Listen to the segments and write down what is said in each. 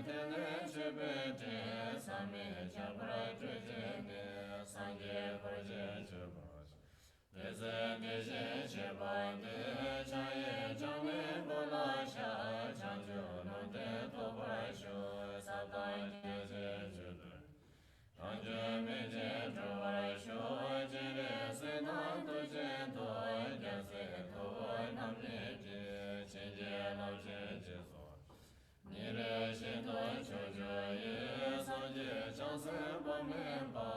tene chebe te sami chapra chujene sanje korje chubos dese deje cheba de chaye chame bola sha chanjo no de toba sho sabda deje chudu chanjo me je toba sho jere se na to je to jase to nam je je chenje lao je je so Nire shinto chojo ye sanje chanse pa me pa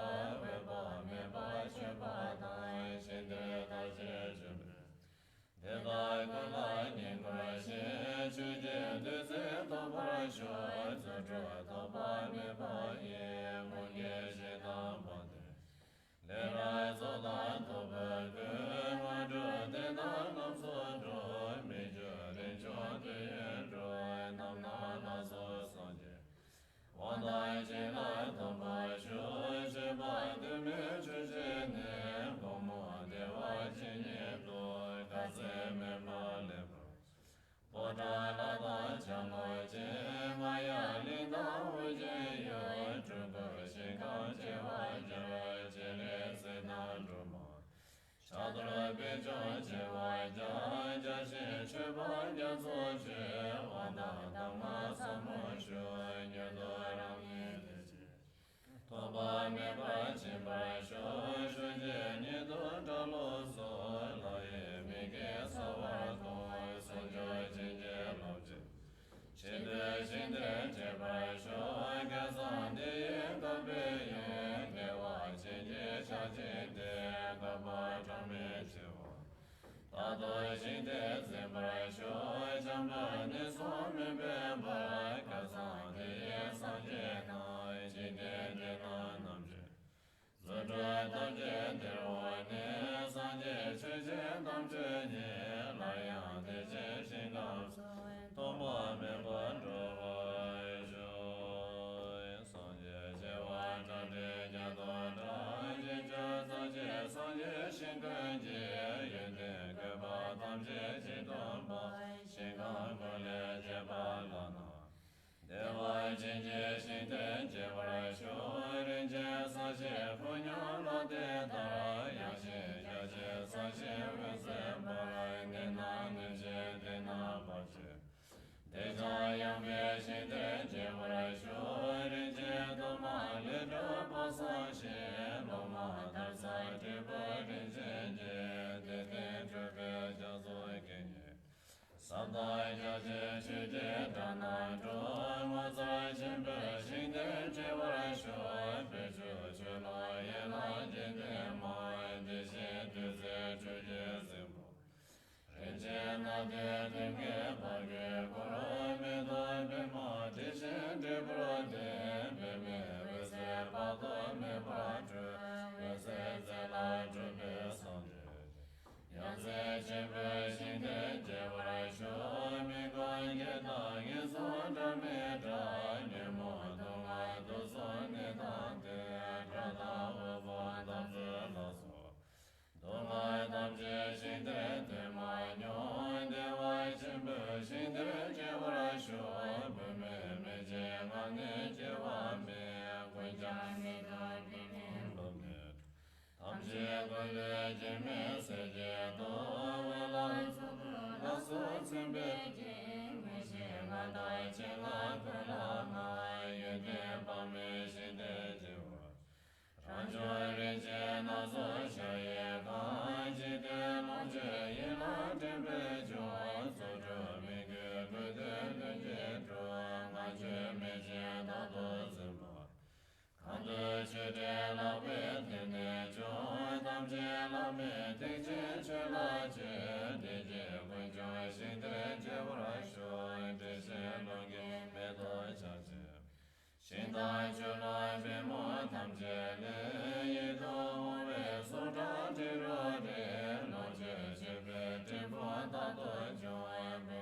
we pa me pa che pa dai shinde ta che chube de dai ko lai nin ko she chu je de se to pa sho zu zhu to pa me pa ye mo ye she ta pa de le rai zo da to ba ge ma zhu de na nam so zhu me zhu ren zhu de ye zhu nam na na so san je wan dai je lai to ba shu je ba de me zhu je ne bo mo de wa je ne do ka se me ma le bo bo da la da chang mo je ma ya li da wu je yo zhu ge xin gang je wa je le se na zhu ma Shadra beja je wa ja ja she che ba ja zo je wa da da ma sa mo shu nye do ram ye de je to ba me ba chi ba shu shu je ni do da lo so la ye me ge sa wa to so jo je je lo je xin de je ba shu ga san de ye ga be ye ge wa je je sha je de ga ba cha me che wa ta do xin de zi ba shu chang ba ne so me be ba ga san de ye san je na xin de na nam je zi zhe tam je de wa ne san je che je tam je ne la yang de je xin gam to ma me ba zhu wa shu san je je wa zhang de jia do zhang je zhe zang je san je xin gen je yin de ge ba tam je ji dong ba xin gang ge le je ba la na de wa jin je xin de je wa shu ren je san je fu nyang la de da yang xie ya je san xie wen se ba ne na ne je de na ba je de za yang me xin de je wa shu ren je do ma le do ba san xie lo ma da sa de ba ren je de zhu ge jia zo ge ye sam dai jia je chu je da na zhu ma za xin be xin de je wa shu be zhu chu la ye la je de ma de xie de ze chu je zi mo ren je na de de ge ba ge ko ro me do be ma de xie de bro de be me we se ba do me ba zhu we se ze la zhu be san je yang ze chen pe xin de je wa shu me guan ye da ye so zha me zha ne mo dong a du so ne da de zha da wo bo da zi la so dong a dam je xin de de ma nyo de wa chen pe xin de je wa shu be me je ma ne je wa me gui jia me da de me lo me tam je gu le je me se je do wa la so chen be je me je ma da che la ku la ma ye de ba me xin de je wa ran jo ren je na so sha ye ga ji de lo je ye la de be jo so zhe me ge gu de je zhuo ma je me je da do zi ma kan de che de la be de ne zhuo tam je la me de je che la je de je wen zhuo xin de je wa shu de xe lo ge me do cha je xin dai chu lai be mo tam je le ye do we so zha je ro de lo je che be de bo da do zhuo be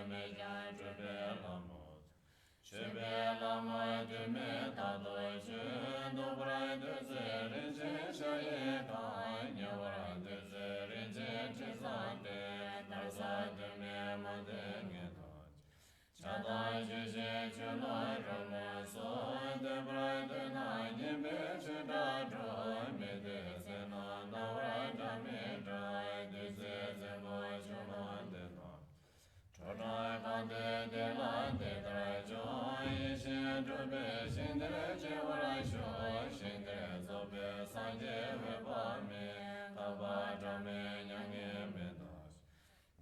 me ja zhe be la mo che be la mo de me da do zhe do bra de ze ren je sha ye ga ye wa de ze ren je che sa de da sa de me ma de ge da cha da je je chu la ro 诸别心得觉我来说，心得走别三界为八面，他把掌面两年面大。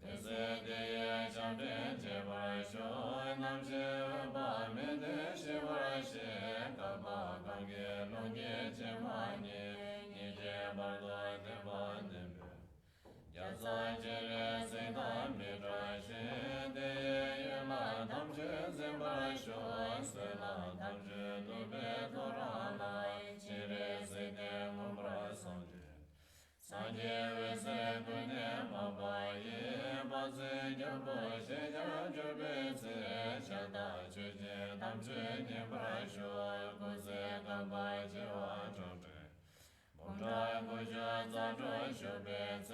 第四第一相对结我来说，南界为八面的是我来写，他把关给龙界结万年，你结巴多的万年别。亚萨杰勒塞达米扎什德耶拉当觉ze巴来说，塞拉当觉都别多拉来，杰勒塞德姆布拉桑杰。三界为塞不念巴巴耶，巴子就不是就就别子，小大就见当觉念巴来说，不是干巴就瓦中者。梦在不觉早着修别子，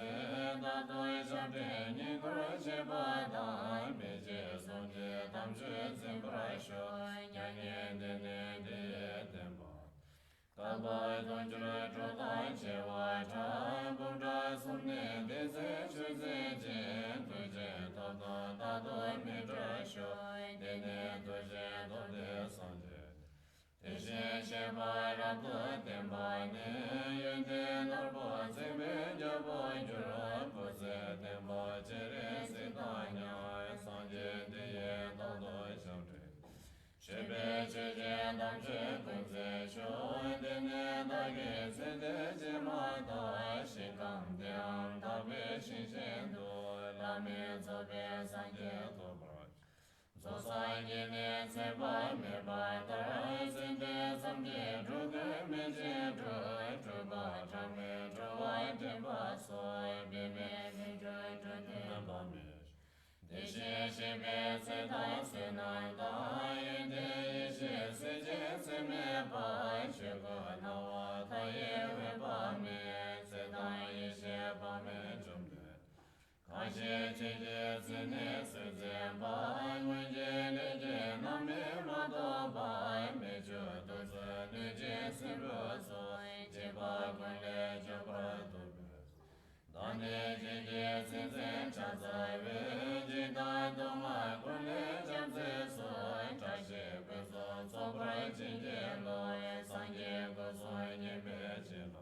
大对相对你可去把当，别接送接当觉怎不来说，年年的年的也等吧。大白同居来着当切瓦长，梦在送年的在去在见，对见到大对没着说，年年对见到的上见。这些些巴拉多天巴年，有的那巴在边就巴就让不在天巴这里是大娘，上街的也到多小镇，这边这间当这公在说，的年那个在的这马大，西岗的大北新鲜多，拉面左边上街多巴。左三一年才把面把大，现在咱们住个面前住把长面住完真把所，面面住的把面。这些些面在当时难当，有的一些世界在面把，学个那话他也会把面，在当一些把面中的。看些姐姐子呢是怎办？问姐姐姐那没嘛多办？没觉都是女姐是不错，姐把过来就把都别。当年姐姐是怎唱在为，姐大都买过来讲在说，这些不说做不来姐姐来，三姐不说你别去了。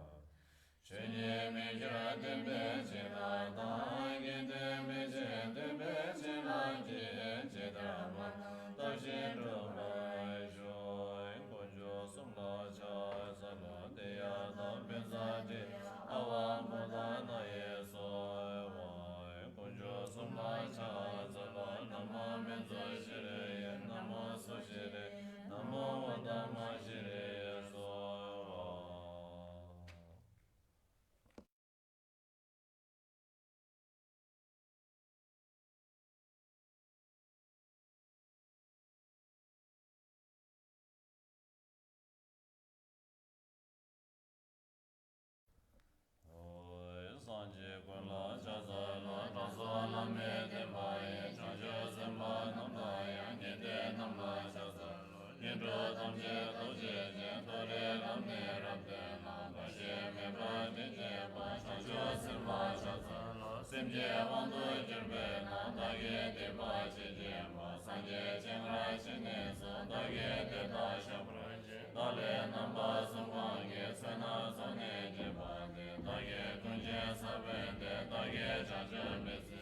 去年没觉得别去了，当年的没觉得别去了，记得吗？到现在来说，我就送到家，送到的呀，当别咋的，阿王不打那也说，我就送到家，送到那么面子些的，那么熟悉的，那么我那么些的说。三界观拉迦萨拉扎萨拉灭的巴耶，长觉僧巴南达呀，念的南拉迦萨拉，念着当界都界见，多列拉灭拉的拉，巴谢灭巴的界巴，长觉僧巴迦萨拉，僧界王多觉贝那，大业的巴界见巴，三界见来心内所，大业的大小不界，大列南巴僧王业，僧那僧内见巴的，大业空间。三分的大业长者没子，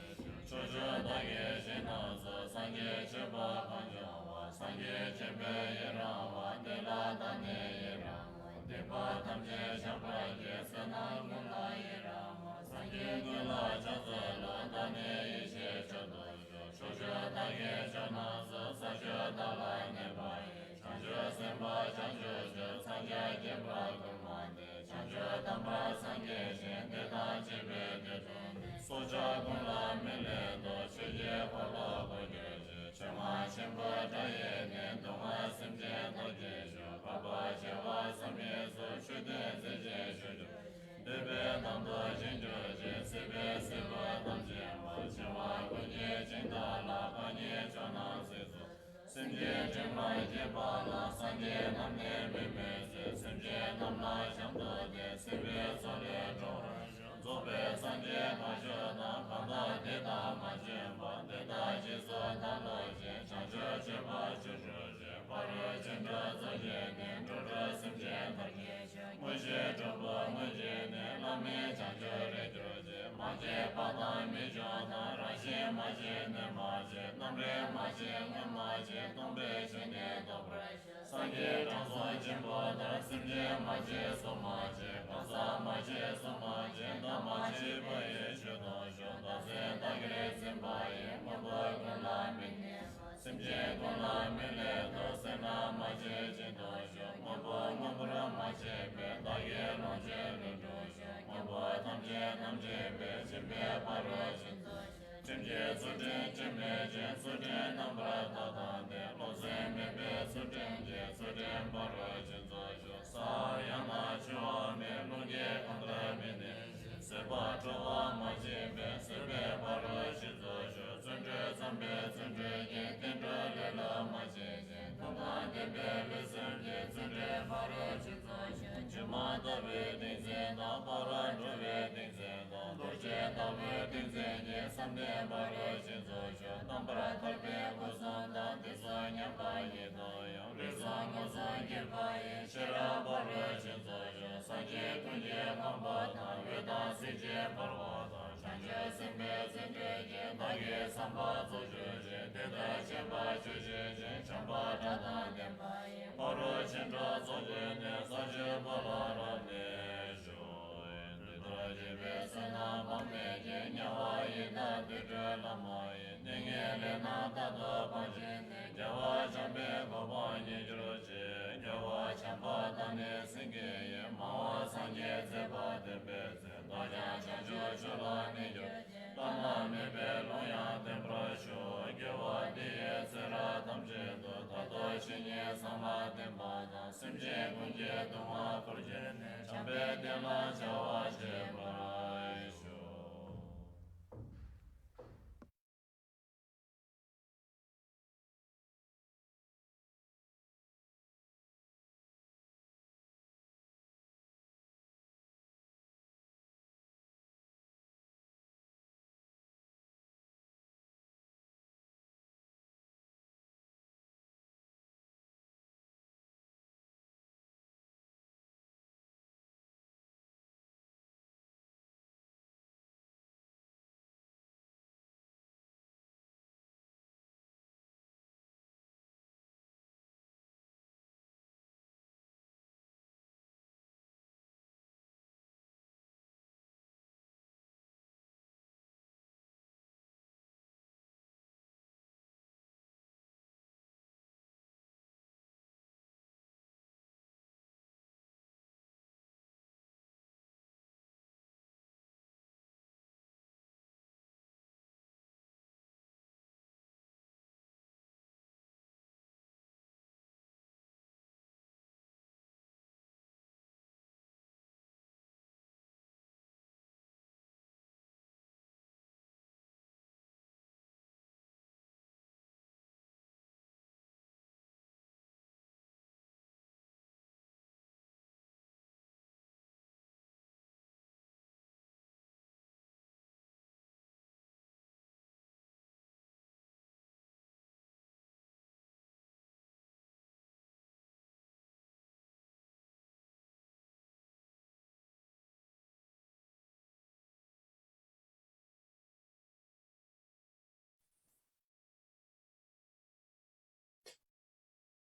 出者大业心脑子，三界七八康江瓦，三界七百也让瓦，对拉大内也让瓦，对八他界相关界，三那公拉也让瓦，三界公拉长子拉大内一切成都有，出者大业长脑子，三者大来内八业，长者三八长者参加结八公马的。长者当把三界先得大界别的中，所着公拉没来多，世界花落不觉知，全马全部这一年东啊三界到结束，爸爸结娃三灭所去的自己去着，对别当多金者知，四别四不当结娃，千娃公界进大拉，把你转到随所。三界正来结巴拉，三界南内北北子，三界南来相多的，四别左列中人，左北三界大学那康大地大马界巴，地大基所大罗界，长者结巴就者界，巴热见者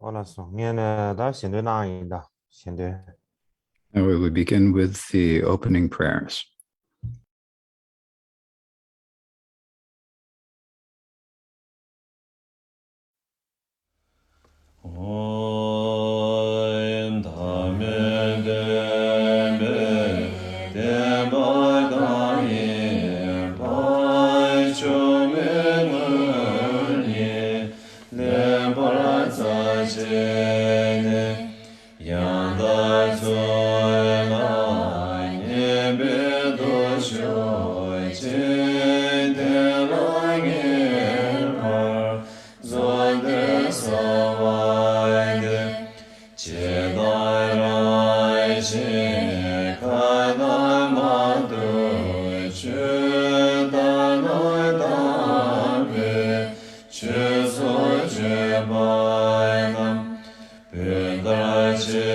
好了，送俺呢，到现在哪一的？现在。Now we will begin with the opening prayers. Buddha Thank you.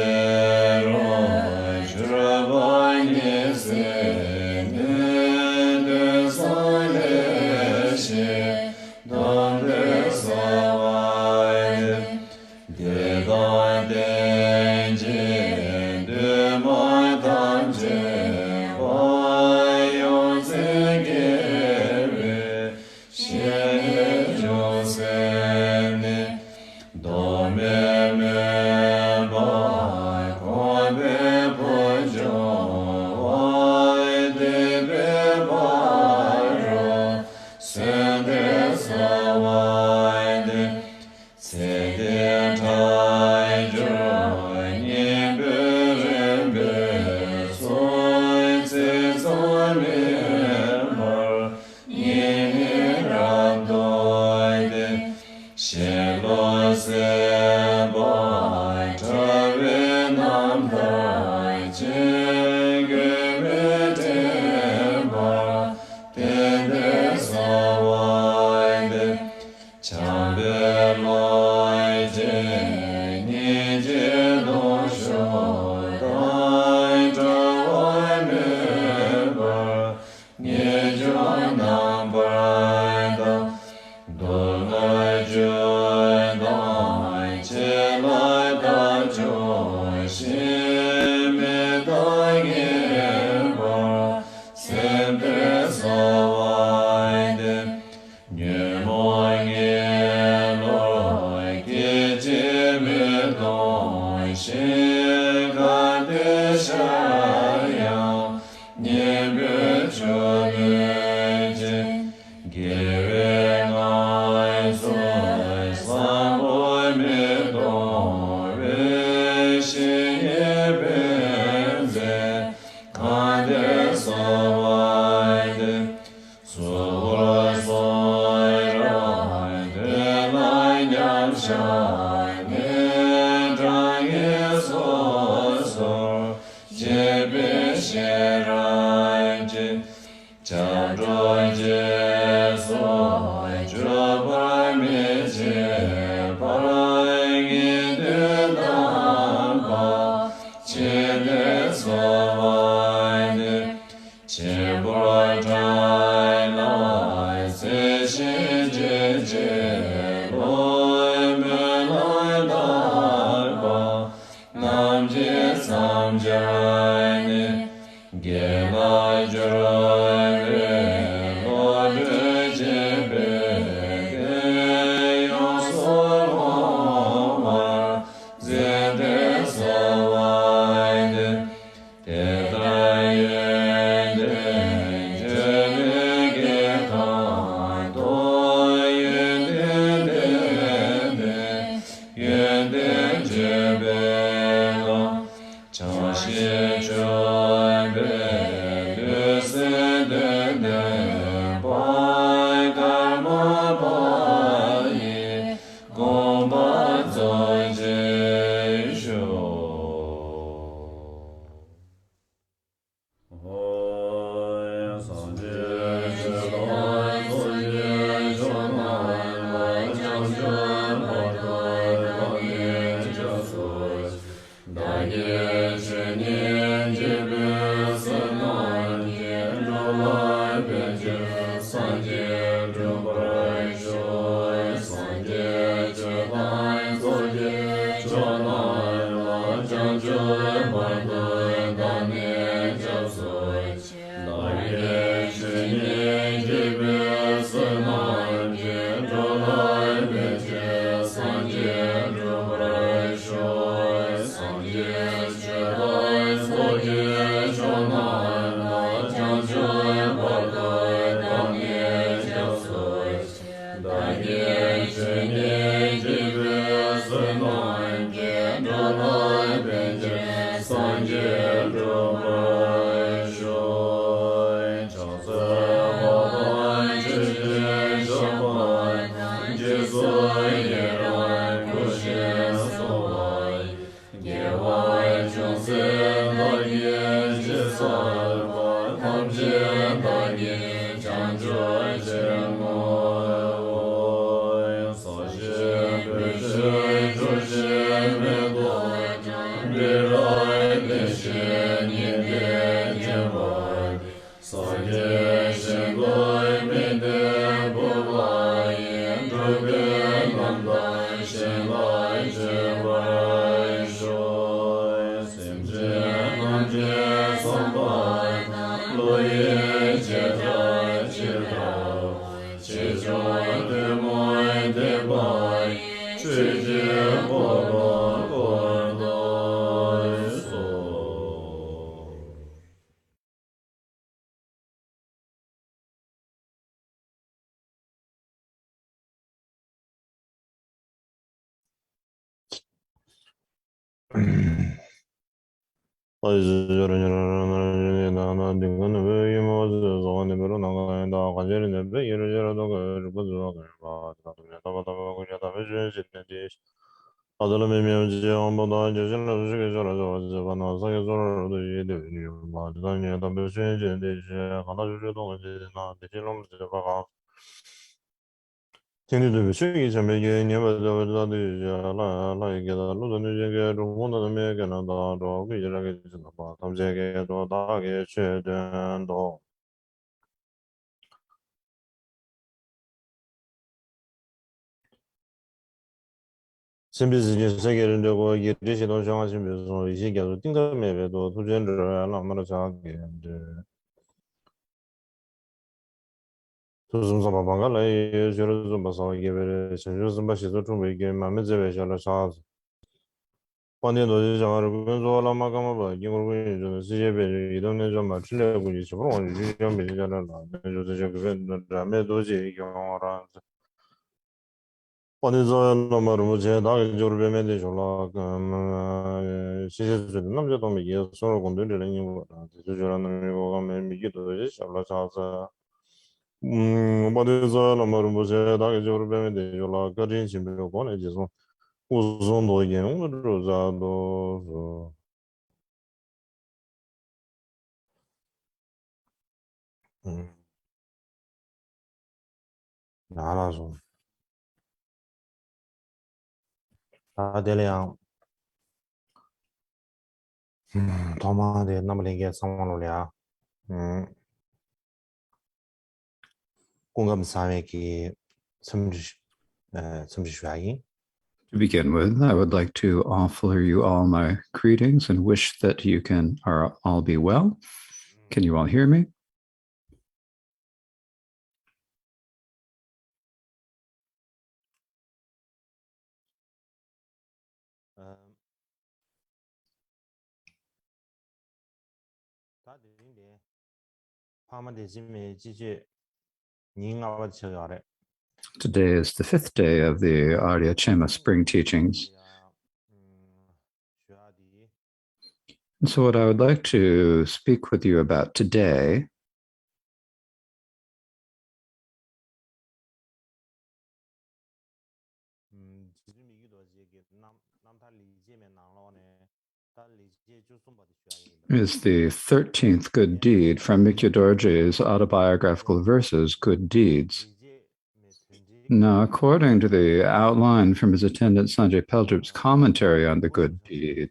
신비주의 세계를 두고 예리시도 정하신 비서 이 시기에도 띵감에도 도전을 하나마로 자게 조선사 바방가래 저를 좀 봐서 이게 왜 전주선 바시도 좀 이게 마음에 제베셔라 사 관계도 정하를 근소라 마감아 봐 이걸 그 세계배 이동네 좀 맞추려고 이제 그런 유념 밀잖아 저도 그 다음에 도지 경험하라 어디서 너무 제 나게 저를 뵈면 되죠라 시세스 남자도 뭐 예서로 건드리는 거 저저라는 거가 매미기도 이제 잘라 자서 어디서 너무 제 나게 저를 뵈면 되죠라 그린 심도 보내지서 우선도 이행으로 자도 알아서 다 되려 도마데 남는 상황로야 공감 사회기 30 To begin with, I would like to offer you all my greetings and wish that you can all be well. Can you all hear me? Today is the 5th day of the Arya Chema spring teachings. And so what I would like to speak with you about today is the 13th good deed from MIKYÖ DORJE's autobiographical verses, Good Deeds. Now, according to the outline from his attendant Sanjay Peldrup's commentary on the good deed,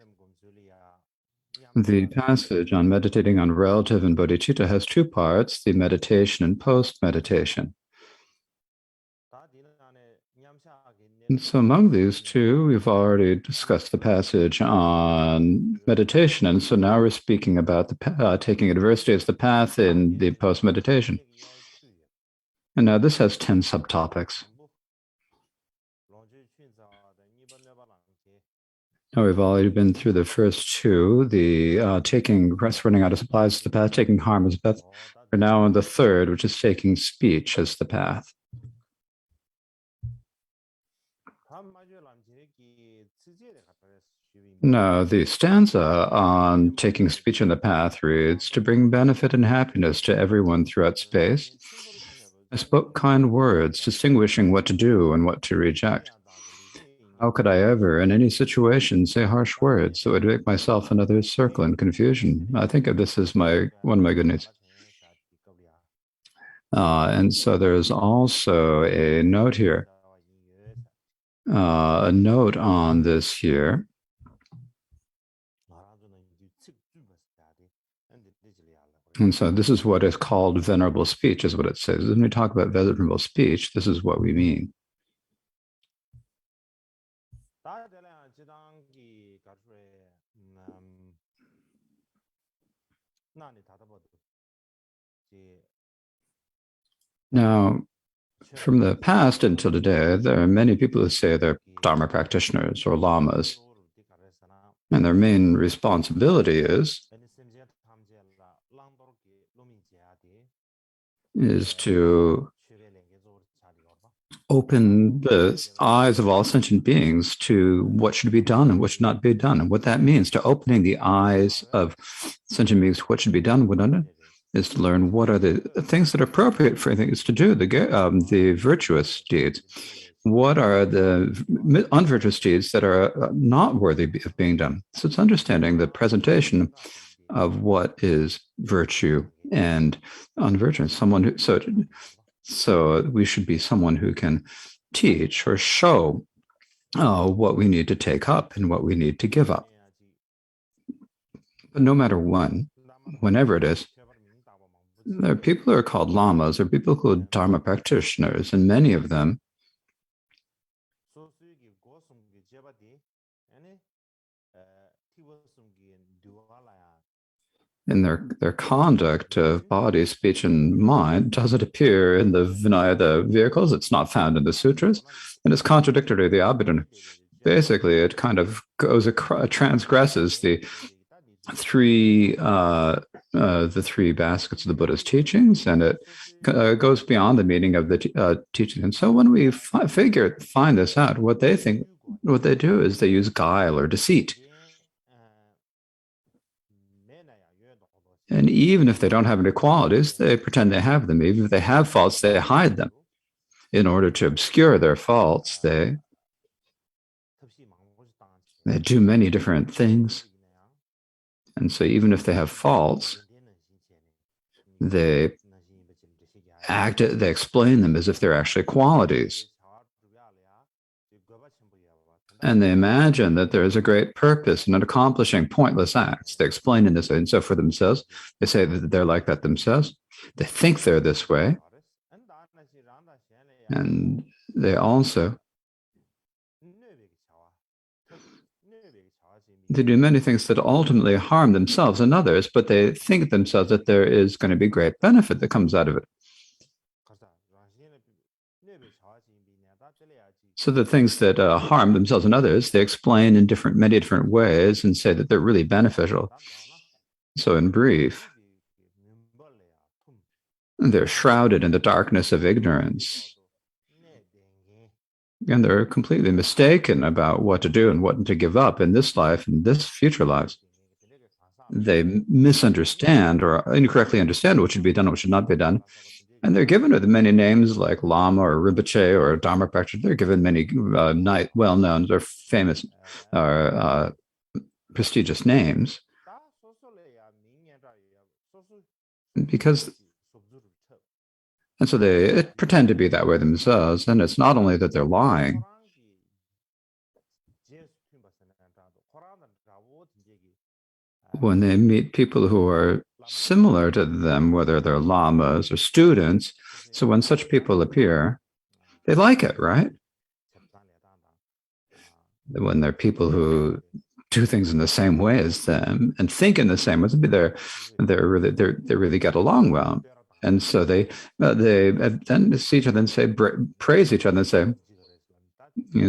the passage on meditating on relative and bodhicitta has two parts, the meditation and post-meditation. And so among these two, we've already discussed the passage on meditation. And so now we're speaking about taking adversity as the path in the post-meditation. And now this has 10 subtopics. Now we've already been through the first two, the taking rest, running out of supplies as the path, taking harm as the path. We're now on the third, which is taking speech as the path. Now, the stanza on taking speech in the path reads, to bring benefit and happiness to everyone throughout space, I spoke kind words, distinguishing what to do and what to reject. How could I ever, in any situation, say harsh words that would make myself and others circle in confusion? I think of this as one of my good needs. And so there's also a note here, a note on this here. And so this is what is called venerable speech, is what it says. When we talk about venerable speech, this is what we mean. Now, from the past until today, there are many people who say they're Dharma practitioners or lamas, and their main responsibility is to open the eyes of all sentient beings to what should be done and what should not be done. And what that means, to opening the eyes of sentient beings to what should be done, what not, is to learn what are the things that are appropriate for things to do, the virtuous deeds. What are the unvirtuous deeds that are not worthy of being done? So it's understanding the presentation of what is virtue and unvirtue. Someone who, so we should be someone who can teach or show what we need to take up and what we need to give up. But no matter whenever it is, there are people who are called lamas, or people who are Dharma practitioners, and many of them in their conduct of body, speech, and mind doesn't appear in the Vinaya, the vehicles. It's not found in the sutras, and it's contradictory to the Abhidhamma. Basically, it kind of transgresses the three baskets of the Buddha's teachings, and it goes beyond the meaning of the teaching. And so when we find this out, what they do is they use guile or deceit. And even if they don't have any qualities, they pretend they have them. Even if they have faults, they hide them. In order to obscure their faults, they do many different things. And so even if they have faults, they explain them as if they're actually qualities. And they imagine that there is a great purpose in accomplishing pointless acts. They explain in this way. And so for themselves, they say that they're like that themselves. They think they're this way. And they also do many things that ultimately harm themselves and others, but they think themselves that there is going to be great benefit that comes out of it. So the things that harm themselves and others, they explain in many different ways and say that they're really beneficial. So in brief, they're shrouded in the darkness of ignorance. And they're completely mistaken about what to do and what to give up in this life and this future lives. They misunderstand or incorrectly understand what should be done and what should not be done. And they're given with many names like Lama or Rinpoche or Dharma practitioner. They're given many well-known or famous or prestigious names and so they pretend to be that way themselves. And it's not only that they're lying. When they meet people who are similar to them, whether they're lamas or students, so when such people appear, they like it, right? When they're people who do things in the same way as them and think in the same way, they really get along well. And so they then see each other and say, praise each other and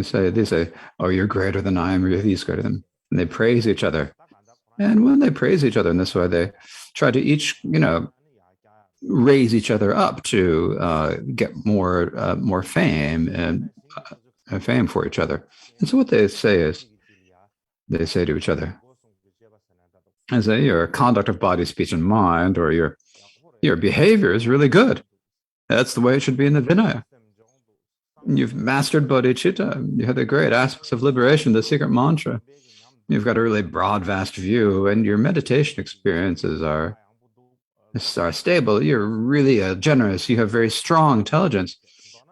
say, oh, you're greater than I am, or he's greater than, and they praise each other. And when they praise each other in this way, they try to each, raise each other up to get more fame and fame for each other. And so what they say to each other, your conduct of body, speech, and mind, or your behavior is really good. That's the way it should be in the Vinaya. You've mastered bodhicitta. You have the great aspects of liberation, the secret mantra. You've got a really broad, vast view, and your meditation experiences are stable. You're really generous. You have very strong intelligence.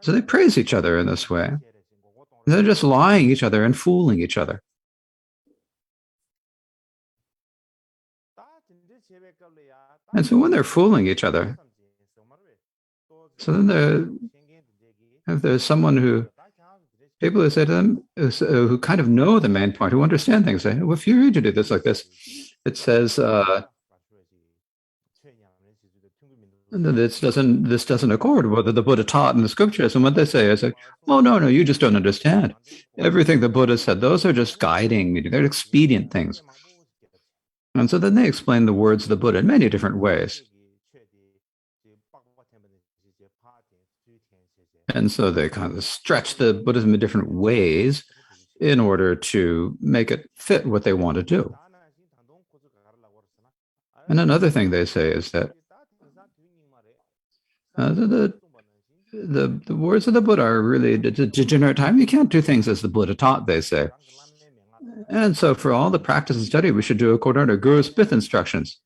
So they praise each other in this way. They're just lying each other and fooling each other. And so when they're fooling each other, so then if there's someone who, people who say to them, who kind of know the main point, who understand things, say, well, if you read to do this like this, it says, this doesn't accord with what the Buddha taught in the scriptures. And what they say is like, oh, no, you just don't understand. Everything the Buddha said, those are just guiding me. They're expedient things. And so then they explain the words of the Buddha in many different ways. And so they kind of stretch the Buddhism in different ways in order to make it fit what they want to do. And another thing they say is that the words of the Buddha are really degenerate time. You can't do things as the Buddha taught, they say. And so for all the practice and study, we should do according to Guru's pith instructions.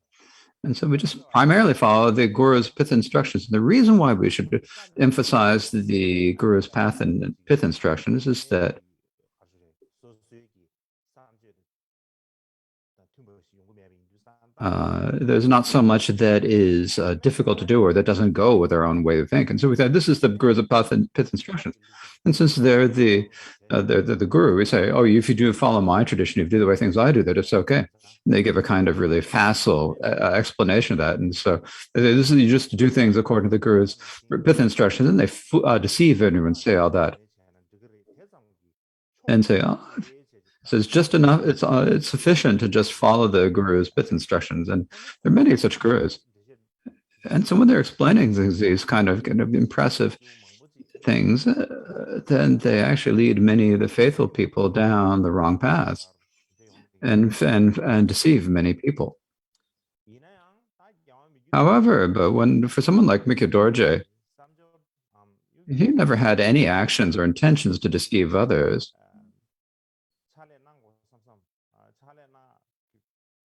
And so we just primarily follow the Guru's pith instructions. And the reason why we should emphasize the Guru's path and pith instructions is that there's not so much that is difficult to do or that doesn't go with our own way of thinking. So we said, this is the Guru's path and pith instructions. And since they're the Guru, we say, oh, if you do follow my tradition, if you do the way things I do, that it's okay. And they give a kind of really facile explanation of that. And so this is, you just do things according to the Guru's pith instructions, and they deceive everyone, say all that. And say, oh, so it's just enough, it's sufficient to just follow the Guru's pith instructions. And there are many such Gurus. And so when they're explaining these kind of impressive things, then they actually lead many of the faithful people down the wrong paths and deceive many people. However, but for someone like MIKYÖ Dorje, he never had any actions or intentions to deceive others.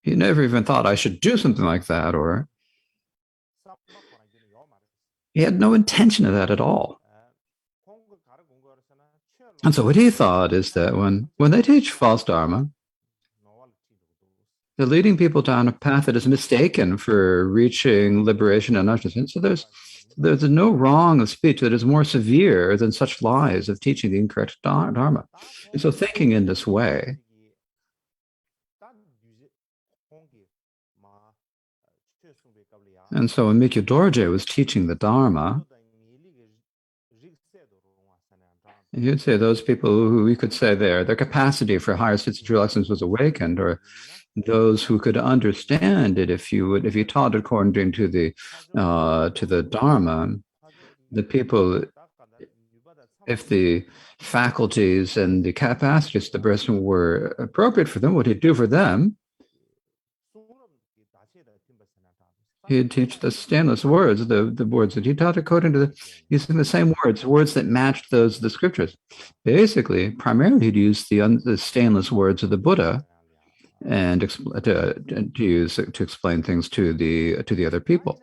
He never even thought I should do something like that, or he had no intention of that at all. And so what he thought is that when they teach false dharma, they're leading people down a path that is mistaken for reaching liberation and understanding. So there's no wrong of speech that is more severe than such lies of teaching the incorrect dharma. And so thinking in this way, and so when MIKYÖ Dorje was teaching the Dharma, you'd say those people who we could say their capacity for higher states of true lessons was awakened, or those who could understand it if you taught according to the Dharma, the people, if the faculties and the capacities of the person were appropriate for them, what he'd do for them, he'd teach the stainless words, the words that he taught according to using the same words that matched those of the scriptures. Basically, primarily he'd use the stainless words of the Buddha and to explain things to the other people.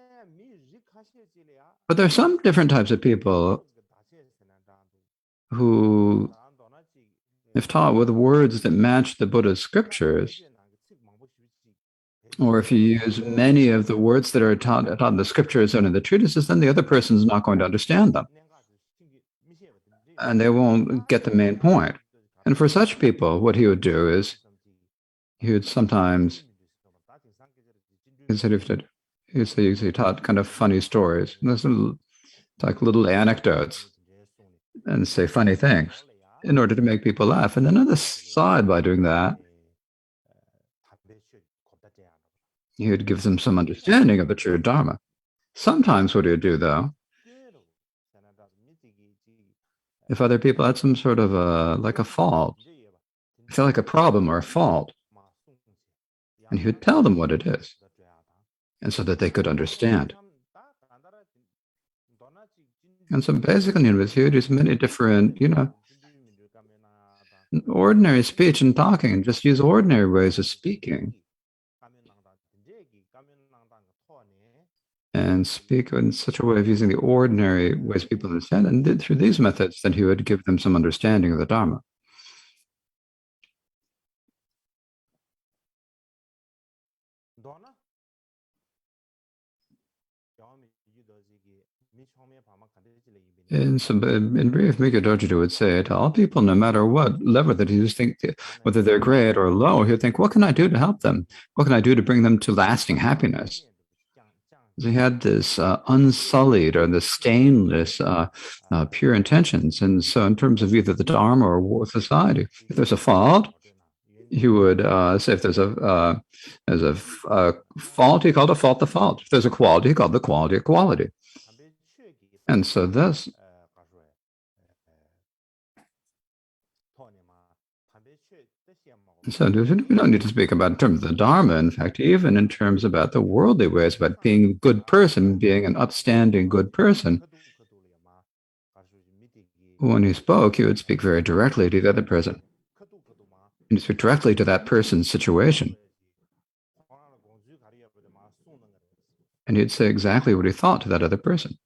But there are some different types of people who, if taught with words that match the Buddha's scriptures, or if you use many of the words that are taught in the scriptures and in the treatises, then the other person is not going to understand them. And they won't get the main point. And for such people, what he would do is, he would sometimes, he taught kind of funny stories, like little anecdotes, and say funny things in order to make people laugh. And then on the side, by doing that, he would give them some understanding of the true Dharma. Sometimes what he would do, though, if other people had some sort of a fault, felt like a problem or a fault, and he would tell them what it is, and so that they could understand. And so basically, he would use many different, ordinary speech and talking, and just use ordinary ways of speaking, and speak in such a way of using the ordinary ways people understand. And through these methods, then he would give them some understanding of the Dharma. In brief, MIKYÖ DORJE would say to all people, no matter what level that you think, whether they're great or low, he'll think, what can I do to help them? What can I do to bring them to lasting happiness? He had this unsullied or the stainless, pure intentions. And so in terms of either the Dharma or society, if there's a fault, he would say if there's a fault, he called a fault the fault. If there's a quality, he called the quality a quality. And so this So we don't need to speak about in terms of the Dharma. In fact, even in terms about the worldly ways, about being a good person, being an upstanding good person. When he spoke, he would speak very directly to the other person. And speak directly to that person's situation. And he'd say exactly what he thought to that other person.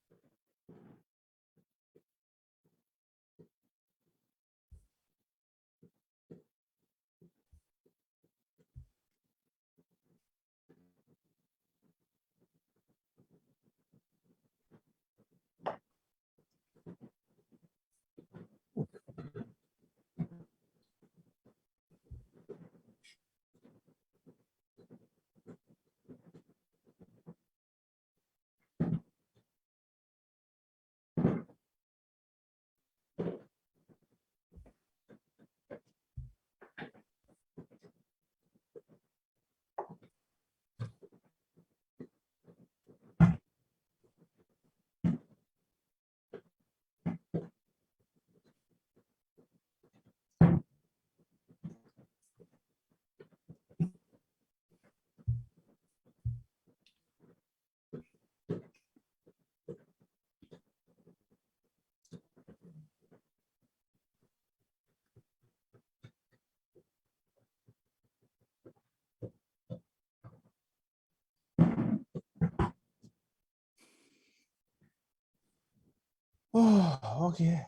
Oh, okay.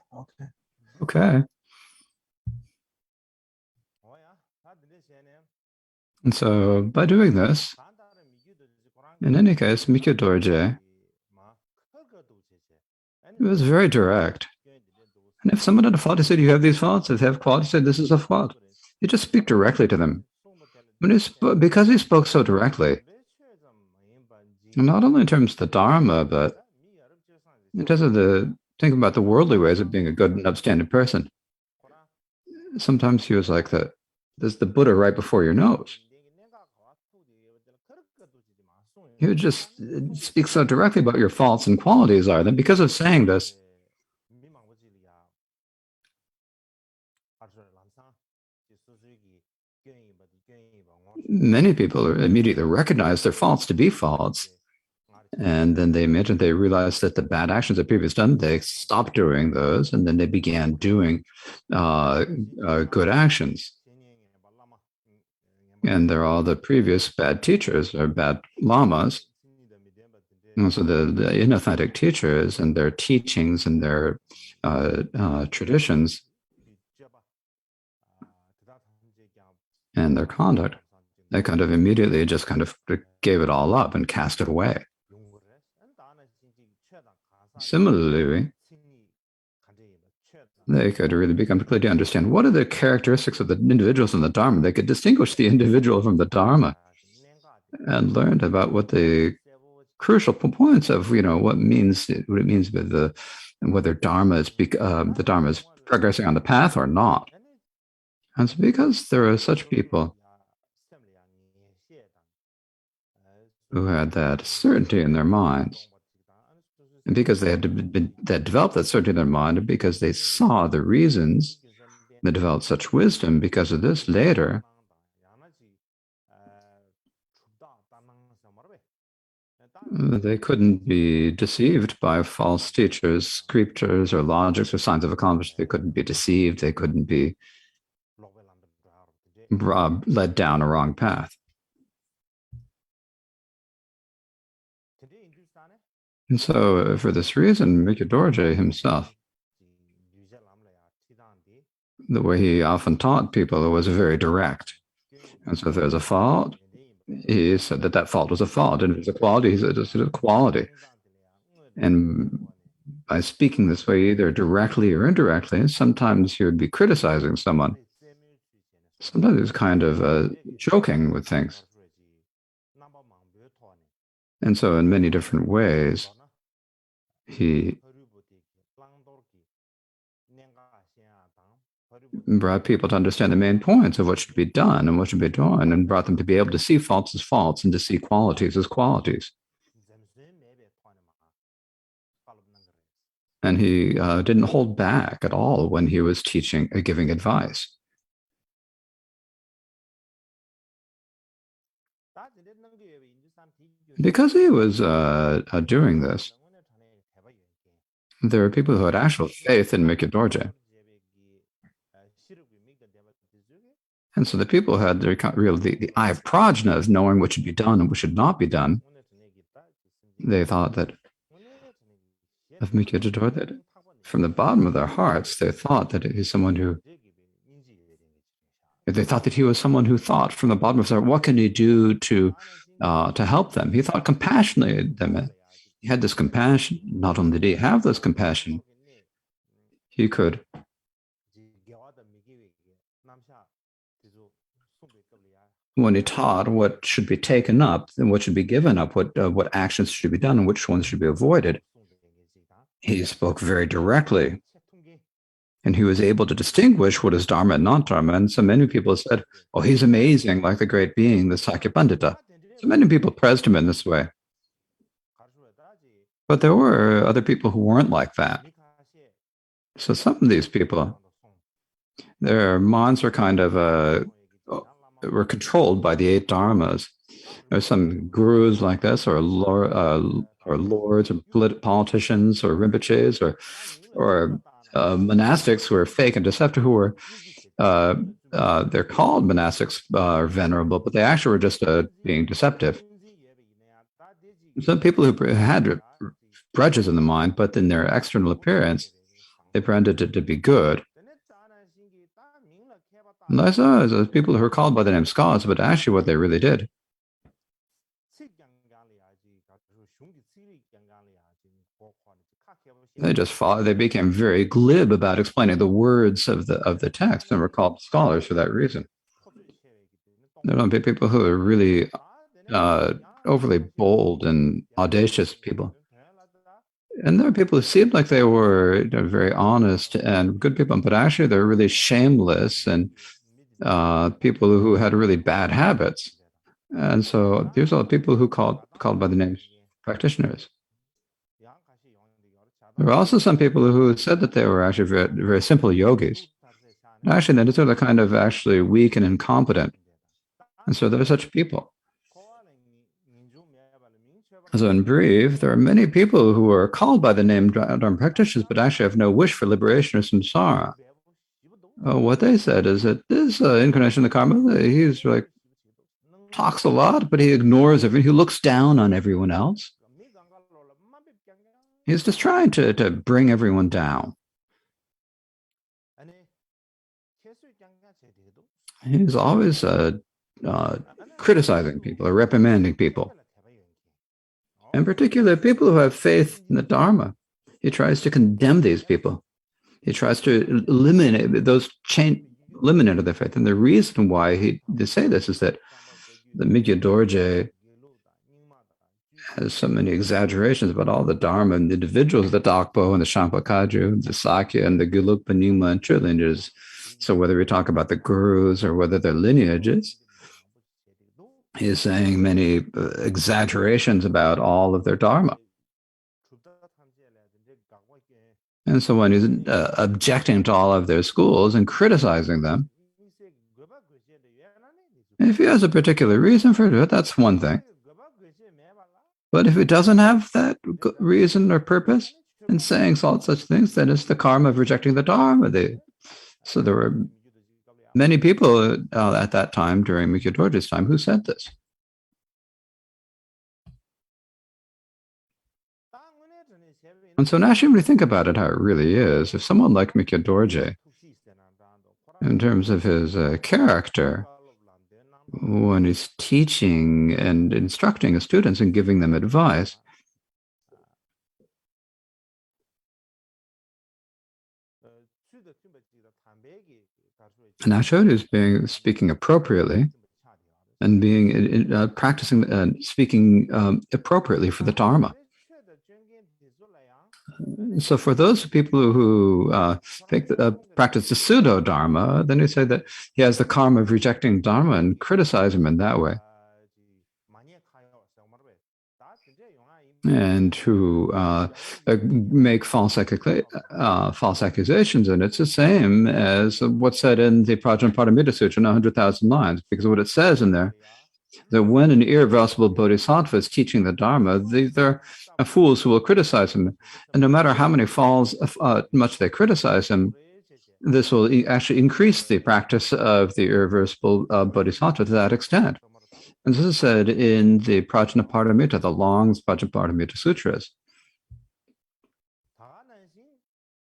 Okay. And so by doing this, in any case, MIKYÖ DORJE, it was very direct. And if someone had a fault, he said, you have these faults. If they have qualities, he said, this is a fault. He just speak directly to them. Because he spoke so directly, not only in terms of the Dharma, but in terms of think about the worldly ways of being a good and upstanding person. Sometimes he was like there's the Buddha right before your nose. He would just speak so directly about your faults and qualities are that because of saying this, many people immediately recognize their faults to be faults. And then they realized that the bad actions that previous done, they stopped doing those, and then they began doing good actions. And they're all the previous bad teachers or bad lamas. And so the inauthentic teachers and their teachings and their traditions and their conduct, they kind of immediately just kind of gave it all up and cast it away. Similarly, they could really become clear to understand what are the characteristics of the individuals in the Dharma. They could distinguish the individual from the Dharma and learned about what the crucial points of what it means with whether Dharma is the Dharma is progressing on the path or not. And so because there are such people who had that certainty in their minds, and because they had developed that certainty in their mind, and because they saw the reasons, they developed such wisdom because of this later, they couldn't be deceived by false teachers, scriptures, or logics, or signs of accomplishment. They couldn't be deceived. They couldn't be led down a wrong path. And so, for this reason, MIKYÖ DORJE himself, the way he often taught people, was very direct. And so if there's a fault, he said that fault was a fault. And if it's a quality, he said it's a quality. And by speaking this way, either directly or indirectly, sometimes he would be criticizing someone. Sometimes he was kind of joking with things. And so in many different ways, he brought people to understand the main points of what should be done and what should be done, and brought them to be able to see faults as faults and to see qualities as qualities. And he didn't hold back at all when he was teaching or giving advice. Because he was doing this, there were people who had actual faith in MIKYÖ DORJE. And so the people who had the eye of prajna, knowing what should be done and what should not be done. They thought that of MIKYÖ DORJE, from the bottom of their hearts, they thought that he's someone who, they thought that he was someone who thought from the bottom of their heart, what can he do to help them? He thought compassionately of them. He had this compassion. Not only did he have this compassion, he could when he taught what should be taken up and what should be given up, what actions should be done and which ones should be avoided, he spoke very directly. And he was able to distinguish what is dharma and non-dharma. And so many people said, oh, he's amazing, like the great being, the Sakya Pandita. So many people praised him in this way. But there were other people who weren't like that. So some of these people, their minds were kind of were controlled by the 8 dharmas. There's some gurus like this, or lords, or politicians, or rinpoches, or monastics who are fake and deceptive, who were they're called monastics or venerable, but they actually were just being deceptive. Some people who had grudges in the mind, but in their external appearance, they pretended to be good. And I saw as people who are called by the name scholars, but actually what they really did, they became very glib about explaining the words of the text and were called scholars for that reason. There don't be people who are really overly bold and audacious people. And there are people who seemed like they were very honest and good people, but actually they're really shameless and people who had really bad habits. And so these are people who called by the names practitioners. There were also some people who said that they were actually very, very simple yogis. Actually, they're the kind of actually weak and incompetent. And so there are such people. So in brief, there are many people who are called by the name Dharma practitioners, but actually have no wish for liberation or samsara. What they said is that this incarnation of karma, he's like, talks a lot, but he ignores everything. He looks down on everyone else. He's just trying to bring everyone down. He's always criticizing people or reprimanding people. In particular, people who have faith in the Dharma. He tries to condemn these people. He tries to eliminate those eliminate their faith. And the reason why they say this is that the MIKYÖ DORJE has so many exaggerations about all the Dharma and the individuals, the Dakpo and the Shampakaju, the Sakya and the Gelugpa Nyingma and true lineages. So whether we talk about the gurus or whether they're lineages, he's saying many exaggerations about all of their Dharma. And so when he's objecting to all of their schools and criticizing them, if he has a particular reason for it, that's one thing. But if he doesn't have that reason or purpose in saying all such things, then it's the karma of rejecting the Dharma. So there were many people at that time, during MIKYÖ DORJE's time, who said this. And so naturally, when you think about it, how it really is, if someone like MIKYÖ DORJE, in terms of his character, when he's teaching and instructing his students and giving them advice, And I showed who's speaking appropriately and practicing and speaking appropriately for the Dharma. So for those people who practice the pseudo-Dharma, then you say that he has the karma of rejecting Dharma and criticize him in that way. And who make false accusations. And it's the same as what's said in the Prajnaparamita Sutra in 100,000 lines, because what it says in there, that when an irreversible bodhisattva is teaching the Dharma, there are fools who will criticize him. And no matter how many much they criticize him, this will actually increase the practice of the irreversible bodhisattva to that extent. And this is said in the Prajnaparamita, the long Prajnaparamita Sutras.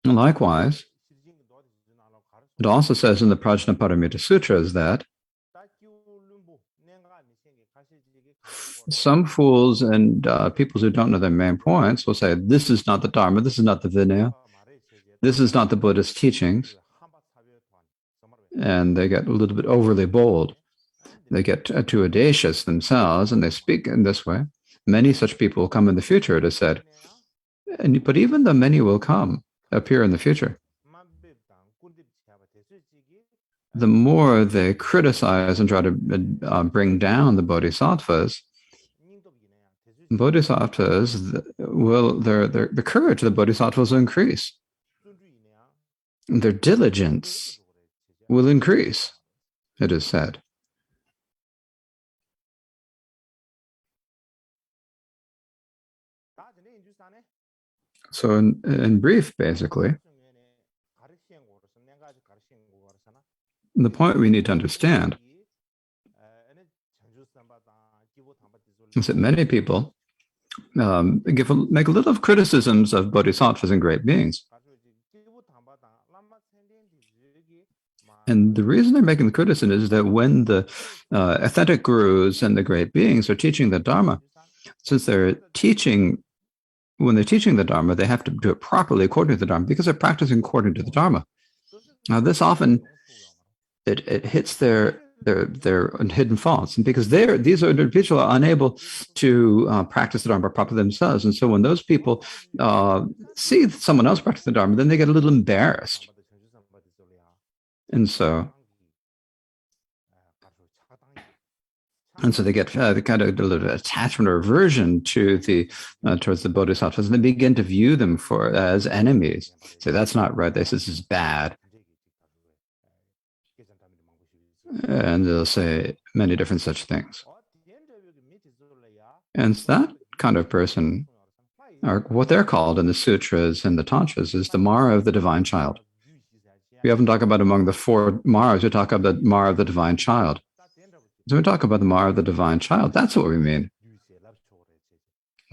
And likewise, it also says in the Prajnaparamita Sutras that some fools and people who don't know their main points will say, this is not the Dharma, this is not the Vinaya, this is not the Buddhist teachings. And they get a little bit overly bold. They get too audacious themselves, and they speak in this way. Many such people will come in the future, it is said. But even though many will appear in the future, the more they criticize and try to bring down the bodhisattvas will, the courage of the bodhisattvas will increase. Their diligence will increase, it is said. So in brief, basically, the point we need to understand is that many people make a lot of criticisms of bodhisattvas and great beings. And the reason they're making the criticism is that when the authentic gurus and the great beings are teaching the Dharma, since when they're teaching the Dharma, they have to do it properly according to the Dharma, because they're practicing according to the Dharma. Now, this often it hits their hidden faults, and because these individuals are unable to practice the Dharma properly themselves, and so when those people see someone else practice the Dharma, then they get a little embarrassed, and so they get the kind of a little attachment or aversion to towards the bodhisattvas, and they begin to view them as enemies. Say, that's not right. This is bad. And they'll say many different such things. And that kind of person, or what they're called in the sutras and the tantras, is the Mara of the divine child. We haven't talked about among the four Maras, we talk about the Mara of the divine child. So we talk about the Mara of the divine child, that's what we mean.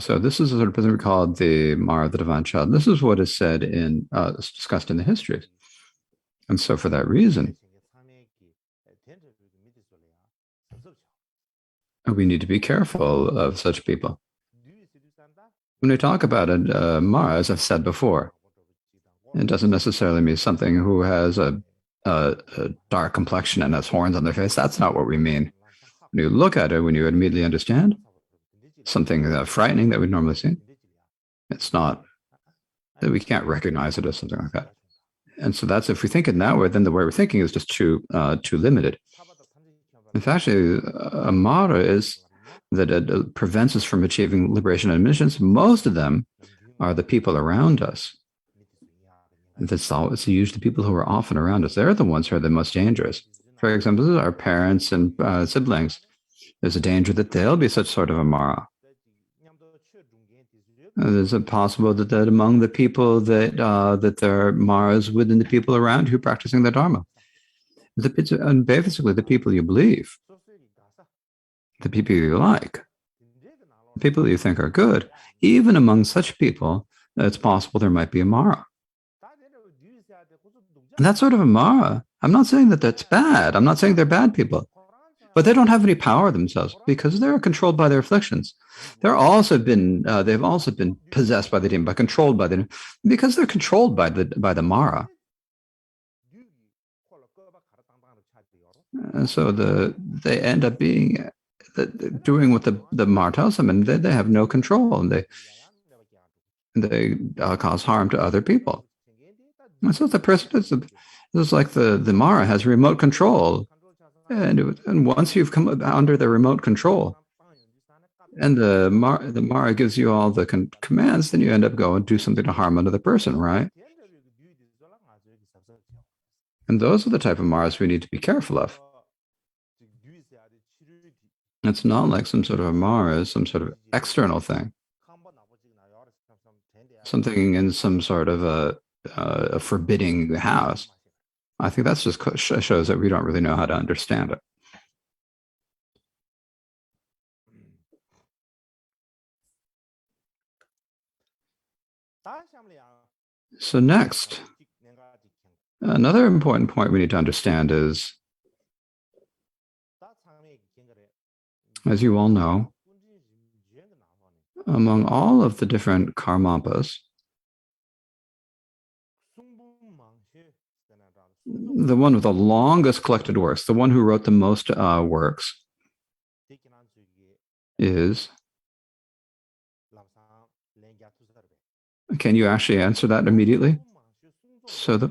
So this is a sort of person we call the Mara of the divine child. This is what is said discussed in the histories. And so for that reason, we need to be careful of such people. When we talk about Mara, as I've said before, it doesn't necessarily mean something who has a dark complexion and has horns on their face. That's not what we mean. When you look at it, when you immediately understand something frightening that we'd normally see, it's not, that we can't recognize it as something like that. And so that's, if we think in that way, then the way we're thinking is just too limited. In fact, a Mara is that it prevents us from achieving liberation and omniscience. Most of them are the people around us. It's usually people who are often around us. They're the ones who are the most dangerous. For example, our parents and siblings. There's a danger that they'll be such sort of a Mara. There's a possible that among the people that there are Maras within the people around who are practicing the Dharma. And basically the people you believe, the people you like, the people you think are good, even among such people, it's possible there might be a Mara. And that sort of a Mara, I'm not saying that that's bad. I'm not saying they're bad people. But they don't have any power themselves because they're controlled by their afflictions. They've also been possessed by the demon, controlled by the demon, because they're controlled by the Mara. And so they end up being doing what the Mara tells them, and they have no control, and they cause harm to other people. And so the person it's like the Mara has remote control, and once you've come under the remote control, and the Mara gives you all the commands, then you end up going and do something to harm another person, right? And those are the type of Maras we need to be careful of. It's not like some sort of a Mara, some sort of external thing, something in some sort of a forbidding house. I think that's just shows that we don't really know how to understand it. So next, another important point we need to understand is, as you all know, among all of the different Karmapas, the one with the longest collected works, the one who wrote the most works, is... Can you actually answer that immediately? So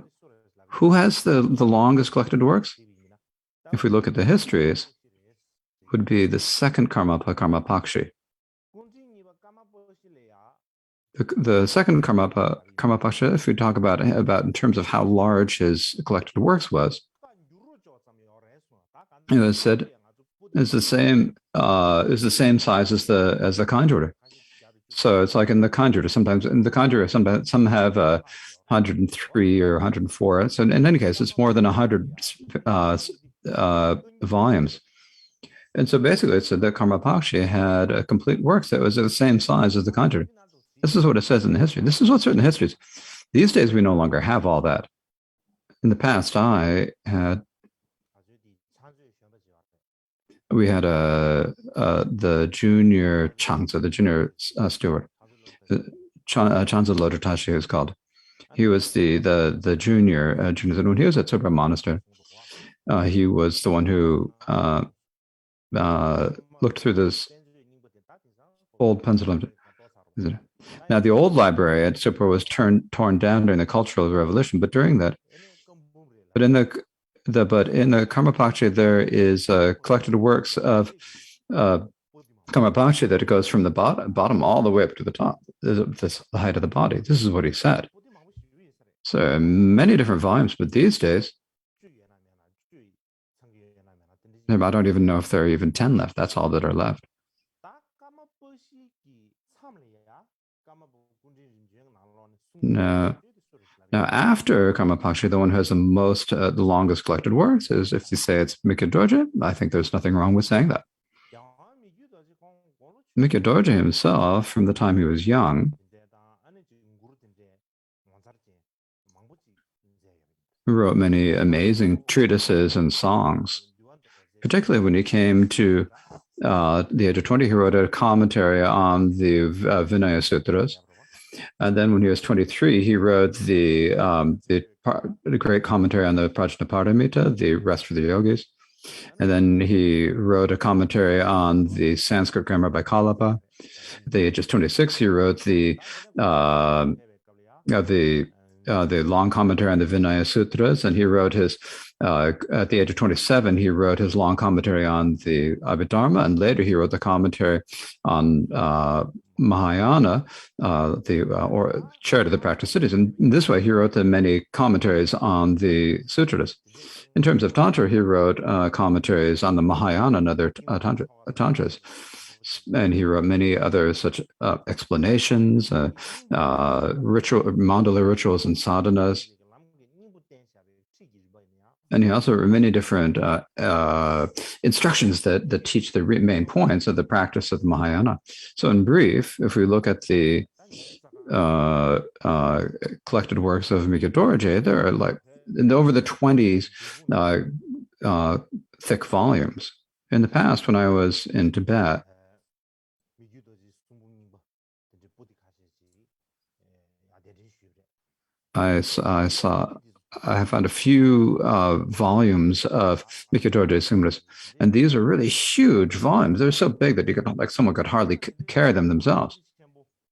who has the longest collected works? If we look at the histories, would be the second Karmapa, Karmapakshi. The second Karmapa, Karmapakshi, if we talk about in terms of how large his collected works was, it was said is the same size as the Kanjura. So it's like in the Kanjura, sometimes in the Kanjura, some have 103 or 104. So in any case, it's more than 100 volumes. And so basically, it said that Karmapakshi had a complete works that was the same size as the Kanjura. This is what it says in the history. This is what's written in the histories. These days, we no longer have all that. In the past, we had the junior Changzi, the junior steward, Changzi Lodatashi, he was called. He was the junior. When he was at Tsoba Monastery, he was the one who looked through this old pencil. Now, the old library at Tsoba was torn down during the Cultural Revolution, but during that, but in the Karmapakshi, there is collected works of Karmapakshi that it goes from the bottom all the way up to the top, the height of the body. This is what he said. So many different volumes, but these days, I don't even know if there are even 10 left. That's all that are left. Now, after Karmapakshi, the one who has the longest collected works is, if you say it's MIKYÖ DORJE, I think there's nothing wrong with saying that. MIKYÖ DORJE himself, from the time he was young, wrote many amazing treatises and songs. Particularly when he came to the age of 20, he wrote a commentary on the Vinaya Sutras. And then when he was 23, he wrote the great commentary on the Prajnaparamita, the rest for the yogis. And then he wrote a commentary on the Sanskrit grammar by Kalapa. At the age of 26, he wrote the long commentary on the Vinaya Sutras, and he wrote his, at the age of 27, he wrote his long commentary on the Abhidharma, and later he wrote the commentary on Mahayana, or chair to the practice cities. And in this way, he wrote the many commentaries on the sutras. In terms of Tantra, he wrote commentaries on the Mahayana and other Tantras. And he wrote many other such explanations, mandala rituals and sadhanas. And he also wrote many different instructions that teach the main points of the practice of the Mahayana. So in brief, if we look at the collected works of MIKYÖ DORJE, there are like over the 20s thick volumes. In the past, when I was in Tibet, I saw I have found a few volumes of MIKYÖ DORJE singleness, and these are really huge volumes. They're so big that you could, like, someone could hardly carry them themselves.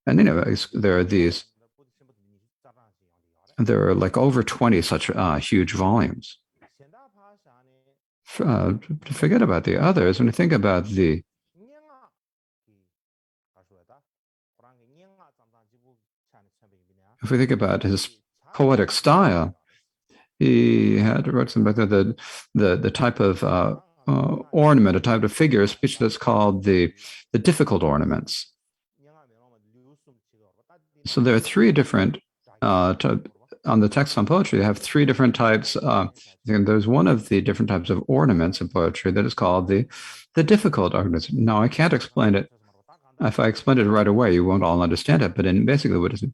And anyways, there are these. There are like over 20 such huge volumes. Forget about the others. When you think about the if we think about his poetic style, he had wrote something about the type of ornament, a type of figure speech that's called the difficult ornaments. So there are three different on the text on poetry. You have three different types. There's one of the different types of ornaments in poetry that is called the difficult ornaments. Now I can't explain it. If I explain it right away, you won't all understand it. But basically, what is it?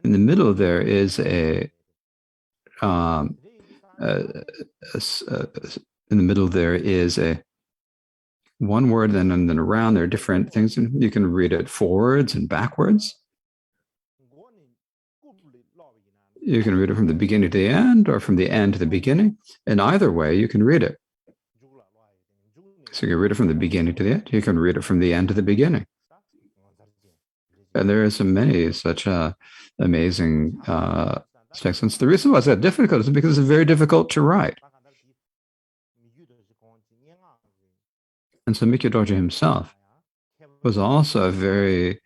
In the middle there is in the middle there is a one word, and then around there are different things, and you can read it forwards and backwards. You can read it from the beginning to the end, or from the end to the beginning, and either way you can read it. So you can read it from the beginning to the end. You can read it from the end to the beginning. And there are so many such amazing texts. The reason why it's that difficult is because it's very difficult to write. And so MIKYÖ DORJE himself was also very,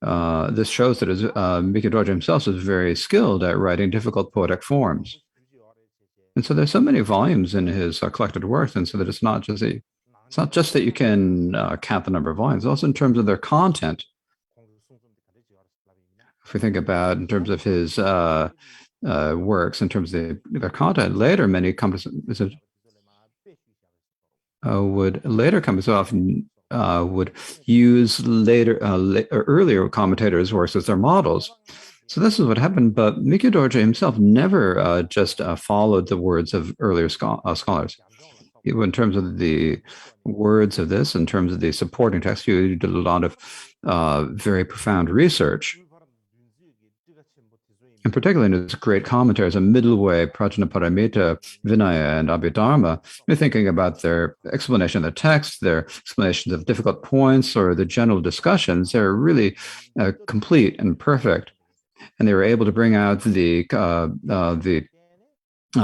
this shows that MIKYÖ DORJE himself is very skilled at writing difficult poetic forms. And so there's so many volumes in his collected works, and so that it's not just that you can count the number of volumes, also in terms of their content. If we think about in terms of his works, in terms of their content, later many composers often would use earlier commentators' works as their models. So this is what happened, but MIKYÖ DORJE himself never just followed the words of earlier scholars. In terms of the words of this, in terms of the supporting text, he did a lot of very profound research. And particularly in his great commentaries on Middle Way, Prajnaparamita, Vinaya, and Abhidharma, you're thinking about their explanation of the text, their explanations of difficult points, or the general discussions. They're really complete and perfect. And they were able to bring out the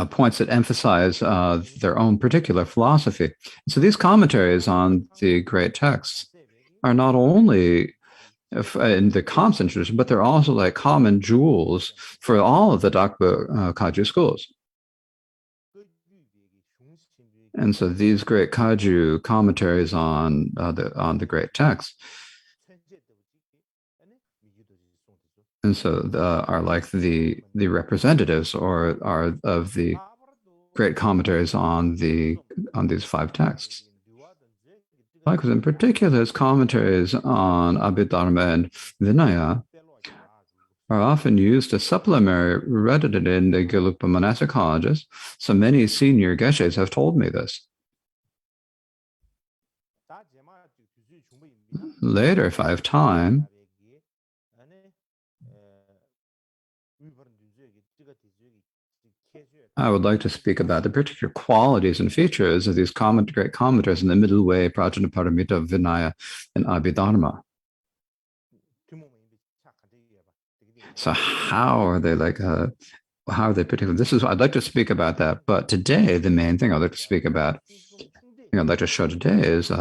points that emphasize their own particular philosophy. So these commentaries on the great texts are not only in the constant tradition, but they're also like common jewels for all of the Dakpo Kaju schools. And so these great Kaju commentaries on the great texts, and so are like the representatives or are of the great commentaries on these five texts. Because in particular, his commentaries on Abhidharma and Vinaya are often used as supplementary read in the Gelugpa monastic colleges. So many senior geshes have told me this. Later, if I have time, I would like to speak about the particular qualities and features of these great commentators in the Middle Way, Prajnaparamita, Vinaya, and Abhidharma. So how are they particular? I'd like to speak about that. But today, the main thing I'd like to speak about, I'd like to show today is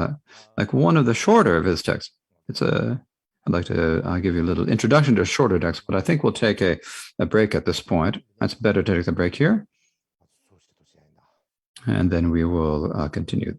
like one of the shorter of his texts. I'd like to give you a little introduction to a shorter text, but I think we'll take a break at this point. It's better to take the break here. And then we will continue.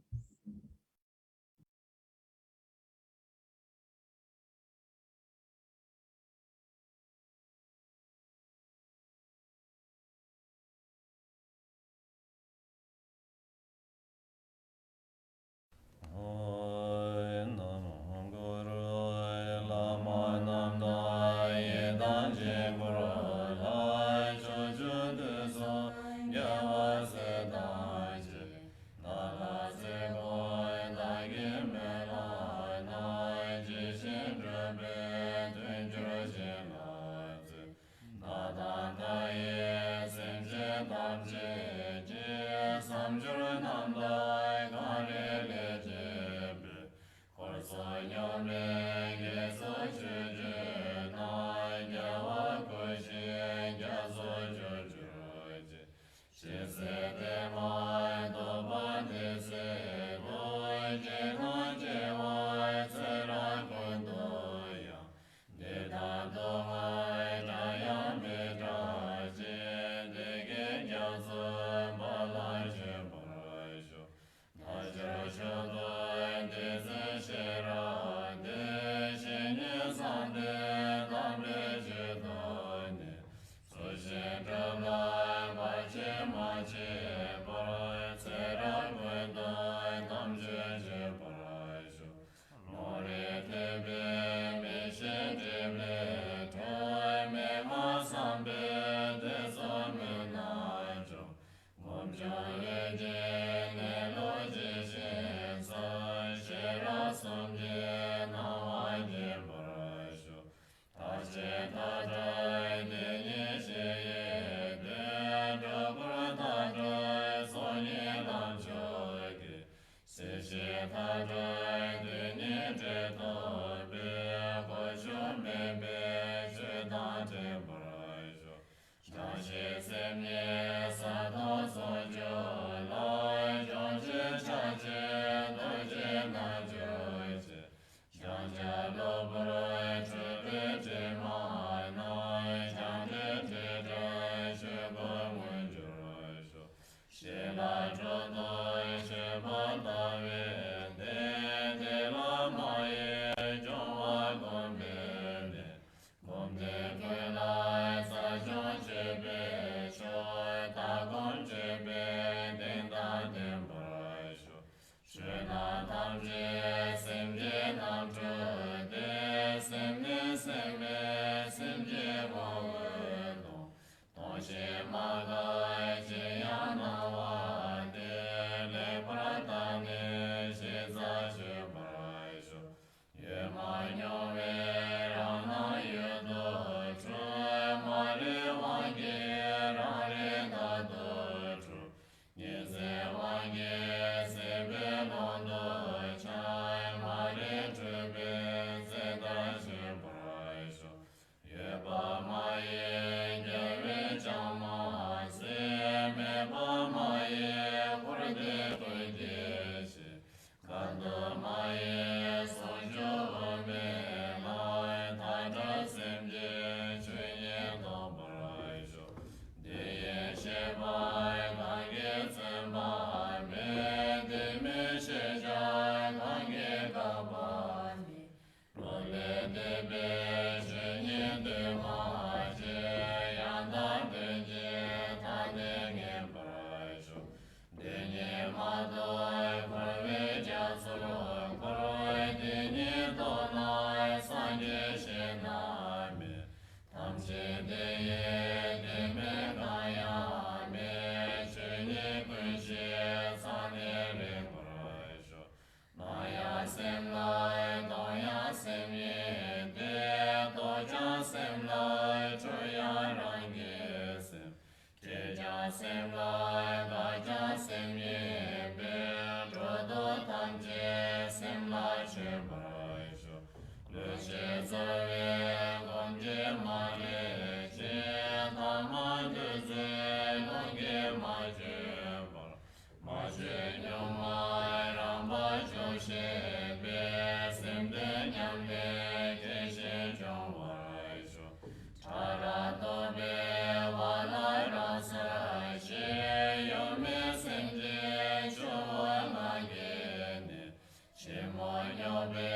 Shimo nyobe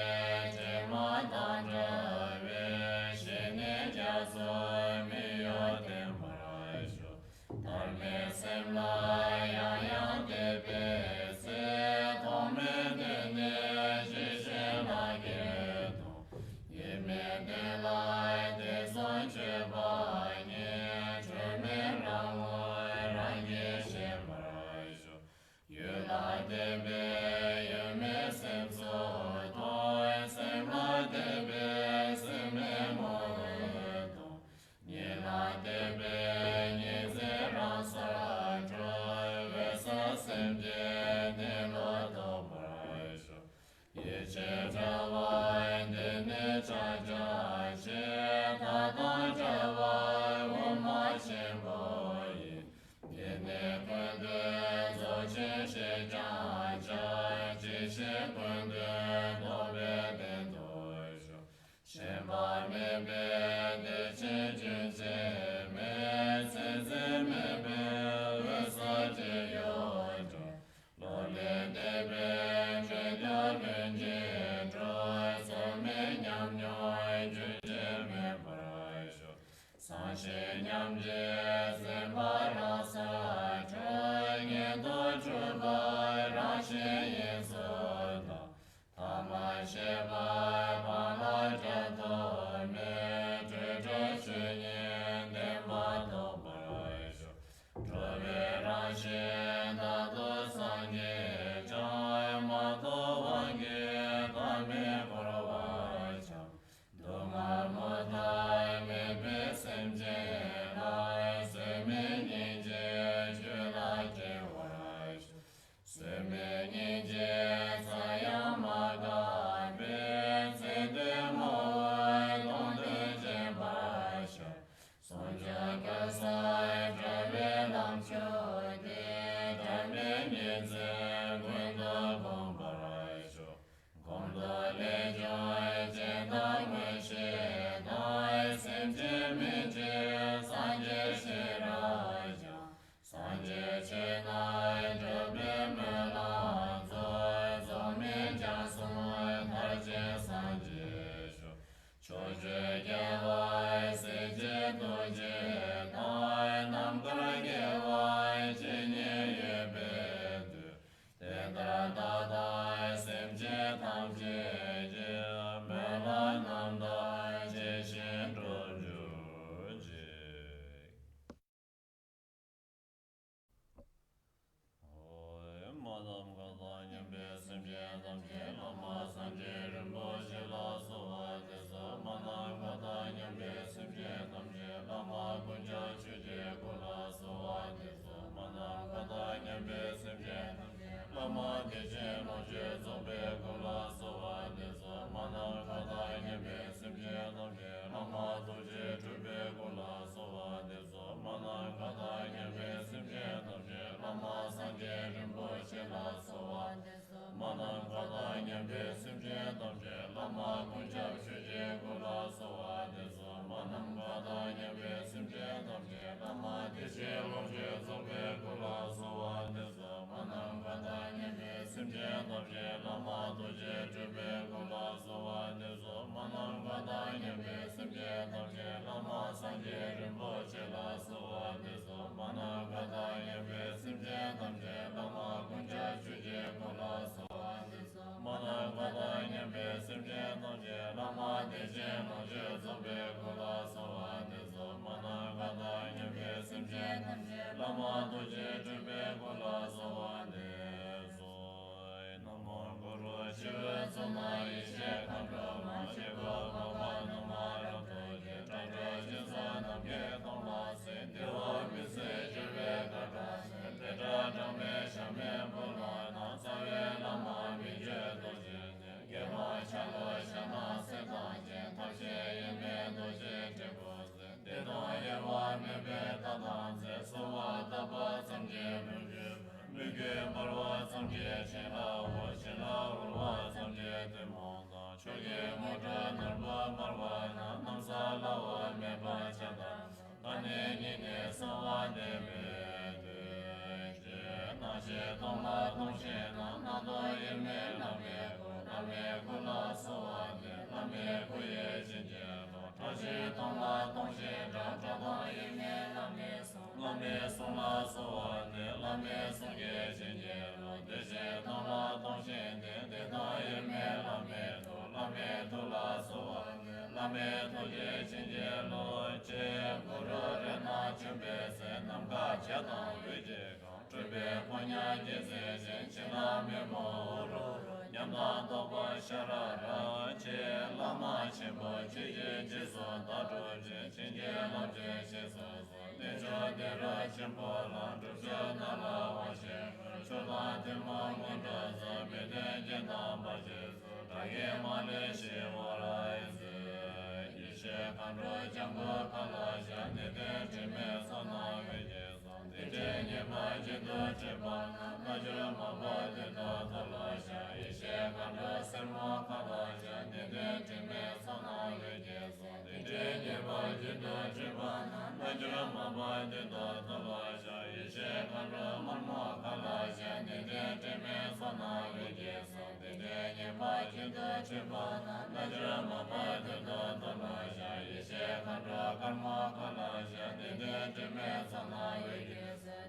te ma dan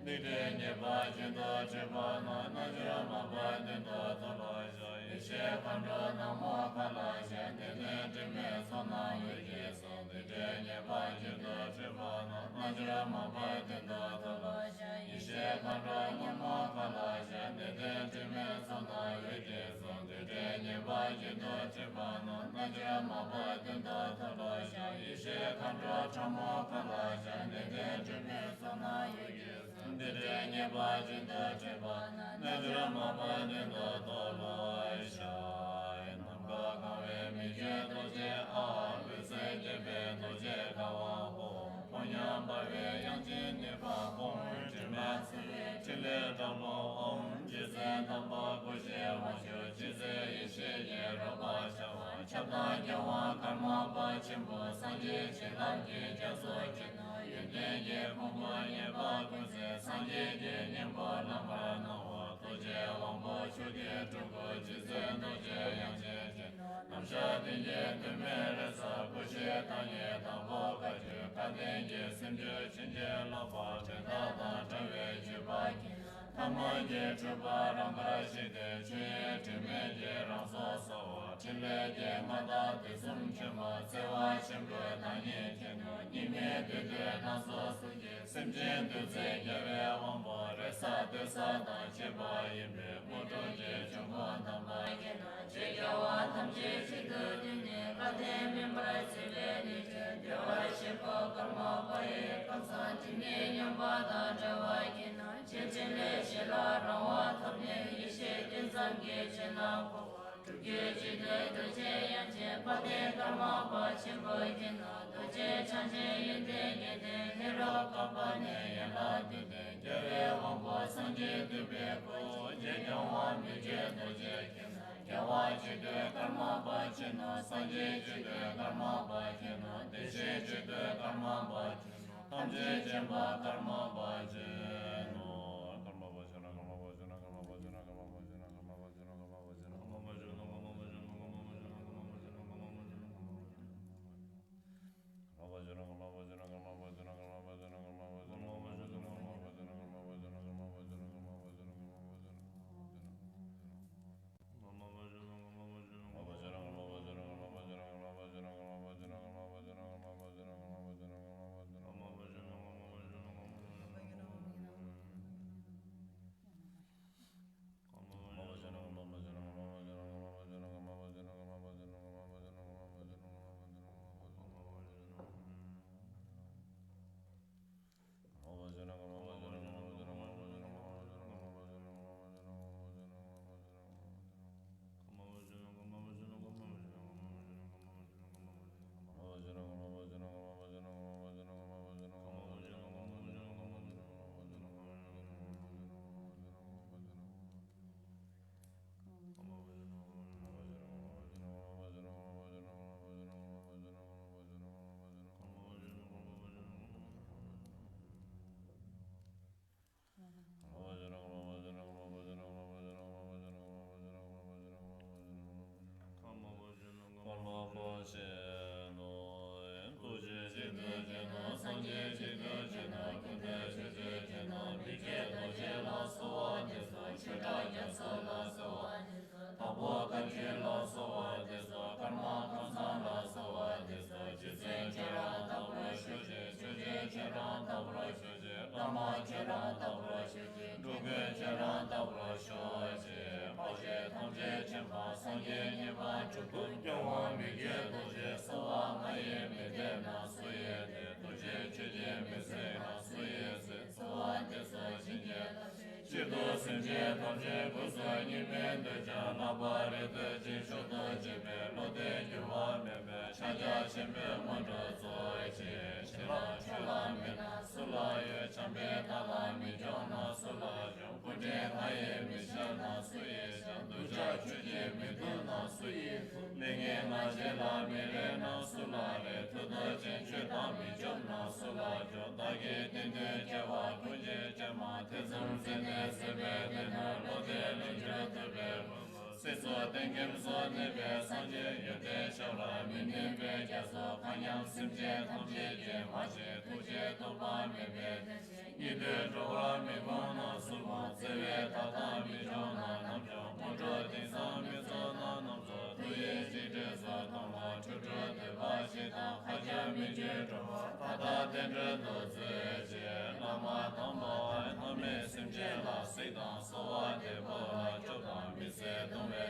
Nide Nipa Jindo Jipa Nanajra Mapa Dindo Toloja Ishe Kandra Namo Kalaja Nide Jime Sona Yuji Son Nide Nipa Jindo Jipa Nanajra Mapa Dindo Toloja Ishe Kandra Namo Kalaja Nide Jime Sona Yuji Son Nide Nipa Jindo Jipa Nanajra Mapa Dindo Toloja Ishe Kandra Namo Kalaja Nide Jime Sona Yuji Dide Nipa Jindo Jipa Nanajra Mapa Dindo Toloja Namga Kawe Mikye Doje A Vise Jebe Doje Kawa Ho Ponya Bave Yangjin Nipa Hong Jime Tsue Chile Dhammo Om Jise Dhamma Kushe Wanshu Jise Ishe Ye Roba Shawa Chabda Gyawa Karmapa Chimbo Sanje Chilamki Jaso Jino Yunde Ye Mungwa Ye Ba Kunse Sanje Je Nyembo Lamba Nawa Toje Wangbo Shuge Tuko Jise Doje Yangje Jino Namsha Dinje Nume Resa Kushe Tanye Tambo Kachu Kadenje Simje Chinje Lapa Tenda Ta Tawe Jiba Tama Je Chuba Rambara Shide Chuye Time Je Rangso Sawa Chile Je Mada Tisum Chima Sewa Shimbo Tanye Keno Nime Dede Naso Suje Simje Duze Yewe Wangbo Resa Desa Ta Chiba Yime Muto Je Chumbo Tamba Kena Je Yawa Tamje Chido Dine Kate Mimbra Chile Nije Dewa Shipo Karma Paye Kamsan Time Nyamba Da Jawa Kena Chile Shila Rawa Tamye Ishe Dinzamge Chila Kowa Tuge Jide Doje Yanje Pate Karma Pa Chimbo Kena Doje Chanje Yende Yede Hero Kapane Yala Dide Jere Wangbo Sanje Dube Ko Je Jawa Mije Doje Kena Jawa Jide Karma Pa Chino Sanje Jide Karma Pa Kena Deshe Jide Karma Pa Chino Tamje Jemba Karma Pa Chino kanyam simje tamje je maje tuje toba me be ide jora me gona sulma zeve tata mi jona nam jo monjo din sa mi so na nam so tuye ji de sa tama chujo de ba shi ta khaja mi je jo tata den je do ze je lama tama name simje la sida so wa de bo la choba mi se tome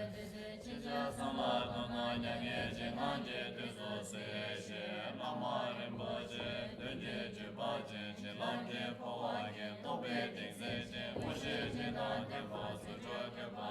chija sama dona nyage je nganje de so se je lama rembo je denje je ba je je lam je po wa ge to be ding se je mo she je na de ba su jo ke ba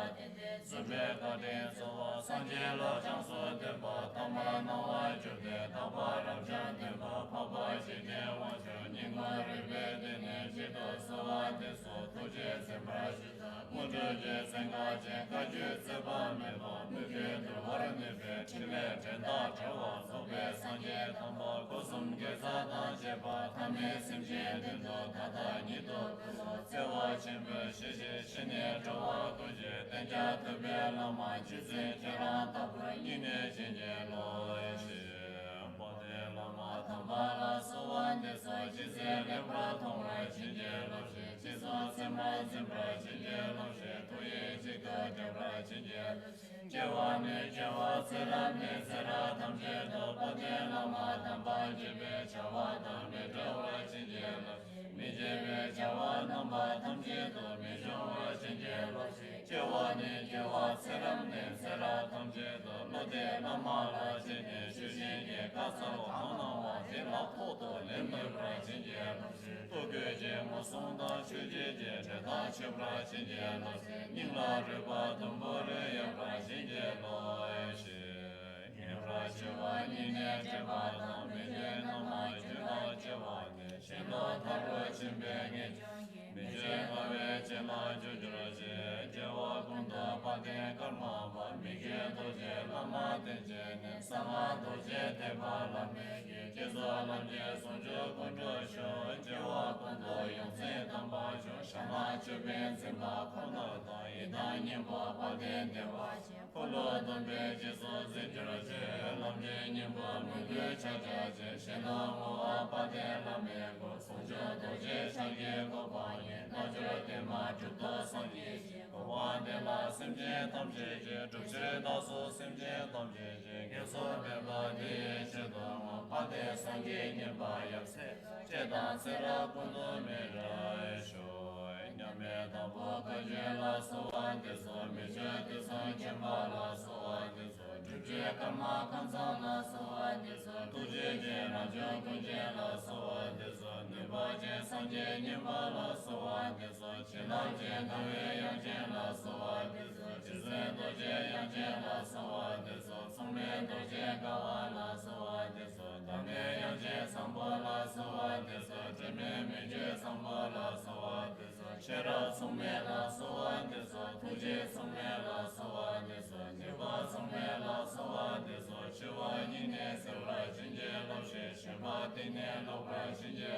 su be ta de so wa san je lo chang so de ba ta ma na wa ju de ta ba ram jan de ba pa ba je de wa ju ni ma re be de ne je do so wa de so tu je se ba shi mo je je sen ga je ka ju se ba me ba mu je de wa ne be chi le je da je wa so be san je ta ba ko sum ge sa da je ba ta me sim je de do ta ta ni do se wa chen be shi shi shi ne zhe wa du je den ja de be la ma ji ze je la ta bu ni ne jin je lo shi ba de la ma ta ba la so wa de so ji ze le ba tong la jin je lo shi ji so se ma zin ba jin je lo shi tu ye ji ge de ba jin je je wa ne je wa se la ne se la tam je do ba de la ma tam ba ji be cha wa da me de wa jin je lo mi je be cha wa nam ba tam je do mi jo wa jin je lo je wa ne je wa se la ne se la tam je do lo de la ma la jin ne shu jin ye ka sa lo ha na wa de la po do le me ba jin je lo to ge je mo song da shu je je je da che ba jin je lo ni la re ba dong bo re ya ba jin je lo shi ni ra che wa ni ne che ba da me je na ma je la che wa ne shi lo ta ro chin be ge mi je ma be che ma ju ju ro je je wa gun da pa de karma ba mi ge do je la ma de je ne sa ma do je de ba la me ge je zo la je son je gun jo sho je wa gun do yong se dang ba jo sha ma che be zen ba kon da da yi da ni ba pa de de wa ko lo don be je zo ze je ro je lam je ni ba mu ge cha cha je shen la mo a pa de la me go son je do je cha ge go ba ye na je de ma ju do san ye go wa de la sim je tam je je zhu je da so sim je tam je je ge so be ba de che do ma pa de san ge ni ba ya se che da se ra kun do me ra sho nya me da bo ka je la so wa de so me je de san che ma la so wa de so zhu je ka ma kan sa la so wa de so tu je je na je kun je la so wa de so ne ba je san je ni ma la so wa de so che la je na we yang je la so wa de so che se do je yang je la so wa de so song me do je ga wa la so wa de so da me yang je sang bo la so wa de so che me me je sang bo la so wa de so che ra song me la so wa de so tu je song me la so wa de so ne ba song me la so wa de so che wa ni ne se ra jin je lo she she ba de ne lo ra jin je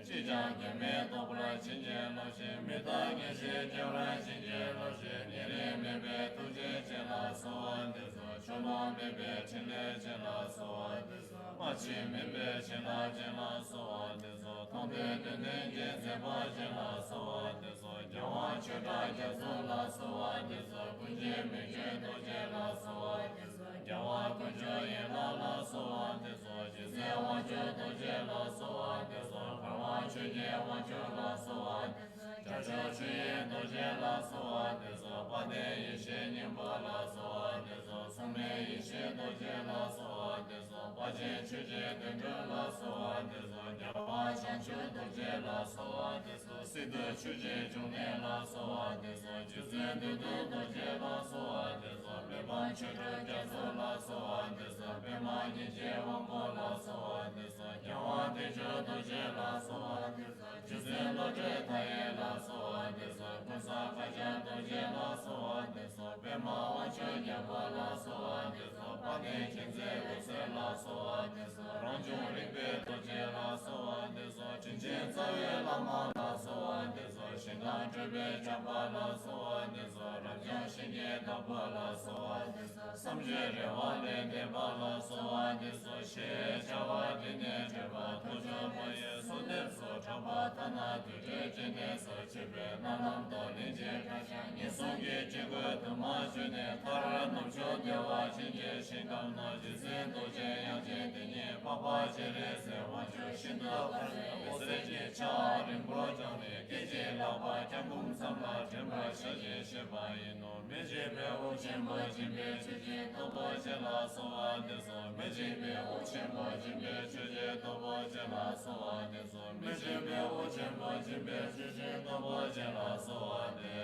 chi jang ge me do ra jin je lo she me da ge she je ra jin je lo she ne re me be tu je je la so wa de so cho ma me be chen le je la so wa de so ma chi me be chen la je la so wa de so tong de de ne je se ba je la so wa de so ja wa che da je so la so wa de so kun je me je do je la so wa de so ja wa kun je ye la la so wa de so je se wa je do je la so wa de so ka wa che je wa je la so wa de so ja che che ye do je la so wa de so pa de ye she ni ba la so wa de so song me ye she do je la so wa de so pa je che je de de la so wa de so ja wa chang che do je la so wa de so si de che je jong ne la so wa de so ji ze de de do je la so wa de so me ban che de ja so la so wa de so me ma ni je wang bo la so wa de so ja wa de je do je la so wa de so ji ze lo je ta ye la so wa de so kun sa ka ja do je la so wa de so me ma wa che ja bo la so wa de so pa de chen ze wo se la so wa de so rang jong ri be do je la so wa de so chen chen za ye la ma la so wa de so shen la trebe chapa la so de so ram ja shin ye da pa la so de so sam je re wa le de ba la so de so she cha wa de ne che ba to jo ma ye so de so cha ba ta na de je je ne so che be na nam do ne je ka sha ni so ge je go to ma je ne ta ra nam cho de wa shin je shin gam na je se do je yang je de ne pa pa je re se wa jo shin do pa re se je cha rin bro jang le ge je la ba chang kum sam la chen ba she je she ba yin no me je be o chen ba jin be che je to bo je la so wa de so me je be o chen ba jin be che je to bo je la so wa de so me je be o chen ba jin be che je to bo je la so wa de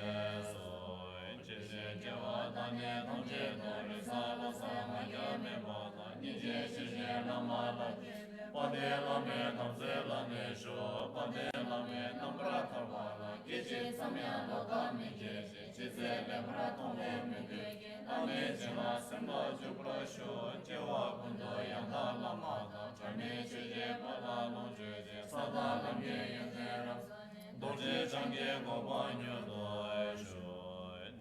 so che je je wa ta ne tong je no re sa la sa ma ya me ma ta ni je che je la ma la pa de la me nam se la ne sho pa de la me nam ra ta wa la ke che sam ya la ga mi je che se le ra tong le me de na me je la sem la ju pra sho che wa kun do yang da la ma ta cha me che je pa la lo je je sa da la me ye de ra do je chang ge go ba nyu do sho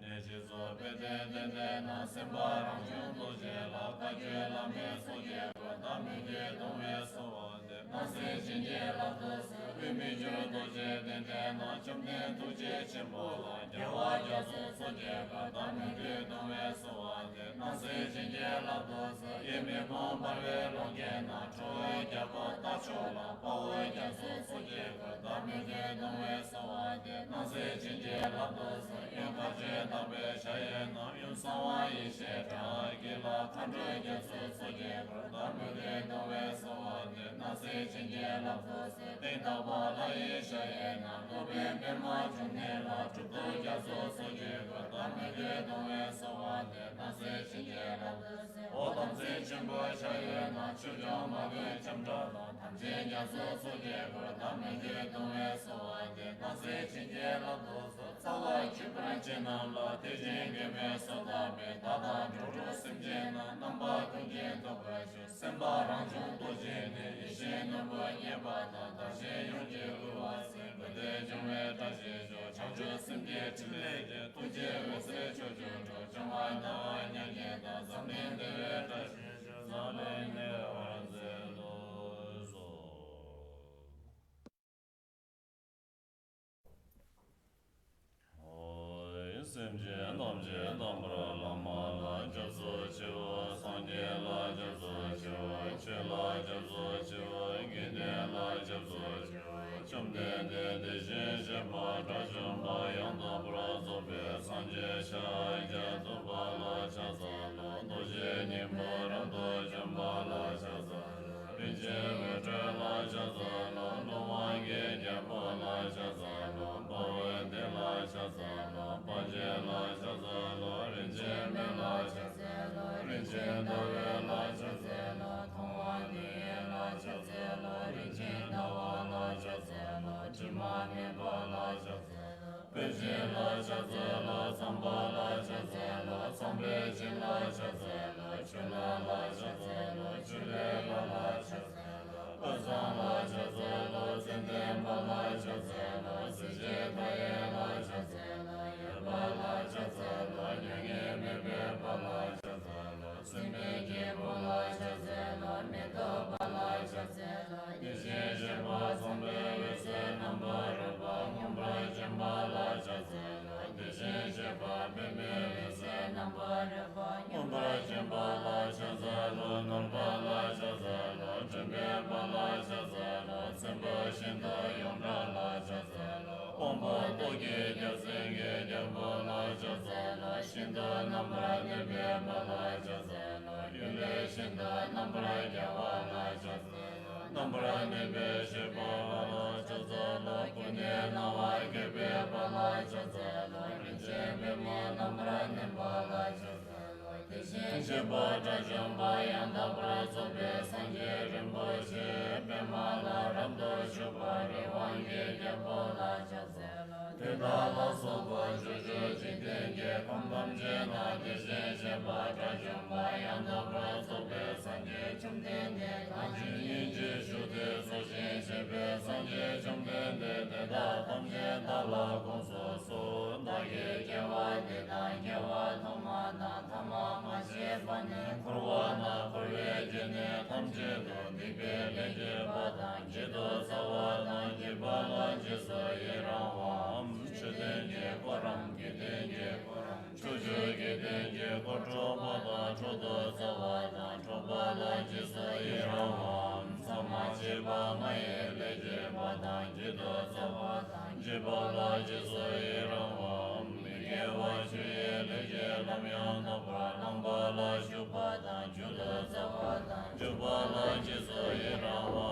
ne je zo pe de na sem ba rang ju do je la ka je la me so je ko da me je do me so wa de na se jin je la do se wi mi ju do je de na chum de do je chen bo la je wa ja so je ka da me je do me so wa de na se jin je la do se ye me mo ba we lo ge na cho e ja ba ta cho la pa we ja so je ka da me je do me so wa de na se jin je la do se ye ka je da be sha ye na yun sa wa yi she ta ge la ta je je so je ka da me je do me so wa de na se jin je la do se de da ba la ye sha ye na lo be me ma ju ne la tu do ja so je ka da me je do me so wa de na se jin je la do se o tam se chen bo sha ye na chu ja ma ge cham da la tam je ja so je ka da me je do me so wa de na se jin je la do se sa wa chi pra che na la te je ge me so da me da da jo jo sim je na nam ba ku je do ba shu sem ba rang ju do je ne she na bo ye ba na da je yong je lu wa se ba de jong me da je jo chang ju sim je chi le je tu je we se cho jo jo chang wa na wa nya ye da zam ne de da je jo za le ne wa ze lo so sim je nam ra la ma la ja so che wa san je la ja so che wa che la ja so che wa ge de la ja so che wa chum de je ba ra jum ba yang da bra zo be san je sha ja do ba la cha sa lo do je ni mo ra do jum ba la cha sa rin je we tra la cha sa lo lo wa ge ja ba la cha sa lo ba we de la cha sa lo pa je la cha sa lo rin je me la cha sa lo rin je da we la cha sa lo thong wa ni la cha sa lo rin je da wa la cha sa lo ji ma me ba la cha sa lo pe je la cha sa lo sam ba la cha sa lo sam be je la cha sa lo chu la cha sa lo chu le la cha sa lo pa sa la cha sa lo zen de ba la cha sa lo si je pa ye la cha sa lo ye ba la cha sa lo ye ge me be ba la cha sa lo si me ge ba la cha sa lo me do ba la cha sa lo ye je ba sam be we se nam ba ra ba ngom ba je ba la cha sa lo ye je ba be me we se nam ba ra ba ngom ba je ba la cha sa lo nam ba la cha sa lo je be ba la cha sa lo sem ba shin da yong ra la cha sa lo om ba to ge de se ge de ba la cha sa lo shin da nam ra de be ba la cha sa lo yu le shin da nam ra de wa la cha sa lo nam ra de be she ba la cha sa lo pu ne na wa ge be ba la cha sa lo rin je me ma nam ra ne ba la cha sa lo de je ba da jam ba yang da bra zo be san je rin bo je be ma la ram do shu ba re wang ge ge bo la cha sa lo de da la so ba ju ju ji de ge kam bam je na de je ba da jam ba yang da bra zo be san je chum de de ka ji yin je shu de so je be san je chum de da tam je da la gong so ne tam je do ni be le je ba dan je do sa wa dan je ba la je sa ye ra wa che de je ko ram ge de je ko ram chu ju ge de je ko cho ba da cho do sa wa dan cho ba la je sa ye ra wa sa ma je ba ma ye le je ba dan je do sa wa dan je ba la je sa ye ra wa mi ge wa ju ye le je lam ya na ba lam ba la ju ba dan ju do sa wa dan ju ba la je sa ye ra wa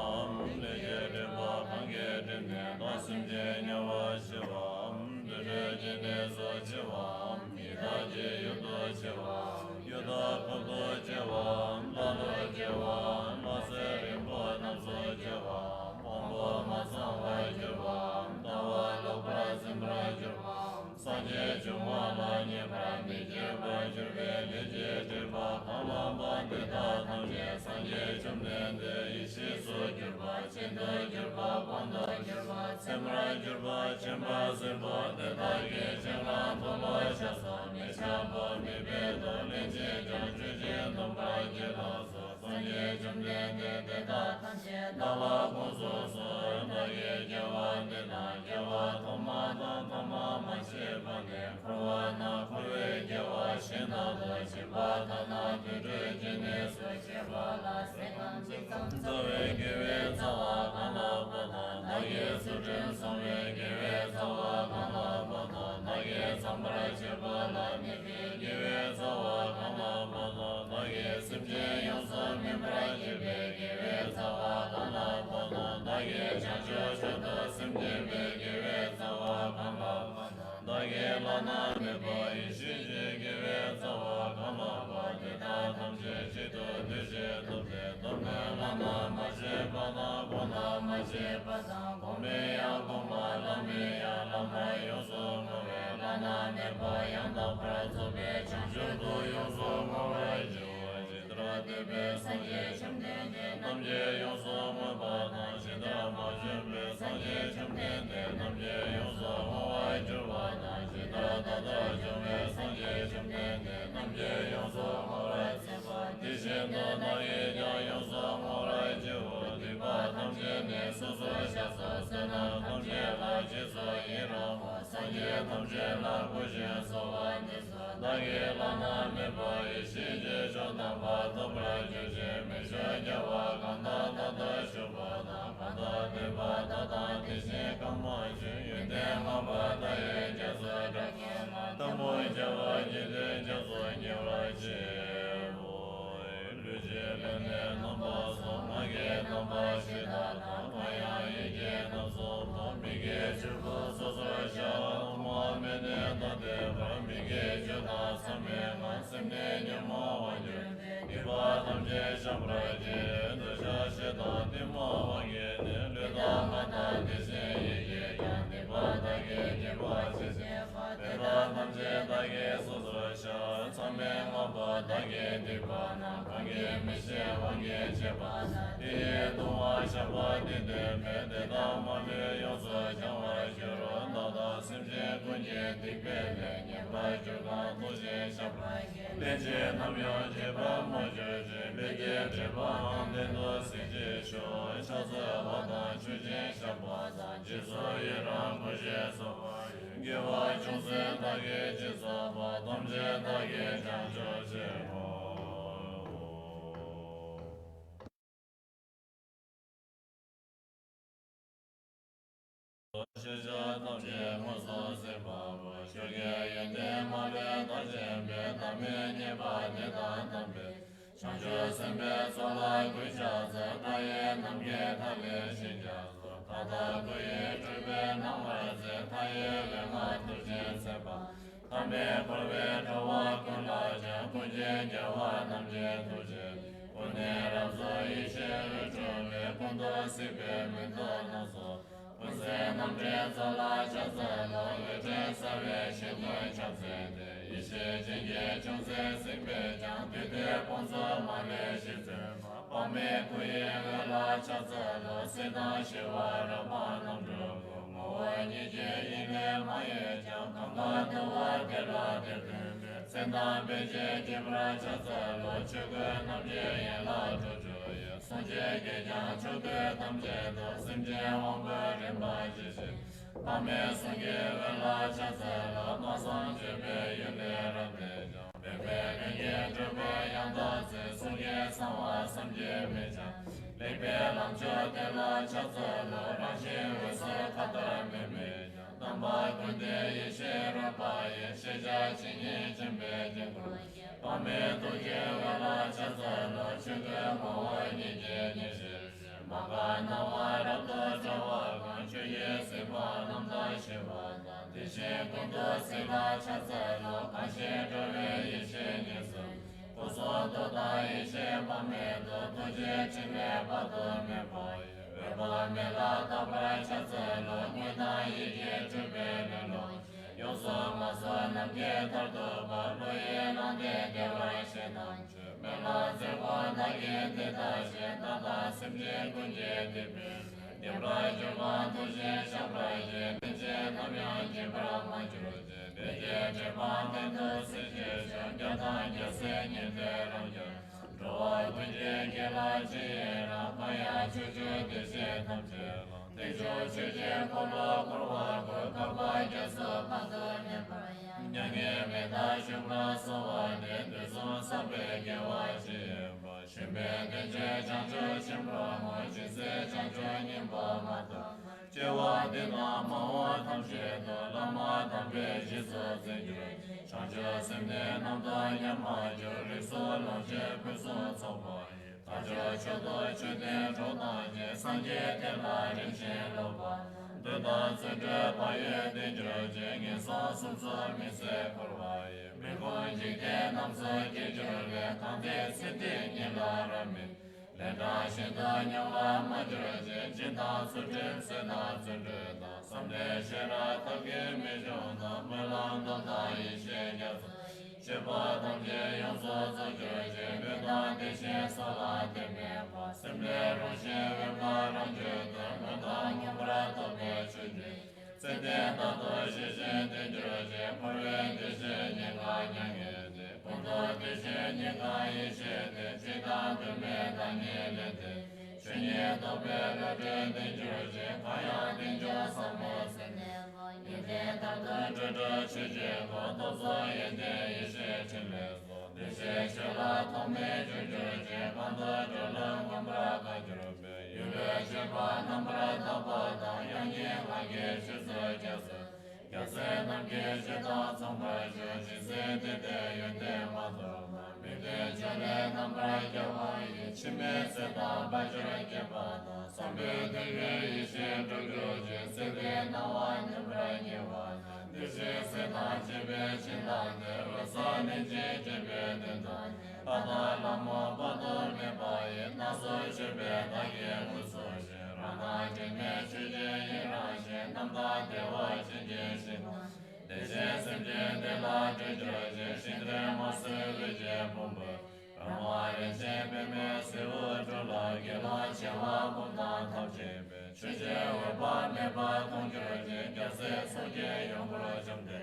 le je le ba kan ge de ne da sim je nya wa shi wa de je je ne so je wa mi da je yu do je wa yu da pa do je wa la lo je wa ma se ri bo na so je wa bom bo ma sa wa je wa da wa lo pra sim ra je wa sa je ju ma la ni pra mi je ba ju ve le je je ba pa la ba de da tham je sa je chum ne de yi shi so je ba chen de je ba bon de je ba sim ra je ba chen ba se ba de da ge chen la to lo sha sa me cha ba me be do le je ja ju je dom ba je la so sa je chum ne de da tham je da la bo so so da ge je wa de da je wa to ma da to ma ma che ba ne kro wa na kro we je wa shin na do che ba da na de je ne so che ba la se kan ji tam so we ge we za wa ka na ba da na ye su ren so we ge we za wa ka na ba da na ye sam ra che ba la ne ge we za wa ka na ba da na ye sim je yo so me ra ge we za wa ka na ba da na ye cha jo cha da sim je ge we za wa ka na ba da na ye la na me ba yi shi je ge we za wa ka na ba de da tham je che do de je do de do na la na ma je ba na bo na ma je ba da bo me ya bo ma la me ya la ma yo so mo we la na me ba ya da pra zo be cha ju do yo so mo wa ju je dra de be sa ye cham de de nam je yo so mo ba na je dra ma je be sa ye cham de de nam je yo so mo wa ju wa na je dra da da ju be sa ye cham de de nam je yo so mo wa se ba de je da na ye ja yo so mo wa ju de ba nam je ne so so sha so se na nam je la je so ye ra mo sa ye nam je la bu je so wa de so da ye la na me ba ye shi je jo na ba to bra ju je me je ja wa ga na da da shu ba da ga da de ba da da de se ka ma je ye de ma ba da ye je so da ke ma da mo je wa je de je so ye ra je wo lu je le ne na ba so ma ge na ba shi da na ma ya ye je na so ma mi ge chu bo so so sha ma me ne na de ba mi ge chu na sa me ma sim ne ni ma wa ju ni ba tam je sham ra je do sha she da ni ma wa ge ne le da ma da de se ye ye ya ni ba da ge je ba se se le da tam je da ge so so sha sa me ma ba da ge de ba na ba ge me se wa ge che ba ye do wa sha ba de de me de da ma le yo so ja wa ju ro da da sim je kun je de pe le ni ba ju ga to je sha ba le je nam yo je ba mo je je le je je ba de do si je sho sha za wa da chu je sha ba za je so ye ra mo je so wa ge wa chu se da ge je so ba dam je da ge ja jo je ho she ja tam je mo so se ba bo she ge ye de ma be da je be da me ne ba de da tam be shang je sen be so la gu sha za da ye nam ge ta le shin ja so ta da gu ye zhe be nam wa ze ta ye le ma tu je se ba ta me ko be ta wa ku la ja ku je ja wa nam je tu je ku ne ra zo yi she ru chu le ku do si be me do na so se nam je za la cha za lo ye je sa ve shi lo cha ze de yi she jin ye chung se sing be jiang de de pong zo ma le shi ze ma pa me ku ye ge la cha za lo se da shi wa ra ma nam zhe gu mo wai ni je yi le ma ye jiang kang ga de wa de la de de de Sendam beje jibra chaza lo chuge namje yen la jojo ye sonje ge jang chuge namje do simje wangbe rinpa jishi Pame songe wen la chaza lo ma san jebe yule rabbe jang Bebe genge jebe yang da zi songe sanwa samje me jang Lebe lam jo de la chaza lo rashi wese kata me me jang Namba kunde ye she rabba ye she ja chinye jembe jengro Pame doje wala chaza lo chuge mawa nye je nye she Maka nawa rabdo jawa kan chuye sepa namda shiva Deshe kondo sega chaza lo kashe jove ye she nye se Koso doda ye she pame do doje chime bado me boye Weba me la tabra chaza lo nida ye je jube le lo Yoso maso namge tardo ba lo ye nande dewa she namche Me la zewa na ye de da she dada simje kunje de be Debra jeba doje shabra je deje namya jebra manjuro je Deje jeba dendo se je je gyata je se nye de rangye Roa kunje gela je ra kaya chuju deje namche Dejo chuje kolo korwa kor karwa jeso pado ne Nyange me da shimra sowa ne dezo sabe ge wa je ba Shimbe deje chancho shimra mo jise chancho nimba mato Jewa de na ma wa tam she do lama tam be jiso zenjure Chancho semne namda nyama jo riso long she peso tsoba Tajo chodo chune choda je sanje te la rin shen lo ba Deda zende pa ye de jiro je nge sa sum so mi se korwa ye Me kon jik te nam so ke jiro le kante se te nye la ra me Le da shen da nyam la ma jiro je jin da su jen se na zende da Sam de she ra ta ke me jo na me la da da ye she nya zo Sheba tam je yang so zo jiro je me da de she sa la de me pa Sem le ro she we pa rang je da me da nyam ra to me chu je Sete da do she she de jiro je parwe de she nye ga nyang ye de Kondo de she nye ga ye she de che da de me da nye le de Shenye do be le de de jiro je kaya de jo sa mo se ne Ye de da do je do che je go do so ye de ye she che le so De she che la to me je jiro je kando jo le ngam ra ka jiro be Yu le che pa nam ra ta pa da yang ye la ge she se je se Kya se nam ge she ta tsang pa je shi se de de yu de ma to ma Mi de che le nam ra ge wa ye chi me se ta pa je ge pa da Sam be de ye ye she do jo je se de na wa nam ra ge wa na De she se ta che be chi la de wa sa ne je je be de da Pa da la mo pa do me pa ye na so che be da ge mu so she Ra na je me che je ye ra she nam da de wa che je she De she sem je de la je jo je shin de mo se we je pom bo Ra ma re che be me se wo jo la ge la che wa pom da tam che be Che je we pa me pa tong jo je kya se so je yong pro chom de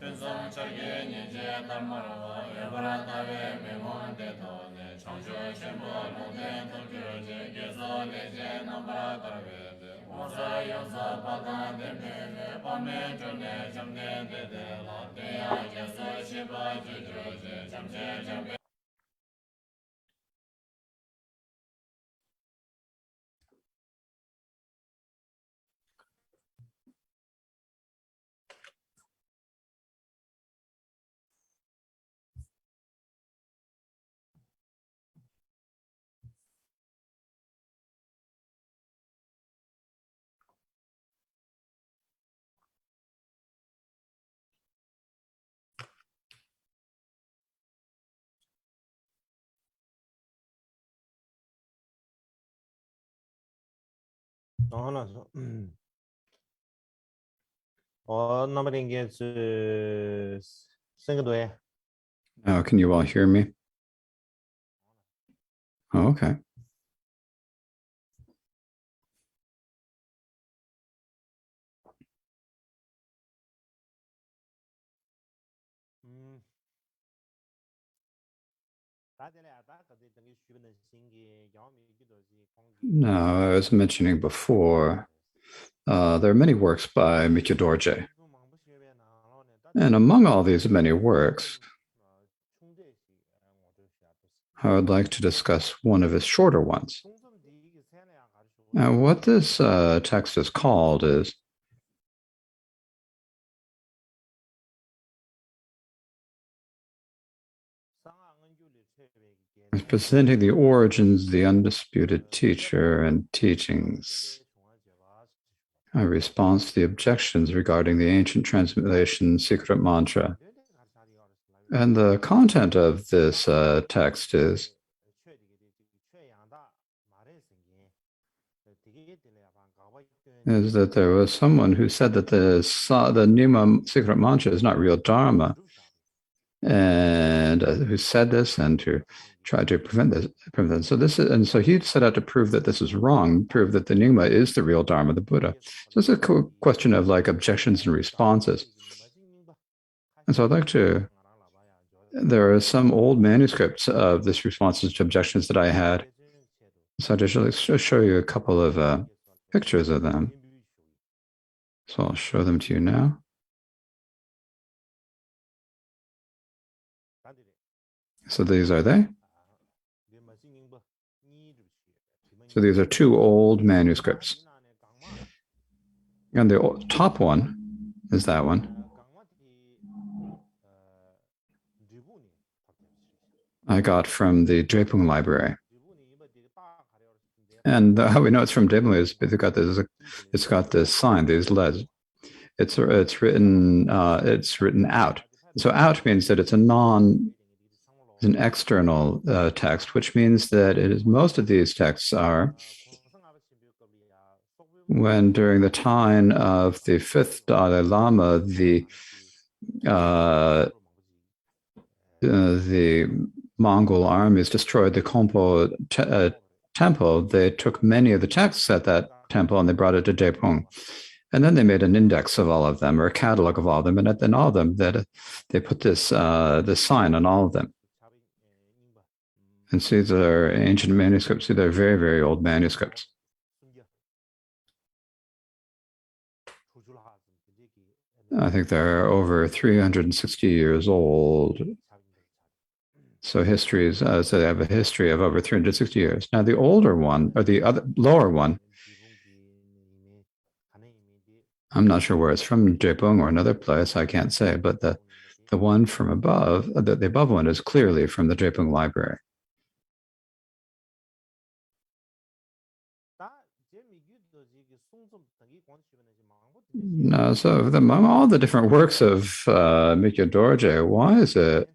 Tun som char ge nye je tar ma ra wa we pra ta we me mon de to ne Chang jo shen bo long de tong jo je ge so le je nam pra tar we de Mo sa yong sa pa ta de me le pa me jo ne cham de la de ya ge so shi pa jo jo je cham che cham pe 하나 더. 넘버링 게츠 생각도해. Now, can you all hear me? Oh, okay. Now, I was mentioning before, there are many works by MIKYÖ DORJE. And among all these many works, I would like to discuss one of his shorter ones. Now, what this text is called is presenting the origins, the undisputed teacher, and teachings. A response to the objections regarding the ancient translation secret mantra. And the content of this text is that there was someone who said that the Nima secret mantra is not real Dharma, and who said this and to try to prevent this. So he set out to prove that this is wrong, prove that the Nima is the real Dharma, the Buddha. So it's a question of like objections and responses. And so I'd like to. There are some old manuscripts of this responses to objections that I had. So I'll just show you a couple of pictures of them. So I'll show them to you now. So these are they. So these are two old manuscripts. And the top one is that one. I got from the Drepung library. And how we know it's from Drepung is because it's got this sign, these letters. It's written out. So out means that it's an external text, which means that most of these texts are when during the time of the fifth Dalai Lama, the Mongol armies destroyed the Kongpo temple. They took many of the texts at that temple and they brought it to Drepung. And then they made an index of all of them, or a catalog of all of them. And then all of them, they put this sign on all of them. And see, these are ancient manuscripts. See, they're very, very old manuscripts. I think they're over 360 years old. So so they have a history of over 360 years. Now, the older one, or the lower one, I'm not sure where it's from, Drepung or another place, I can't say, but the one from above, the above one is clearly from the Drepung library. No, so among all the different works of MIKYÖ DORJE, why is it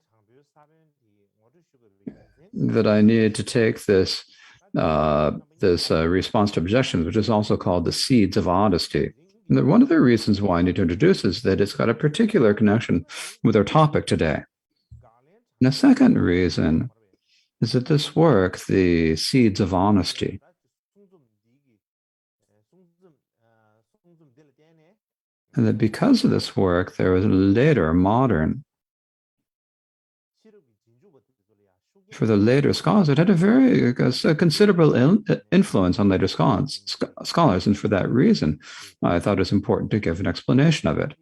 that I needed to take this response to objections, which is also called the seeds of honesty? And one of the reasons why I need to introduce is that it's got a particular connection with our topic today. And the second reason is that this work, the seeds of honesty, and that because of this work, there was later modern, for the later scholars, it had a considerable influence on later scholars, and for that reason, I thought it was important to give an explanation of it.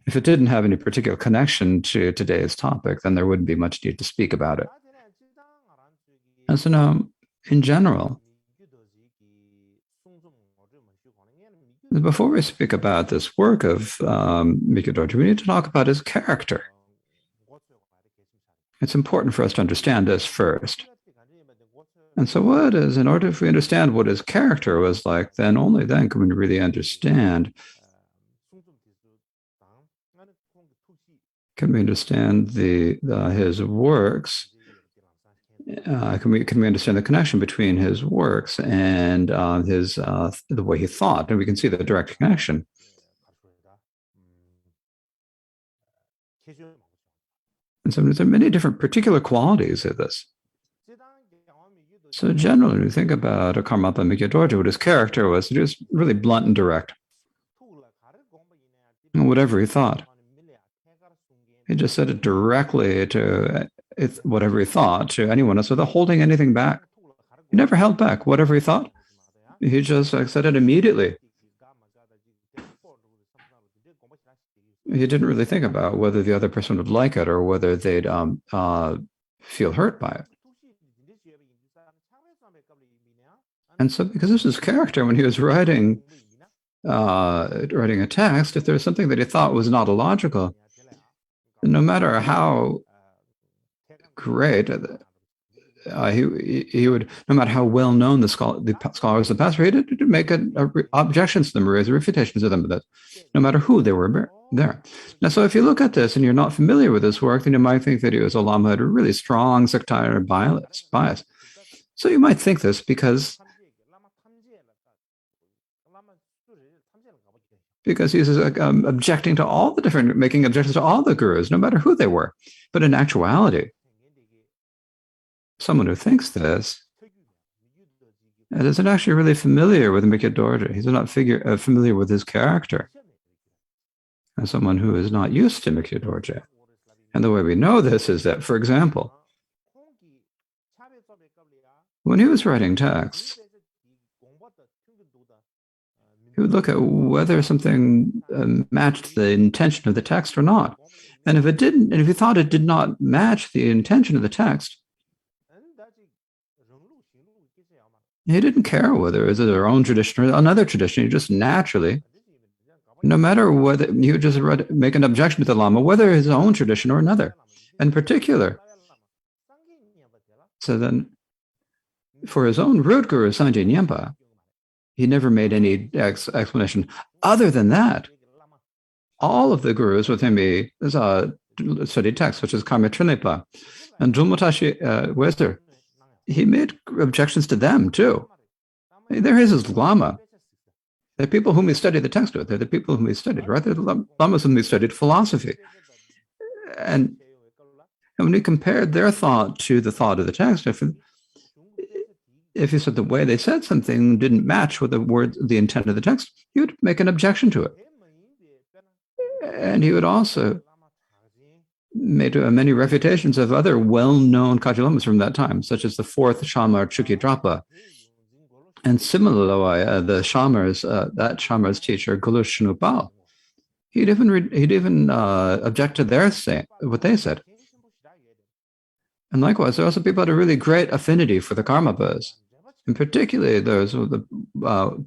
If it didn't have any particular connection to today's topic, then there wouldn't be much need to speak about it. And so now, in general, before we speak about this work of MIKYÖ DORJE, we need to talk about his character. It's important for us to understand this first. And so if we understand what his character was like, then only then can we really understand his works. Can we understand the connection between his works and the way he thought? And we can see the direct connection. And so there are many different particular qualities of this. So generally, when we think about a Karmapa MIKYÖ DORJE, what his character was, he was really blunt and direct. And whatever he thought. He just said it directly to whatever he thought to anyone else without holding anything back. He never held back. Whatever he thought, he just said it immediately. He didn't really think about whether the other person would like it or whether they'd feel hurt by it. And so, because this is character, when he was writing a text, if there was something that he thought was not illogical, no matter how great he would, no matter how well known the scholars of the past were, he did make objections to them, raise refutations of them, no matter who they were there. Now, so if you look at this and you're not familiar with this work, then you might think that he was a lama who had a really strong sectarian bias. So you might think this because he's objecting to all the different, making objections to all the gurus, no matter who they were. But in actuality, someone who thinks this and isn't actually really familiar with MIKYÖ DORJE. He's not familiar with his character as someone who is not used to MIKYÖ DORJE. And the way we know this is that, for example, when he was writing texts, he would look at whether something matched the intention of the text or not. And if it didn't, and if he thought it did not match the intention of the text, he didn't care whether it was their own tradition or another tradition. He just naturally, no matter whether, he would just make an objection to the Lama, whether his own tradition or another, in particular. So then, for his own root guru, Sanjay Nyempa, he never made any explanation. Other than that, all of the gurus with him he studied texts, such as Karma and Jumutashi Weser, he made objections to them too. They're his lama. They're people whom he studied the text with. They're the people whom he studied, right? They're the lamas whom he studied philosophy. And when he compared their thought to the thought of the text, if he said the way they said something didn't match with the intent of the text, he would make an objection to it. And he would also make many refutations of other well-known Kajilamas from that time, such as the fourth Shamar Chukidrapa. And similarly, the Shamars, that Shamar's teacher, Galush Nupal, he'd even object to what they said. And likewise, there are also people who had a really great affinity for the Karmapas. And particularly those were the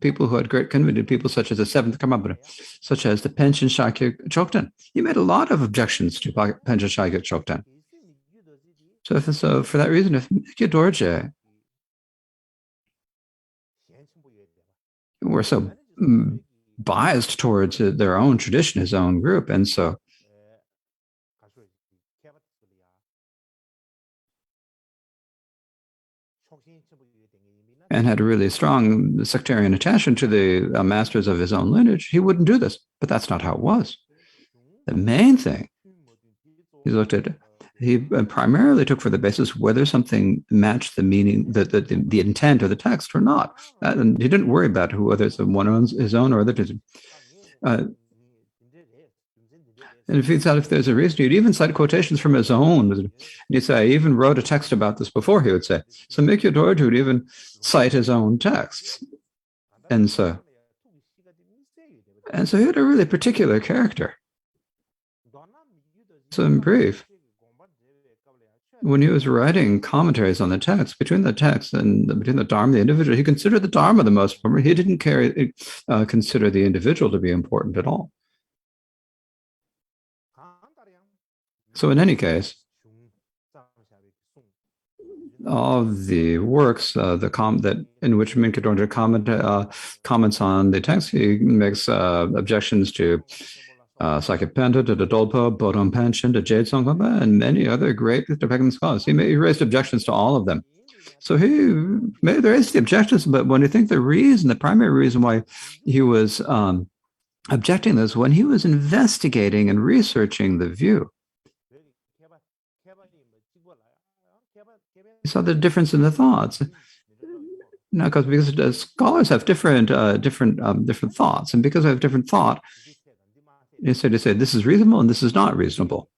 people who had great conviction, people such as the seventh Karmapa, such as the Pension Shakya Chokten. He made a lot of objections to Pension Shakya Chokten. So for that reason, if MIKYÖ DORJE were so biased towards their own tradition, his own group, and so and had a really strong sectarian attachment to the masters of his own lineage, he wouldn't do this. But that's not how it was. The main thing he primarily took for the basis whether something matched the meaning, the intent of the text or not. And he didn't worry about whether it's his own or other. And if he thought if there's a reason, he'd even cite quotations from his own. And he'd say, I even wrote a text about this before, he would say. So MIKYÖ DORJE would even cite his own texts. And so he had a really particular character. So in brief, when he was writing commentaries on the text, between the text and between the Dharma, the individual, he considered the Dharma the most important. He didn't consider the individual to be important at all. So in any case, all the works in which MIKYÖ DORJE comments on the text, he makes objections to Sakya Penta, to the Dolpo, Bodhon Panchen, to Jade Tsongkhapa, and many other great Tibetan scholars. He raised objections to all of them. So he raised the objections, but when you think the primary reason why he was objecting this, when he was investigating and researching the view, he saw the difference in the thoughts. Now, because the scholars have different thoughts, and because I have different thought, they say this is reasonable and this is not reasonable.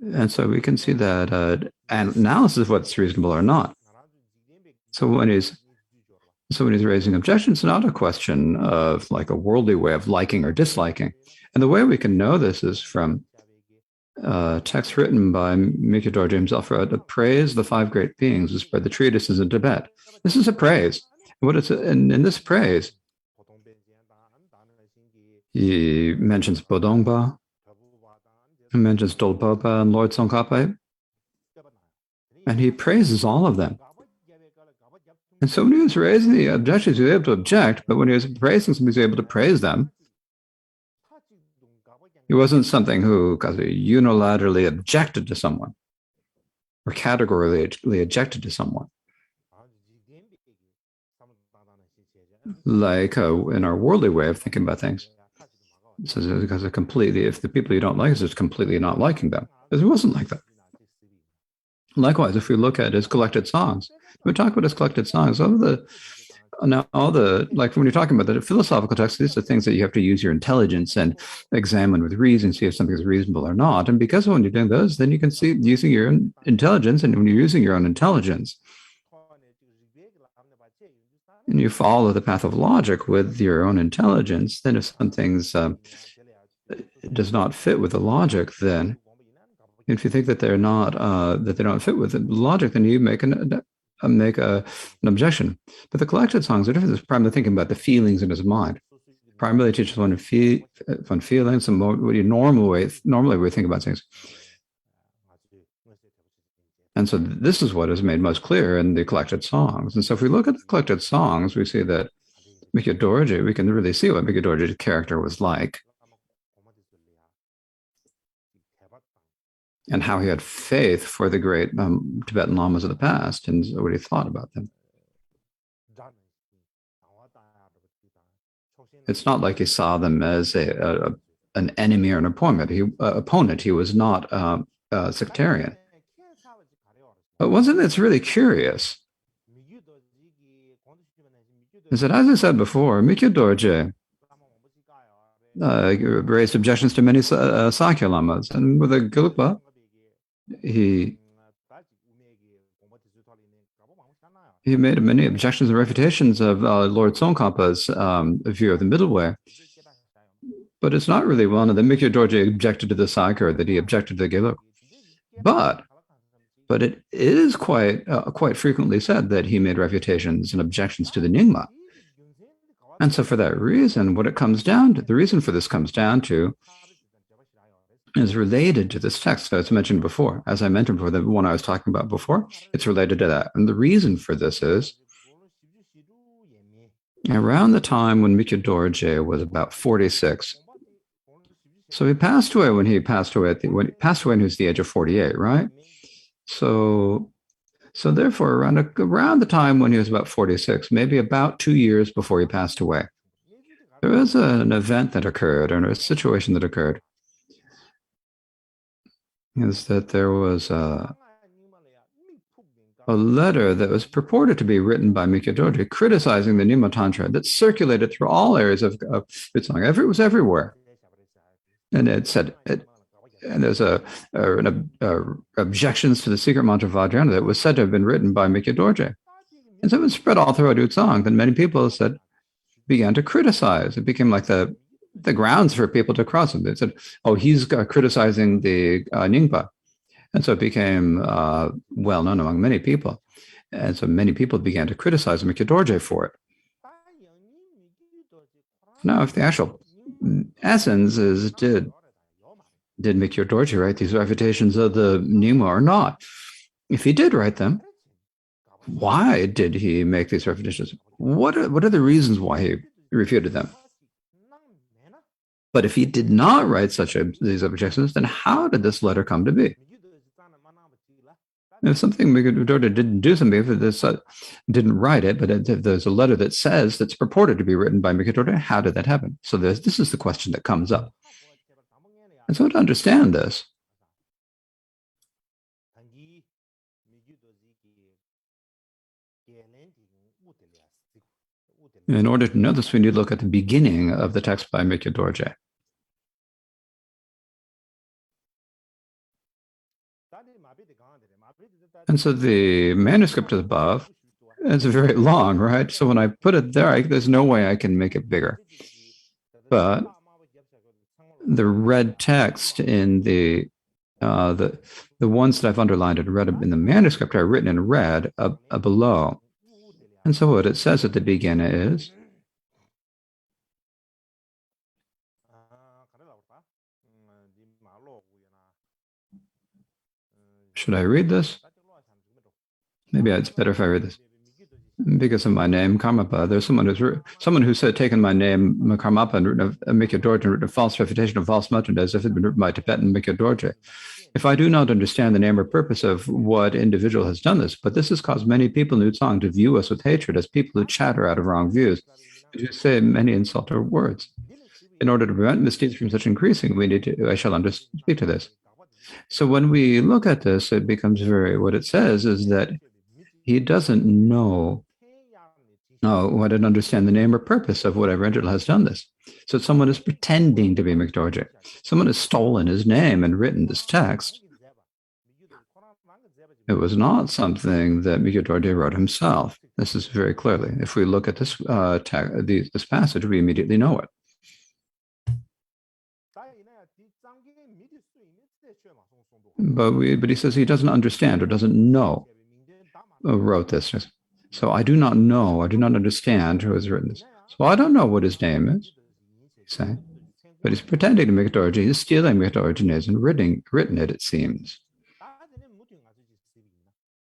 And so we can see that analysis of what's reasonable or not. So when he's raising objections, it's not a question of like a worldly way of liking or disliking. And the way we can know this is from text written by MIKYÖ Dorje himself, to praise the five great beings who spread the treatises in Tibet. This is a praise. What it's in this praise, he mentions Bodongba, he mentions Dolpopa and Lord Tsongkhapa, and he praises all of them. And so when he was raising the objections, he was able to object, but when he was praising them, he was able to praise them. He wasn't something who unilaterally objected to someone or categorically objected to someone. Like in our worldly way of thinking about things. So because if the people you don't like, it's just completely not liking them. It wasn't like that. Likewise, if we look at his collected songs, we talk about his collected songs, like when you're talking about the philosophical texts, these are things that you have to use your intelligence and examine with reason, see if something is reasonable or not. And because when you're doing those, then you can see using your own intelligence. And when you're using your own intelligence, and you follow the path of logic with your own intelligence, then if some things does not fit with the logic, then if you think that they're not that they don't fit with the logic, then you make an objection. But the collected songs are different. It's primarily thinking about the feelings in his mind. Primarily teaches one on feelings and what you normally we think about things. And so this is what is made most clear in the collected songs. And so if we look at the collected songs, we see that MIKYÖ Dorje, we can really see what MIKYÖ Dorje's character was like and how he had faith for the great Tibetan lamas of the past and what he thought about them. It's not like he saw them as an enemy or an opponent. He was not sectarian. But one thing that's really curious is that, as I said before, MIKYÖ Dorje raised objections to many Sakya lamas, and with the Gelugpa, he made many objections and refutations of Lord Tsongkhapa's view of the middle way. But it's not really one of the MIKYÖ Dorje objected to the Sakya or that he objected to the Gelug. But it is quite frequently said that he made refutations and objections to the Nyingma. And so for that reason, what it comes down to, the reason for this comes down to, is related to this text that was mentioned before. As I mentioned before, the one I was talking about before, it's related to that. And the reason for this is, around the time when MIKYÖ Dorje was about 46, so he passed away when he passed away when he was the age of 48, right? So therefore, around the time when he was about 46, maybe about 2 years before he passed away, there was an event that occurred, or a situation that occurred, is that there was a letter that was purported to be written by MIKYÖ Dorje criticizing the Nyingma Tantra that circulated through all areas of Vitsang. It was everywhere. And it said, and there's objections to the secret mantra of Vajrayana that was said to have been written by MIKYÖ Dorje. And so it was spread all throughout Utsang. Then many people began to criticize. It became like the grounds for people to cross him. They said, oh, he's criticizing the Nyingpa. And so it became well known among many people. And so many people began to criticize MIKYÖ Dorje for it. Now, if the actual essence is, did MIKYÖ Dorje write these refutations of the Nyingma or not? If he did write them, why did he make these refutations? What are the reasons why he refuted them? But if he did not write these objections, then how did this letter come to be? If something MIKYÖ Dorje didn't do something, if this didn't write it, but if there's a letter that says that's purported to be written by MIKYÖ Dorje, how did that happen? So this is the question that comes up. And so to understand this, in order to know this, we need to look at the beginning of the text by MIKYÖ Dorje. And so the manuscript is above. It's very long, right? So when I put it there, there's no way I can make it bigger. But the red text in the ones that I've underlined and red in the manuscript are written in red below. And so what it says at the beginning is, should I read this? Maybe it's better if I read this. Because of my name, Karmapa, there's someone who said taken my name, Karmapa, and written a MIKYÖ DORJE, and written a false refutation of false legend as if it had been written by Tibetan MIKYÖ DORJE. If I do not understand the name or purpose of what individual has done this, but this has caused many people in Utsang to view us with hatred as people who chatter out of wrong views, and who say many insulting words. In order to prevent misdeeds from such increasing, I shall speak to this. So when we look at this, it becomes what it says is that he doesn't know or didn't understand the name or purpose of whatever individual has done this. So someone is pretending to be MIKYÖ DORJE. Someone has stolen his name and written this text. It was not something that MIKYÖ DORJE wrote himself. This is very clearly. If we look at this this passage, we immediately know it. But he says he doesn't understand or doesn't know who wrote this. So I do not know, I do not understand who has written this. So I don't know what his name is, he's saying. But he's pretending to MIKYÖ DORJE, he's stealing MIKYÖ DORJE and written it, it seems.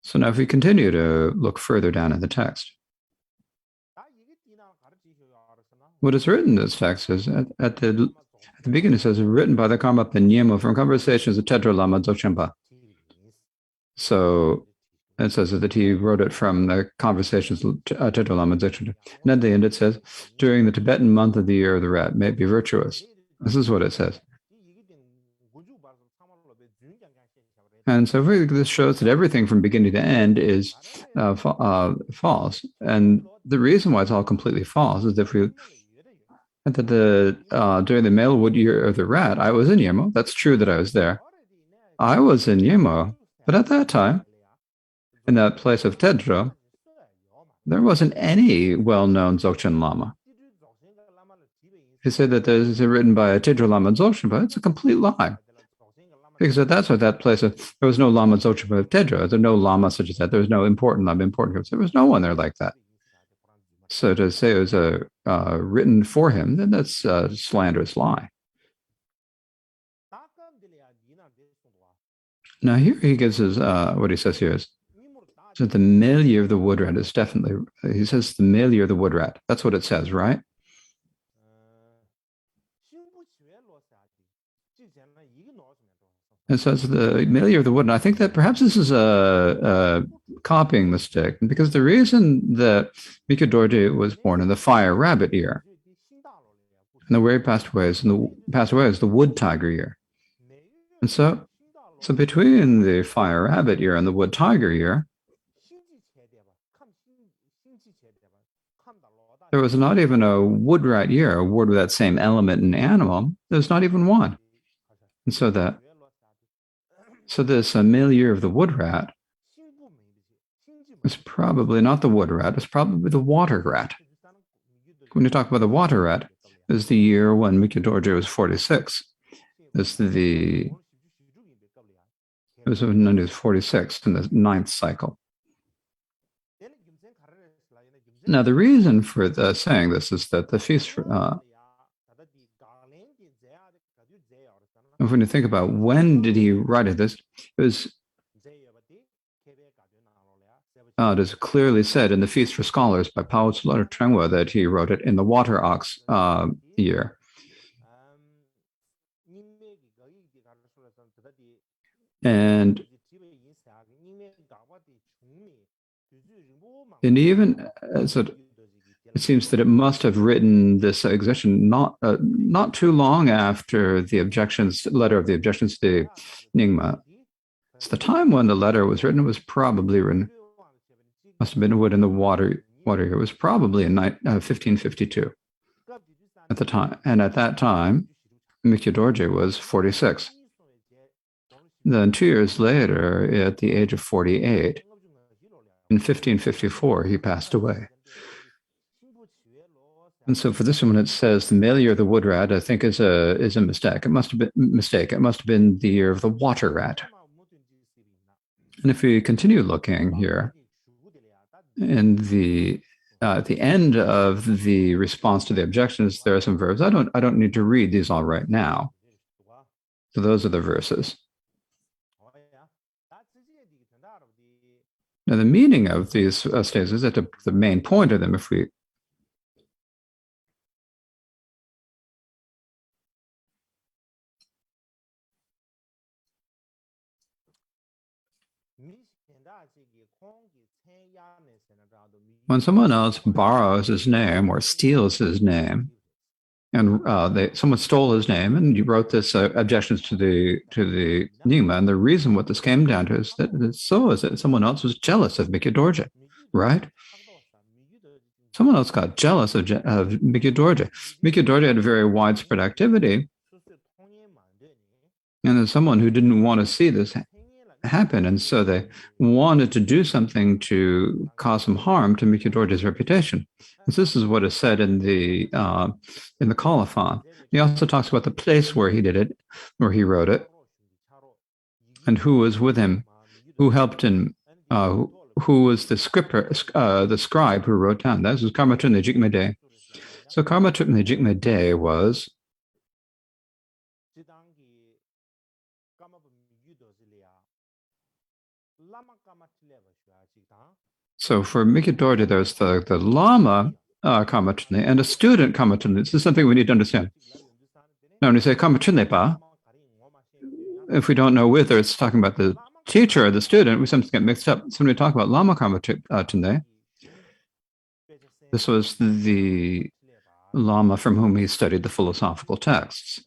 So now if we continue to look further down in the text, what is written in this text is at the beginning it says, written by the Karmapa Nyemo from conversations of Tedro Lama Dzogchenpa. So it says that he wrote it from the conversations of Tedro Lama Dzogchenpa. And at the end it says, during the Tibetan month of the year of the rat, may it be virtuous. This is what it says. And so this shows that everything from beginning to end is false. And the reason why it's all completely false is if we during the male wood year of the rat, I was in Yemo. That's true that I was there. I was in Yemo, but at that time, in that place of Tedro, there wasn't any well-known Dzogchen Lama. If you say that this is written by a Tedro Lama Dzogchenpa, it's a complete lie. Because that's what that place of, there was no Lama Dzogchenpa of Tedro. There was no Lama such as that. There was no important Lama, there was no one there like that. So to say it was written for him, then that's a slanderous lie. Now here he gives his, what he says here is, so the male year of the wood rat is definitely, he says the male year of the wood rat. That's what it says, right? It says the male year of the wood, and I think that perhaps this is a copying mistake, because the reason that MIKYÖ DORJE was born in the fire rabbit year, and the way he passed away is the wood tiger year. And so between the fire rabbit year and the wood tiger year, there was not even a wood rat year, a wood with that same element in animal. There's not even one. And so this male year of the wood rat was probably not the wood rat, it's probably the water rat. When you talk about the water rat, it was the year when MIKYÖ DORJE was 46. It was when he was 46 in the 9th cycle. Now, the reason for saying this is that the feast, when you think about when did he write this, it was it is clearly said in the Feast for Scholars by Pao Trengwa that he wrote it in the water ox year. And even so, it seems that it must have written this exegetion not too long after the letter of the objections to the Nyingma. So the time when the letter was written, it was probably written, must have been wood in the water year. It was probably in 1552 at the time. And at that time, MIKYÖ DORJE was 46. then 2 years later, at the age of 48, in 1554, he passed away. And so for this one, it says the male year of the wood rat, I think is a mistake. It must have been mistake. It must have been the year of the water rat. And if we continue looking here, in the at the end of the response to the objections, there are some verbs. I don't need to read these all right now. So those are the verses. Now the meaning of these statements, at the main point of them, if we when someone else borrows his name or steals his name, and someone stole his name, and you wrote this objections to the Nyingma, and the reason what this came down to is that someone else was jealous of MIKYÖ DORJE, right? Someone else got jealous of MIKYÖ DORJE. MIKYÖ DORJE had a very widespread activity, and there's someone who didn't want to see this happen, and so they wanted to do something to cause some harm to MIKYÖ DORJE's reputation. And this is what is said in the colophon. He also talks about the place where he did it, where he wrote it, and who was with him, who helped him, who was the scribe who wrote down. That was KARMAPA Jigme. So KARMAPA Jigme was so for MIKYÖ DORJE, there's the Lama KARMAPA and a student KARMAPA. This is something we need to understand. Now, when you say KARMAPA, if we don't know whether it's talking about the teacher or the student, we sometimes get mixed up. So when we talk about Lama KARMAPA, this was the Lama from whom he studied the philosophical texts.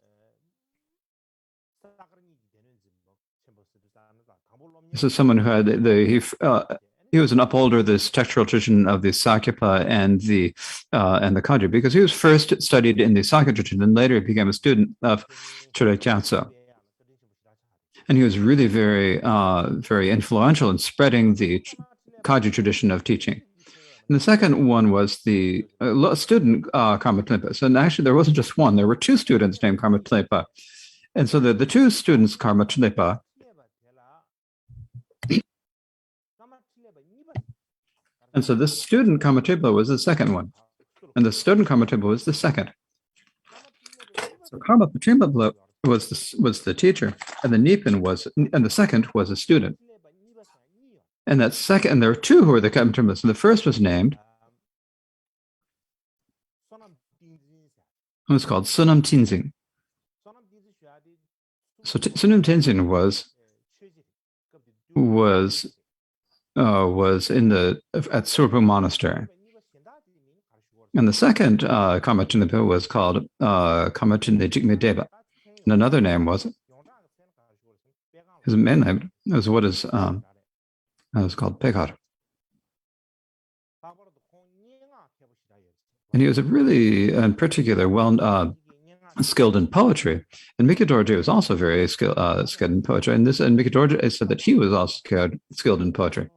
This is someone who had he was an upholder of this textual tradition of the Sakyapa and the Kagyu, because he was first studied in the Sakya tradition, and later he became a student of Chöre Gyatso. And he was really very, very influential in spreading the Kagyu tradition of teaching. And the second one was the student KARMAPA. So actually, there wasn't just one; there were two students named KARMAPA. And so the two students KARMAPA. And so this student KARMAPA was the second one, and the student KARMAPA was the second. So KARMAPA was the teacher, and the Nipin the second was a student. And that second, and there were two who were the KARMAPA. So the first was named, it was called Sunam Tinzing. So Sunam Tinzing was at Surpo Monastery. And the second KARMAPA was called KARMAPA Jigme. And another name was his main name was what is was called Pekar. And he was a really, in particular, skilled in poetry. And MIKYÖ DORJE was also very skilled in poetry. And MIKYÖ DORJE said that he was also skilled in poetry.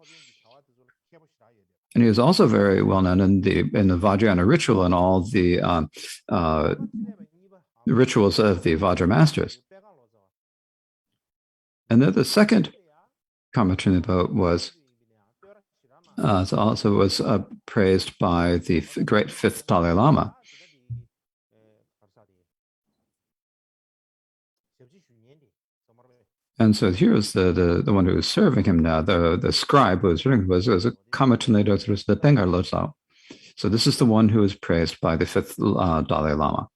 And he was also very well known in the Vajrayana ritual and all the rituals of the Vajra masters. And then the second KARMAPA was praised by the great fifth Dalai Lama. And so here's the one who was serving him now, the scribe who was a KARMAPA the Pengar Losao. So this is the one who is praised by the fifth Dalai Lama.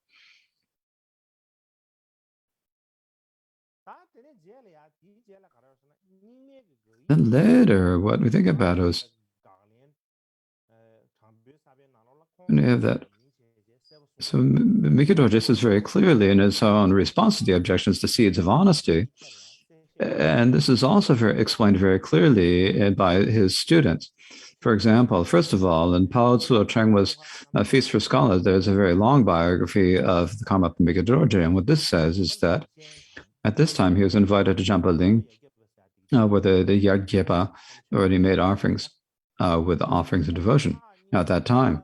Then later, what we think about is, and we have that. So MIKYÖ DORJE says very clearly in his own response to the objections, the seeds of honesty. And this is also explained very clearly by his students. For example, first of all, in Pao Tzu Chengwa's Feast for Scholars, there's a very long biography of the KARMAPA MIKYÖ DORJE. And what this says is that At this time, he was invited to Jambaling, where the Yargyepa already made offerings with offerings of devotion. Now, at that time,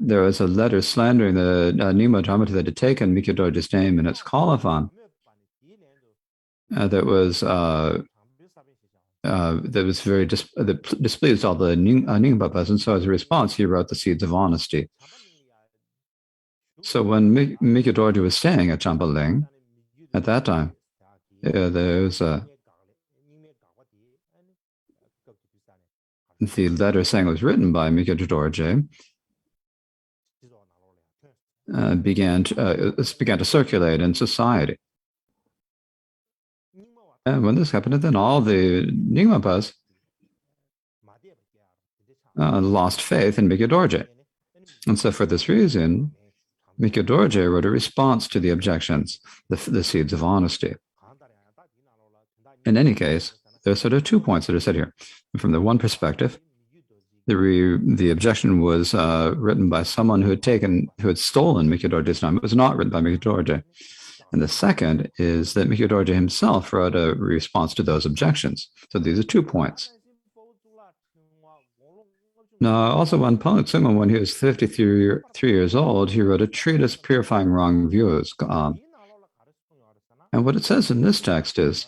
there was a letter slandering the Nyingma Dharmata that had taken Mikyo Dorje's name in its colophon that was very that displeased all the Nyingmas, and so as a response, he wrote the Seeds of Honesty. So when Mikyo Dorje was staying at Jambaling, at that time, there was the letter saying it was written by Mikyo Dorje began to circulate in society. And when this happened, then all the Nyingmas lost faith in Mikyo Dorje. And so for this reason, Mikyo Dorje wrote a response to the objections, the Seeds of Honesty. In any case, there are sort of 2 points that are said here. From the one perspective, the objection was written by someone who had stolen Mikyo Dorje's name. It was not written by Mikyo Dorje. And the second is that Mikyo Dorje himself wrote a response to those objections. So these are 2 points. Now, also when Pangtsuma, when he was 53 years old, he wrote a treatise purifying wrong views. And what it says in this text is,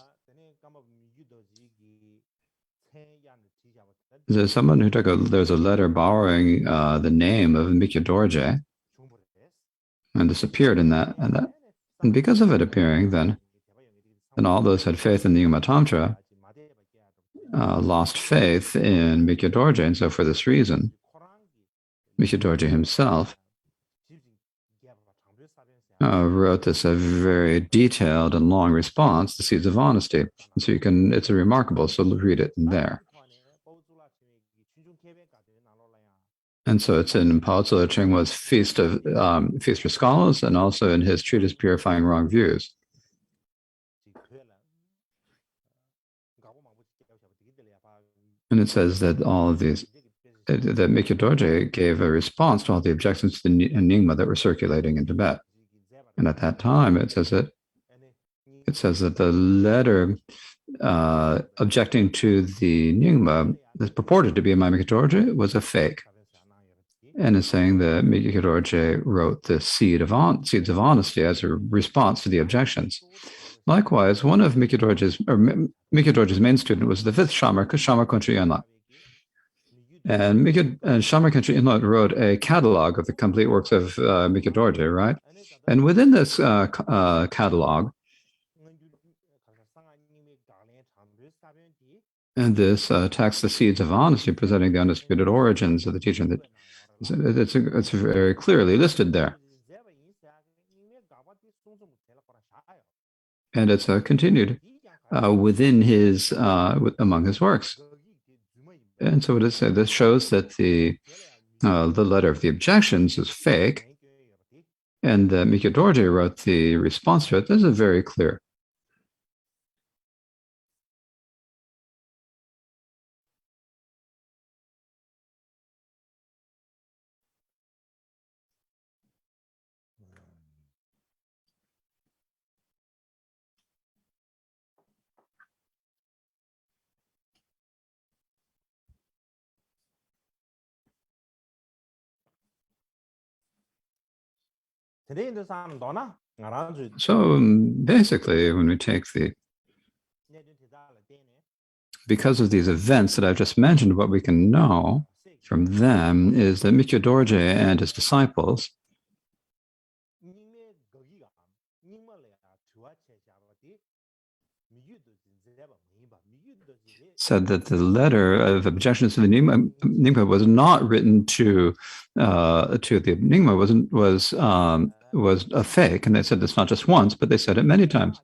there's someone who there's a letter borrowing the name of Mikyo Dorje, and this appeared in that, and because of it appearing, then all those who had faith in the Nyingma Tantra lost faith in Mikyo Dorje, and so for this reason, Mikyo Dorje himself wrote this a very detailed and long response, the Seeds of Honesty. And so it's a remarkable, so read it in there. And so it's in Pao Tzu Chingwa's Feast for Scholars, and also in his treatise Purifying Wrong Views. And it says that all of these, that Mikyo Dorje gave a response to all the objections to the Nyingma that were circulating in Tibet. And at that time, it says that the letter objecting to the Nyingma that purported to be by Mikyo Dorje was a fake. And is saying that Mikyo Dorje wrote the Seeds of Honesty as a response to the objections. Likewise, one of Mikyo Dorje's main student was the 5th Shamar Khenchen Yonla. And Shamar Khenchen Yonla wrote a catalog of the complete works of Mikyo Dorje, right? And within this catalog, and this text, the Seeds of Honesty, presenting the undisputed origins of the teaching, that it's very clearly listed there. And it's continued within his, among his works. And so what it said, this shows that the letter of the objections is fake, and that Mikyo Dorje wrote the response to it. This is very clear. So basically, when we take because of these events that I've just mentioned, what we can know from them is that Mikyo Dorje and his disciples said that the letter of objections to the Nyingma was not written to the Nyingma, was a fake, and they said this not just once, but they said it many times.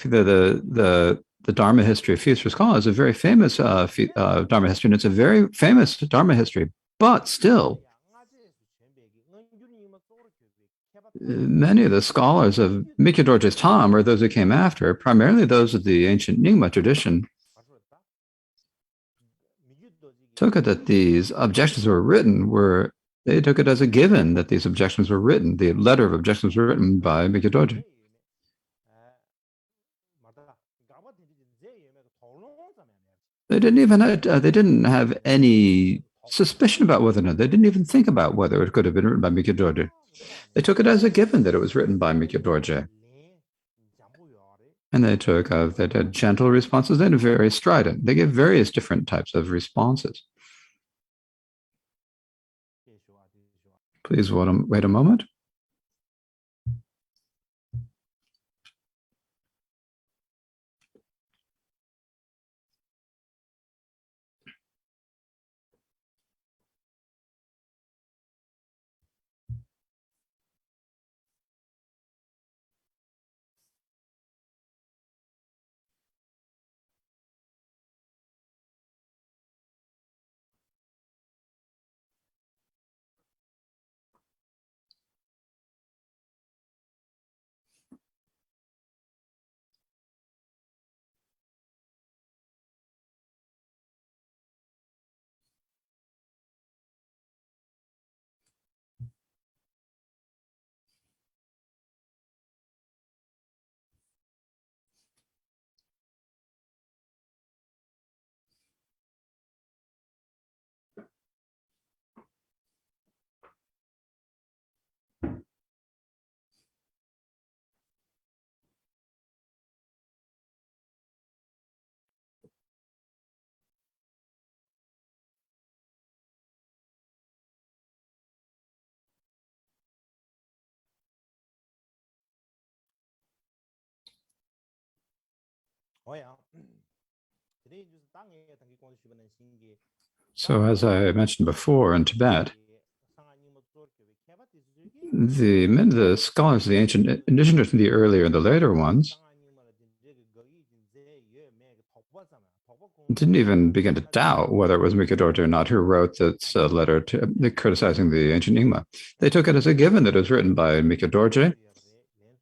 The Dharma history of Feast for Scholars is a very famous Dharma history, and it's a very famous Dharma history, but still, many of the scholars of Mikyo Dorje's time, or those who came after, primarily those of the ancient Nyingma tradition, took it that these objections were written, they took it as a given that these objections were written. The letter of objections were written by Mikyo Dorje. They didn't have any suspicion about whether or not, they didn't even think about whether it could have been written by MIKYÖ DORJE. They took it as a given that it was written by MIKYÖ DORJE. And they had gentle responses and very strident. They gave various different types of responses. Please wait a moment. So as I mentioned before, in Tibet, the scholars of the ancient, in addition to the earlier and the later ones, didn't even begin to doubt whether it was MIKYÖ DORJE or not who wrote this letter criticizing the ancient Nyingma. They took it as a given that it was written by MIKYÖ DORJE,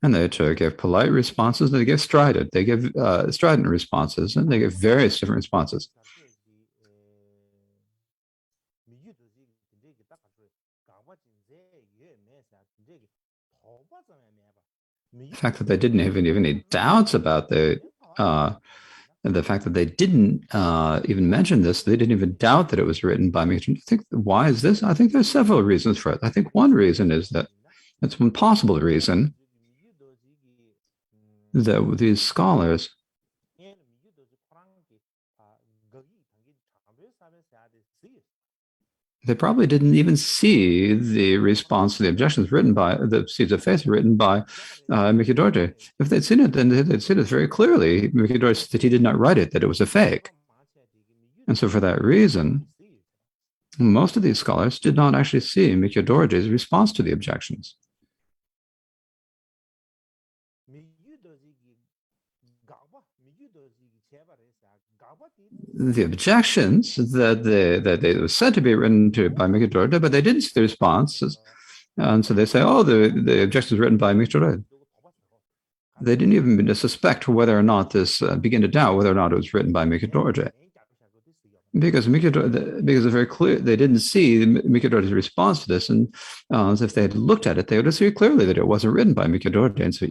and they gave polite responses, and they gave strident. They gave strident responses, and they gave various different responses. The fact that they didn't have any doubts about the fact that they didn't even mention this, they didn't even doubt that it was written by MIKYÖ. I think, why is this? I think there's several reasons for it. I think one reason is that it's one possible reason that these scholars they probably didn't even see the response to the objections written by the Seeds of Faith written by MIKYÖ DORJE. If they'd seen it, then they'd seen it very clearly. MIKYÖ DORJE said that he did not write it, that it was a fake. And so for that reason, most of these scholars did not actually see MIKYÖ DORJE's response to the objections. The objections that they were said to be written by MIKYÖ DORJE, but they didn't see the responses. And so they say, oh, the objection was written by MIKYÖ DORJE. They didn't even suspect whether or not begin to doubt whether or not it was written by MIKYÖ DORJE. Because it's very clear, they didn't see MIKYÖ DORJE's response to this. And as if they had looked at it, they would have seen clearly that it wasn't written by MIKYÖ DORJE. And so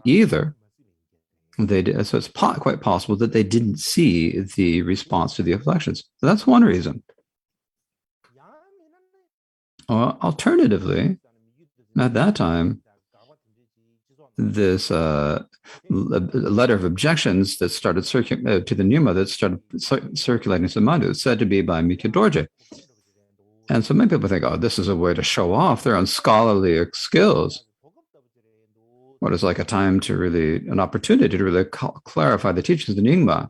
so it's quite possible that they didn't see the response to the objections. So that's one reason. Alternatively, at that time, this letter of objections that started circulating to the Nyingma that started circulating to Mandu is said to be by MIKYÖ DORJE. And so many people think, oh, this is a way to show off their own scholarly skills. What is like an opportunity to really clarify the teachings of the Nyingma.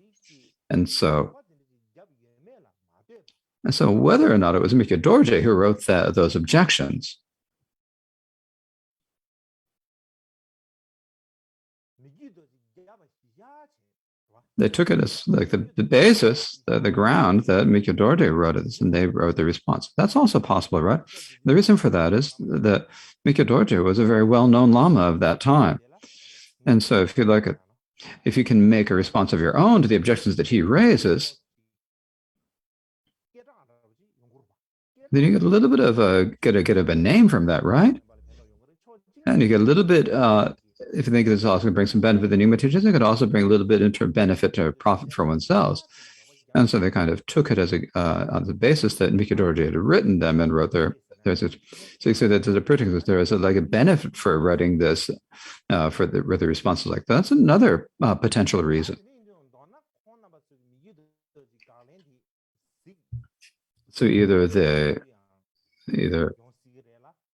And so whether or not it was MIKYÖ DORJE who wrote those objections, they took it as like the basis, the ground that MIKYÖ DORJE wrote this, and they wrote the response. That's also possible, right? The reason for that is that MIKYÖ DORJE was a very well-known Lama of that time. And so if you can make a response of your own to the objections that he raises, then you get a little bit of get a name from that, right? And you get a little bit, if you think this is also going to bring some benefit to the Nyingma teachers, it could also bring a little bit into benefit to profit for oneself. And so they kind of took it as a on the basis that MIKYÖ DORJE had written them and wrote there's a, so you say that there's a particular, there is like a benefit for writing this for the responses like that. That's another potential reason. So either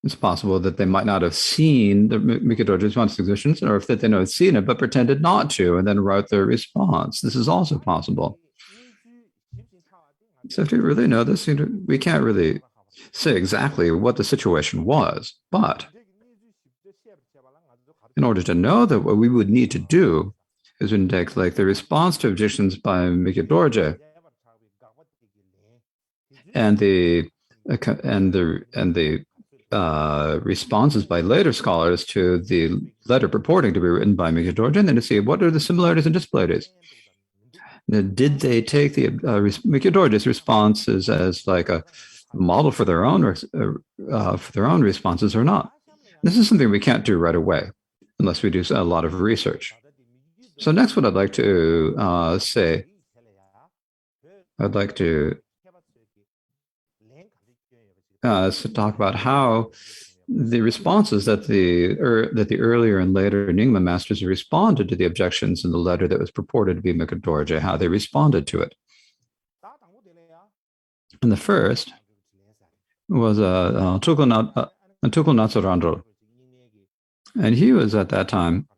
it's possible that they might not have seen the MIKYÖ DORJE response existence, or if that they know had seen it but pretended not to and then wrote their response. This is also possible. So if we really know this, we can't really say exactly what the situation was, but in order to know that, what we would need to do is index like the response to objections by MIKYÖ DORJE and the responses by later scholars to the letter purporting to be written by MIKYÖ DORJE, and then to see what are the similarities and disparities. Now, did they take the MIKYÖ DORJE's responses as like a model for their own responses or not? This is something we can't do right away unless we do a lot of research. So next, what I'd like to say, I'd like to talk about how the responses that the earlier and later Nyingma masters responded to the objections in the letter that was purported to be MIKYÖ DORJE, how they responded to it. And the first was Tukul Natsorandro. And he was at that time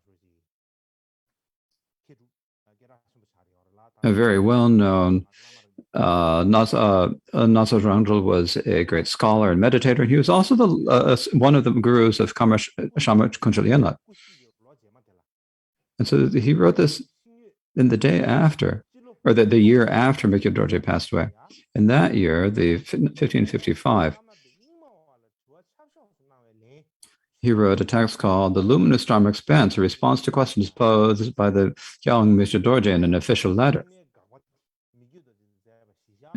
a very well-known Natsorandro was a great scholar and meditator. He was also one of the gurus of Karma Shama Kunchal. And so he wrote this in the day after, or the year after MIKYÖ DORJE passed away. In that year, the 1555, he wrote a text called The Luminous Dharma Expanse, a response to questions posed by the young MIKYÖ DORJE in an official letter.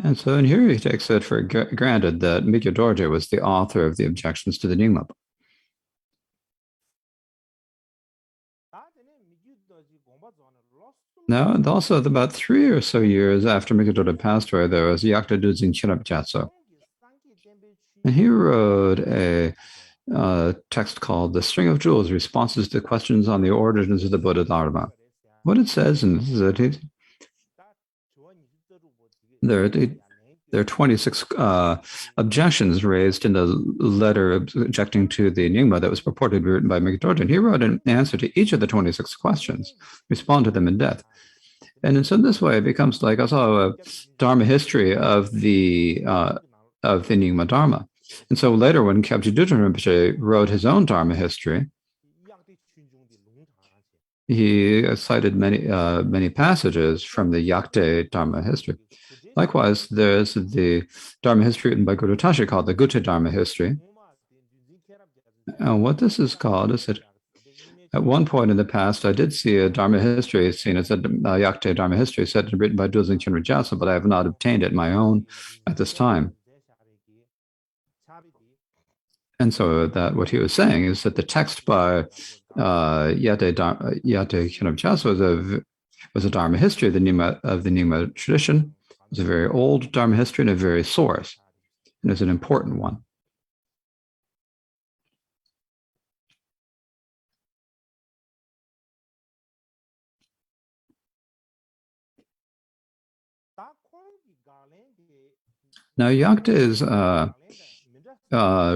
And so in here he takes it for granted that MIKYÖ DORJE was the author of the objections to the Nyingma. Now, and also about 3 or so years after MIKYÖ DORJE passed away, there was Yakta Dudzin Chirab Gyatso. And he wrote a text called The String of Jewels, Responses to Questions on the Origins of the Buddha Dharma. What it says in this is that there are 26 objections raised in the letter objecting to the Nyingma that was purported to be written by MIKYÖ DORJE. And he wrote an answer to each of the 26 questions, respond to them in depth. And so in this way, it becomes like also a Dharma history of the Nyingma Dharma. And so later, when Kyabje Dudjom Rinpoche wrote his own Dharma history, he cited many passages from the Yakte Dharma history. Likewise, there's the Dharma history written by Guru Tashi called the Gute Dharma history. And what this is called is that at one point in the past, I did see a Dharma history seen as a Yakte Dharma history said and written by Dulzing Chinra Gyatso, but I have not obtained it my own at this time. And so that what he was saying is that the text by Yate Chinra Gyatso was a Dharma history of the Nyingma tradition. It's a very old Dharma history and a very source, and it's an important one. Now, Yakta's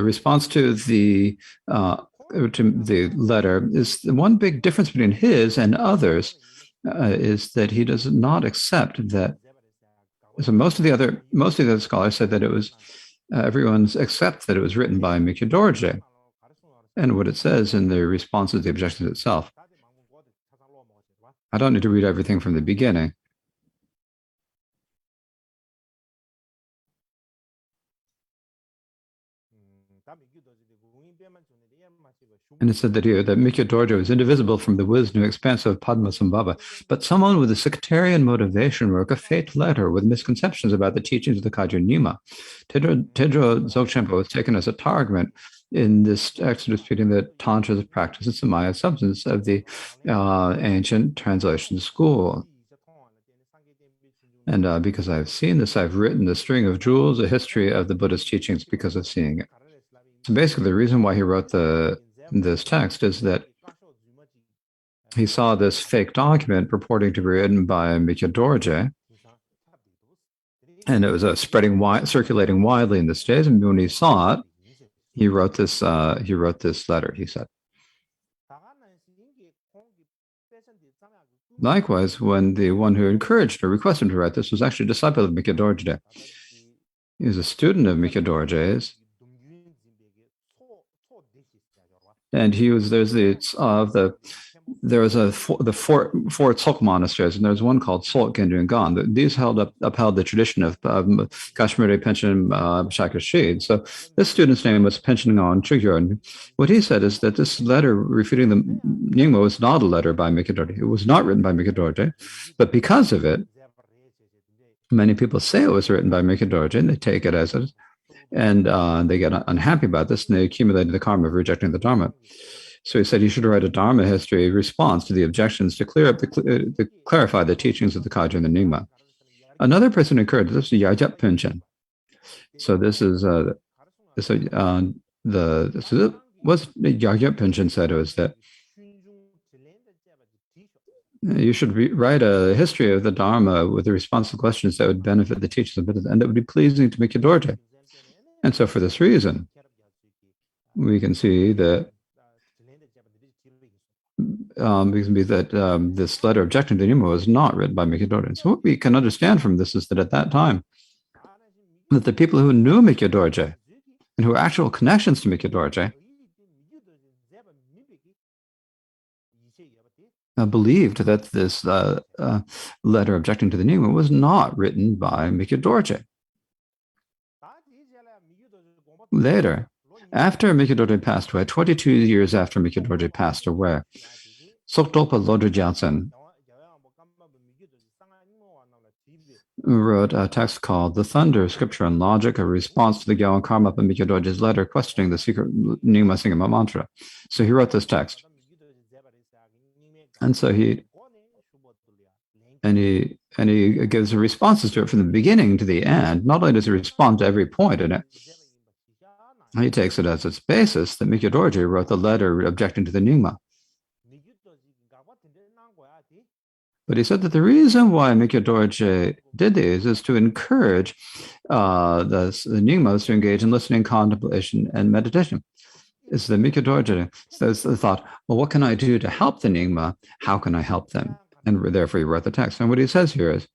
response to the letter is the one big difference between his and others is that he does not accept that. So most of the other scholars said that it was everyone's accept that it was written by MIKYÖ DORJE, and what it says in the response to the objections itself. I don't need to read everything from the beginning. And it said that here that MIKYÖ DORJE was indivisible from the wisdom expansive of Padmasambhava, but someone with a sectarian motivation wrote a fake letter with misconceptions about the teachings of the Kagyu Nyingma. Tedro Dzogchen was taken as a target in this text disputing the Tantra's practice and Samaya substance of the ancient translation school. And because I've seen this, I've written the string of jewels, a history of the Buddha's teachings because of seeing it. So basically, the reason why he wrote this text is that he saw this fake document purporting to be written by MIKYÖ DORJE, and it was circulating widely in this days. And when he saw it, he wrote this letter. He said. Likewise, when the one who encouraged or requested him to write this was actually a disciple of MIKYÖ DORJE. He was a student of MIKYÖ DORJE's, and he was the four Tsok monasteries, and there's one called Sok Gendu Gan. These upheld the tradition of Kashmiri Penchen Shakashid. So this student's name was Penchen Ngon Chugyo, and what he said is that this letter refuting the Nyingma was not a letter by MIKYÖ DORJE. It was not written by MIKYÖ DORJE, but because of it, many people say it was written by MIKYÖ DORJE, and they take it as it, and they get unhappy about this, and they accumulated the karma of rejecting the Dharma. So he said he should write a Dharma history response to the objections to clarify the teachings of the Kagyu and the Nyingma. Another person encouraged this is Yajap Punchen. So this is what Yajap Punchen said was that you should write a history of the Dharma with a response to questions that would benefit the teachers of Buddhism and that would be pleasing to MIKYÖ DORJE. And so for this reason, we can see that this letter objecting to Nyingma was not written by MIKYÖ DORJE. So what we can understand from this is that at that time, that the people who knew MIKYÖ DORJE and who were actual connections to MIKYÖ DORJE believed that this letter objecting to the Nyingma was not written by MIKYÖ DORJE. Later, after MIKYÖ DORJE passed away, 22 years after MIKYÖ DORJE passed away, Sokdolpa Lodro Gyaltsen wrote a text called The Thunder, Scripture and Logic, a response to the Gyawan Karmapa MIKYÖ DORJE's letter questioning the secret Nyingma Singama mantra. So he wrote this text. And so he gives responses to it from the beginning to the end. Not only does he respond to every point in it, he takes it as its basis that MIKYÖ DORJE wrote the letter objecting to the Nyingma. But he said that the reason why MIKYÖ DORJE did these is to encourage the Nyingmas to engage in listening, contemplation, and meditation. It's the MIKYÖ DORJE thought, well, what can I do to help the Nyingma? How can I help them? And therefore he wrote the text. And what he says here is,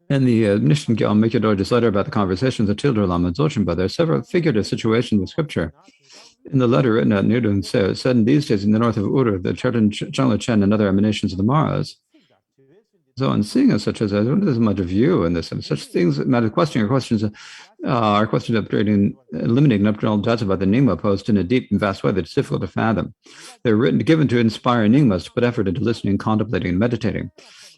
in the Nishin Gyal MIKYÖ DORJE's letter about the conversations of Tildur Lama and Dzogchen, there are several figurative situations in Scripture. In the letter written at Nirden, it said in these days in the north of Uru, the Chertan Changla Chen and other emanations of the Maras. So in seeing as such as there's much of you in this, and such things that matter questioning questions of eliminating up to all doubts about the Nyingma posed in a deep and vast way that it's difficult to fathom. They're given to inspire Nyingmas to put effort into listening, contemplating, and meditating.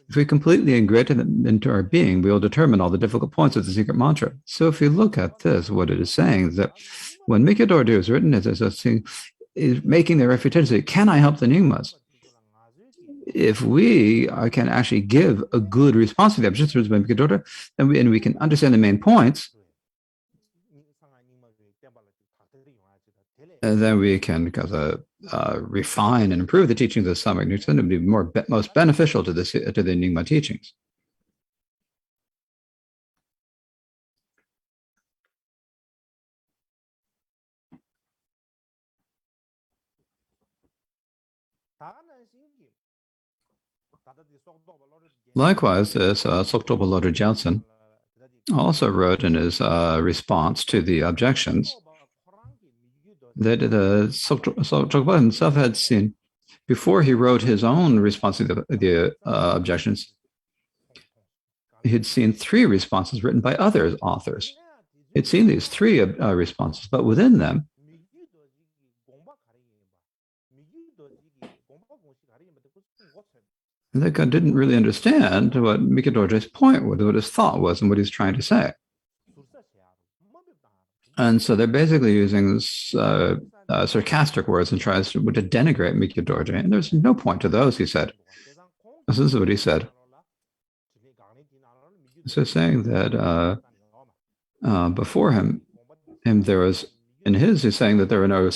If we completely integrate them into our being, we will determine all the difficult points of the secret mantra. So if you look at this, what it is saying is that when MIKYÖ DORJE is written as a thing, is making the refutation, can I help the Nyingmas? If we can actually give a good response to the objections by MIKYÖ DORJE, and we can understand the main points, and then we can refine and improve the teachings of Samyak Newton and be most beneficial to the Nyingma teachings. Likewise, this Sokdolpa Lodro Gyaltsen also wrote in his response to the objections that Sokdolpa himself had seen before he wrote his own response to the objections. He had seen 3 responses written by other authors. He'd seen these 3 responses, but within them, they didn't really understand what MIKYÖ DORJE's point was, what his thought was, and what he's trying to say. And so they're basically using sarcastic words and tries to denigrate MIKYÖ DORJE. And there's no point to those, he said. This is what he said. So saying that before him there was, in his, he's saying that there were no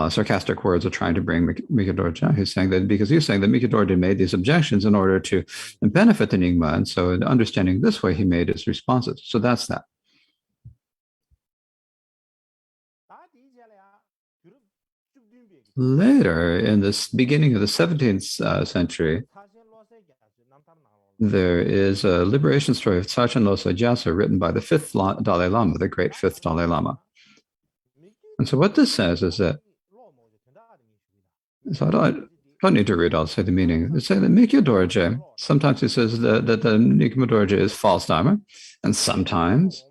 sarcastic words of trying to bring MIKYÖ DORJE. He's saying that because he's saying that MIKYÖ DORJE made these objections in order to benefit the Nyingma, and so in understanding this way, he made his responses. So that's that. Later, in the beginning of the 17th century, there is a liberation story of Tsachen Losö Gyatso written by the fifth Dalai Lama, the great fifth Dalai Lama. And so what this says is that, so I don't need to read, I'll say the meaning. It says that MIKYÖ DORJE, sometimes he says that the MIKYÖ DORJE is false Dharma, and sometimes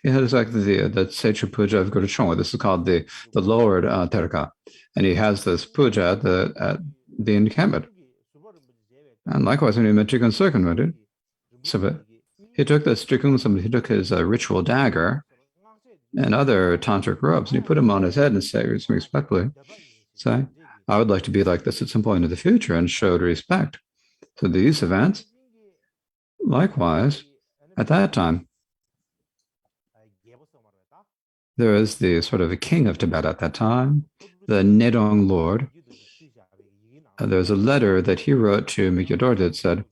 he has like the Seichu Puja of Guru Chongwa. This is called the lowered terka. And he has this puja at the encampment. And likewise, when he met Jigong Sokun, so he took this he took his ritual dagger and other tantric robes, and he put them on his head and said respectfully, say, I would like to be like this at some point in the future, and showed respect. So these events, likewise, at that time, there was the sort of a king of Tibet at that time, the Nedong Lord. There's a letter that he wrote to MIKYÖ DORJE that said,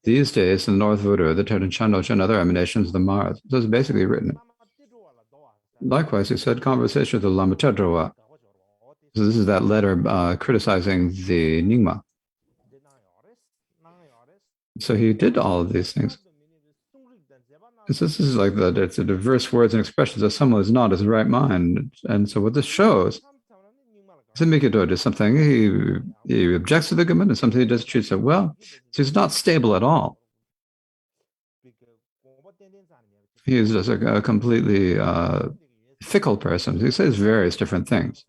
these days in the North Voodoo, the Terden Chandoche and other emanations of the Mars. So it's basically written. Likewise, he said, conversation with the Lama Tedrowa. So this is that letter criticizing the Nyingma. So he did all of these things. So this is like it's a diverse words and expressions that someone is not in his right mind. And so what this shows is that MIKYÖ DORJE is something he objects to the government, and something he just treats it well. So he's not stable at all. He's just a completely fickle person. He says various different things.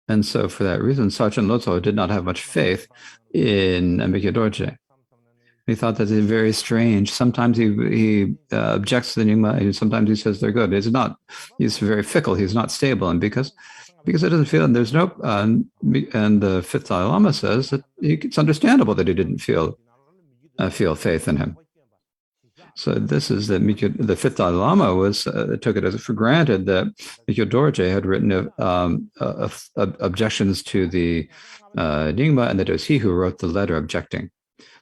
And so for that reason, Sachen Lotso did not have much faith in MIKYÖ DORJE. He thought that it's very strange. Sometimes he objects to the Nyingma, and sometimes he says they're good. He's very fickle. He's not stable. And because it doesn't feel, and there's no, and the fifth Dalai Lama says that it's understandable that he didn't feel faith in him. So this is that the fifth Dalai Lama took it as for granted that MIKYÖ DORJE had written objections to the Nyingma, and that it was he who wrote the letter objecting.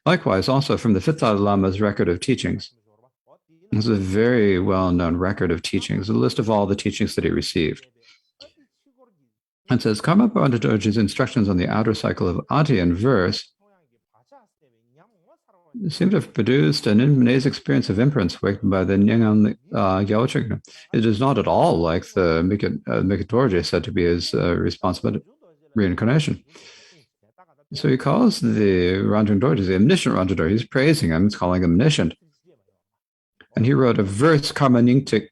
Likewise, also from the fifth Dalai Lama's record of teachings. This is a very well-known record of teachings, a list of all the teachings that he received. It says, Karmapa under Dorje's instructions on the outer cycle of Ati and verse seem to have produced an immanese experience of imprints awakened by the Nyingma Gyalchik. It is not at all like the MIKYÖ DORJE said to be his responsibility reincarnation. So he calls the Ranjung Dorje the omniscient Ranjung Dorje. He's praising him. He's calling him omniscient. And he wrote a verse karma nyingtik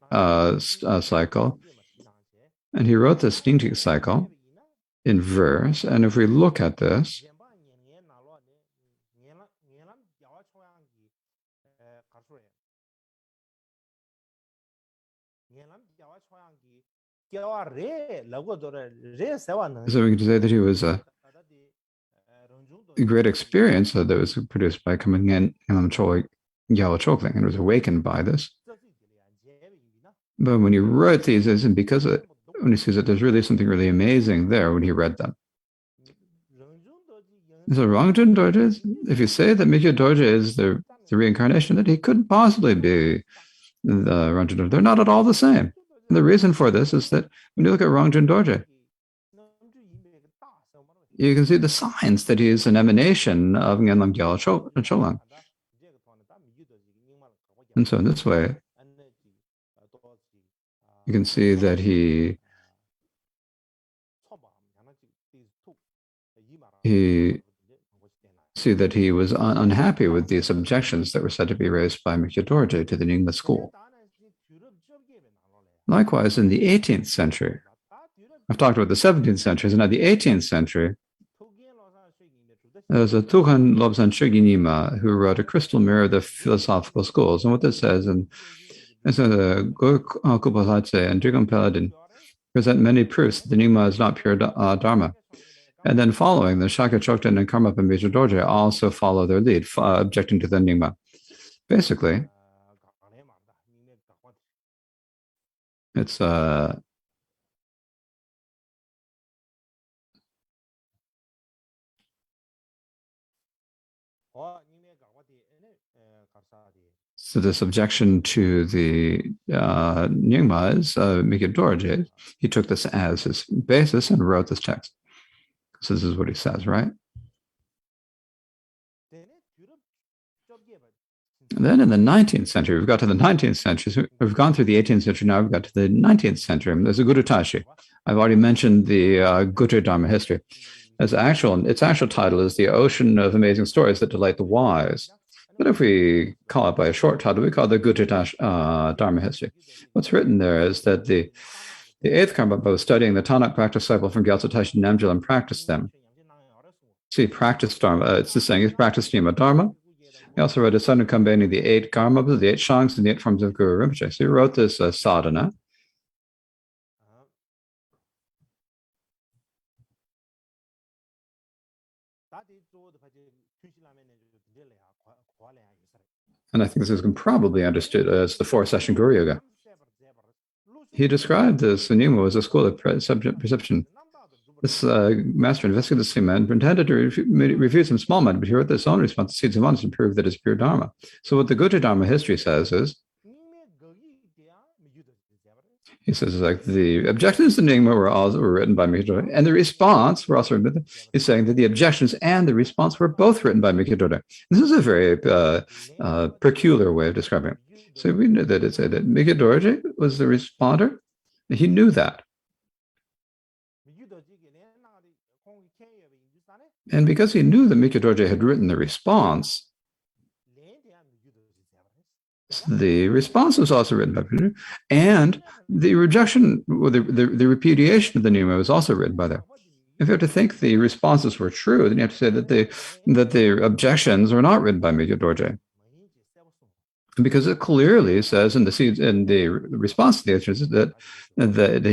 cycle. And he wrote this nyingtik cycle in verse. And if we look at this, so we can say that he was a great experience that was produced by coming in Gyalchokling, and was awakened by this. But when he wrote these, and because of it, when he sees that there's really something really amazing there when he read them. So Rangjung Dorje, if you say that MIKYÖ DORJE is the reincarnation, that he couldn't possibly be the Rangjung Dorje. They're not at all the same. And the reason for this is that when you look at Rangjung Dorje, you can see the signs that he is an emanation of Ngenlam Gyalcholang. And so in this way, you can see that he was unhappy with these objections that were said to be raised by MIKYÖ DORJE to the Nyingma school. Likewise, in the 18th century, I've talked about the 17th century, and now the 18th century, there was a Tukhan Lobsan Shögi Nyingma who wrote a crystal mirror of the philosophical schools. And what this says, and so the Gokupalatse and Drigam Paladin present many proofs that the Nyingma is not pure Dharma. And then following, the Shaka Chokten and Karmapa and MIKYÖ Dorje also follow their lead, objecting to the Nyingma. Basically, it's so this objection to the Nyingma is MIKYÖ Dorje. He took this as his basis and wrote this text. So this is what he says, right? And then in the 19th century, we've got to the 19th century. So we've gone through the 18th century. Now we've got to the 19th century. There's a Guru Tashi. I've already mentioned the Guru Dharma history. Its actual title is The Ocean of Amazing Stories That Delight the Wise. But if we call it by a short title, we call it the Guru Dharma history. What's written there is that the eighth Karmapa was studying the Tanakh practice cycle from Gyaltsen Tashi Namgyal and practiced them. See, practiced Dharma. It's the saying, he's practiced Nima Dharma. He also wrote a son combining the 8 Karmapas, the 8 Shangs, and the 8 forms of Guru Rinpoche. So he wrote this sadhana. And I think this is probably understood as the 4-session Guru Yoga. He described this Nyingma as a school of perception. This master investigated the Sima and pretended to refute some small mind, but he wrote this own response to seeds of honest and proved that it's pure Dharma. So what the Guru Dharma history says is, he says, like, the objections to Nyingma were written by MIKYÖ Dorje, and the response were also written. He's saying that the objections and the response were both written by MIKYÖ Dorje. This is a very peculiar way of describing it. So we knew that it said that MIKYÖ Dorje was the responder. He knew that. And because he knew that MIKYÖ Dorje had written the response was also written by MIKYÖ, and the rejection, or the repudiation of the Nyingma was also written by them. If you have to think the responses were true, then you have to say that the objections were not written by MIKYÖ Dorje, because it clearly says in the response to the objections that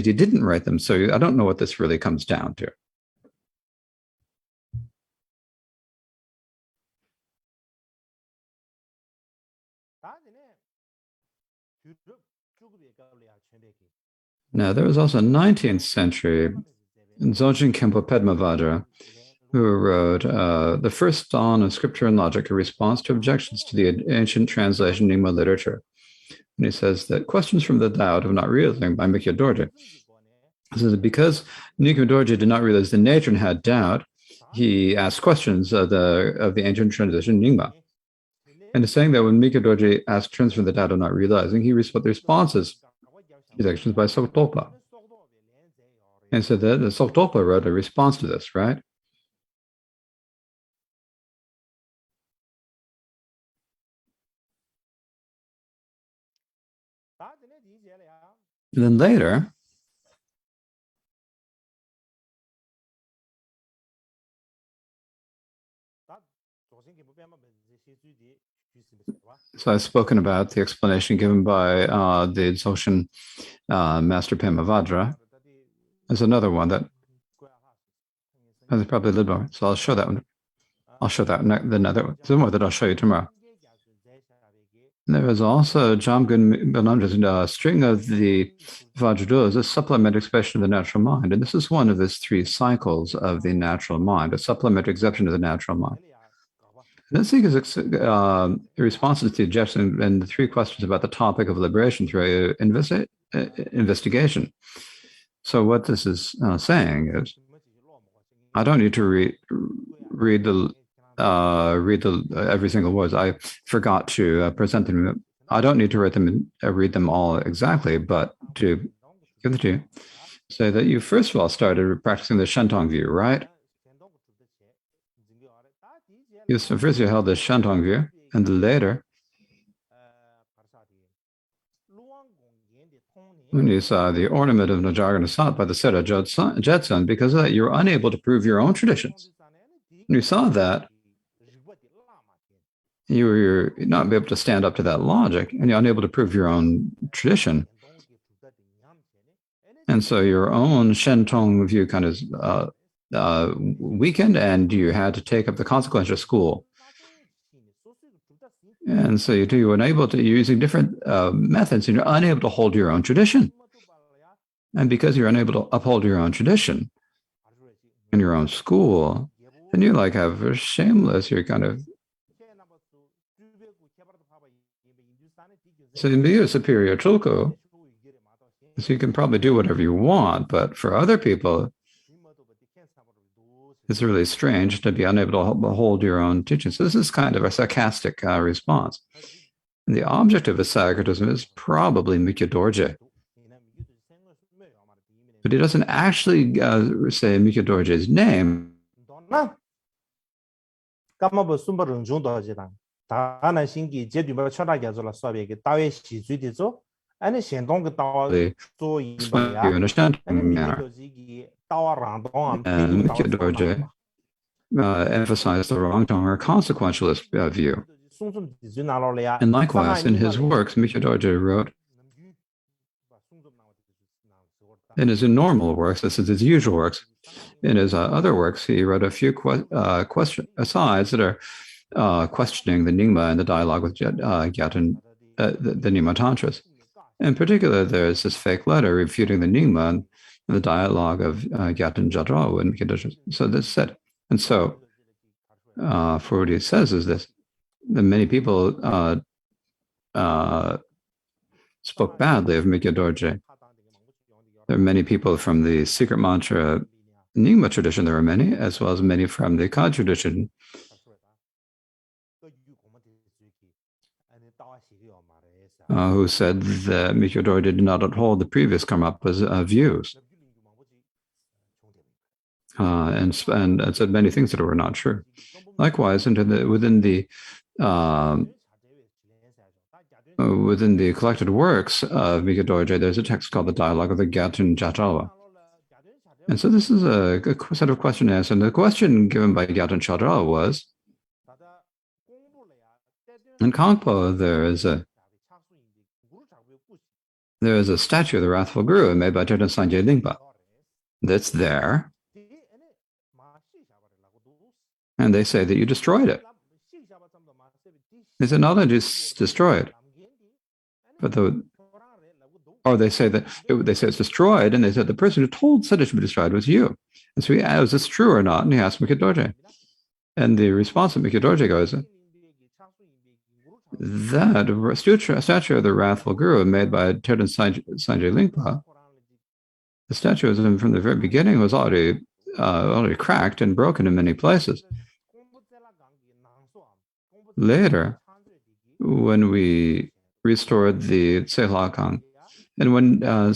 he didn't write them. So I don't know what this really comes down to. Now, there was also a 19th century Dzogchen Khenpo Pedmavajra, who wrote the first dawn of scripture and logic, a response to objections to the ancient translation Nyingma literature. And he says that questions from the doubt of not realizing by MIKYÖ Dorje. He says that because MIKYÖ Dorje did not realize the nature and had doubt, he asked questions of the ancient translation Nyingma. And he's saying that when MIKYÖ Dorje asked questions from the doubt of not realizing, he responded the responses these actions by Soktopa. And so that the Soktopa wrote a response to this, right? And then later, so I've spoken about the explanation given by the Dzogchen Master Pedmavajra. There's another one that there's probably a little more. So I'll show that one. I'll show that one. There's more that I'll show you tomorrow. And there is also Jamgun Bonamja's string of the Vajradulas, a supplementary expression of the natural mind. And this is one of his 3 cycles of the natural mind, a supplementary exception of the natural mind. This is responses to the objection and the 3 questions about the topic of liberation through investigation. So what this is saying is, I don't need to read every single word. I forgot to present them. I don't need to read them all exactly, but to give it to you, say that you first of all started practicing the Shentong view, right? First you held the Shentong view, and later, when you saw the ornament of Najargana sought by the Sera Jetsun, because of that, you were unable to prove your own traditions. When you saw that, you were not able to stand up to that logic, and you're unable to prove your own tradition. And so your own Shentong view kind of weakened, and you had to take up the consequence of school. And so you were unable to, you're using different methods, and you're unable to hold your own tradition. And because you're unable to uphold your own tradition in your own school, then you like have a shameless, you're kind of. So in MIKYÖ superior tulku, so you can probably do whatever you want, but for other people, it's really strange to be unable to hold your own teaching. So this is kind of a sarcastic response. And the object of his sarcasm is probably MIKYÖ DORJE. But he doesn't actually say MIKYÖ DORJE's name. You understand? And MIKYÖ DORJE emphasized the wrong-tongue or consequentialist view. And likewise, in his works, MIKYÖ DORJE wrote, in his normal works, this is his usual works, in his other works, he wrote a few asides that are questioning the Nyingma and the dialogue with Gyatun, the Nyingma Tantras. In particular, there's this fake letter refuting the Nyingma and the dialogue of Gyatun Jadro and MIKYÖ DORJE. So this said, and so for what he says is this, that many people spoke badly of MIKYÖ DORJE. There are many people from the secret mantra Nyingma tradition, there are many, as well as many from the Ka tradition. Who said that MIKYÖ DORJE did not uphold the previous Karmapa's views. And said many things that were not true. Likewise, within the collected works of MIKYÖ DORJE, there's a text called the Dialogue of the Gyatun Jadro. And so this is a set of question and answer. And the question given by Gyatun Jadro was, in Kangpo, there is a statue of the Wrathful Guru made by Terdon Sanjay Lingpa that's there. And they say that you destroyed it. They said, not only just destroy it, but or they say that it's destroyed, and they said the person who said it should be destroyed was you. And so he asked, is this true or not? And he asked MIKYÖ DORJE. And the response of MIKYÖ DORJE goes, that statue of the Wrathful Guru made by Terdon Sanjay Lingpa, the statue from the very beginning was already cracked and broken in many places. Later, when we restored the Tsehlakang, and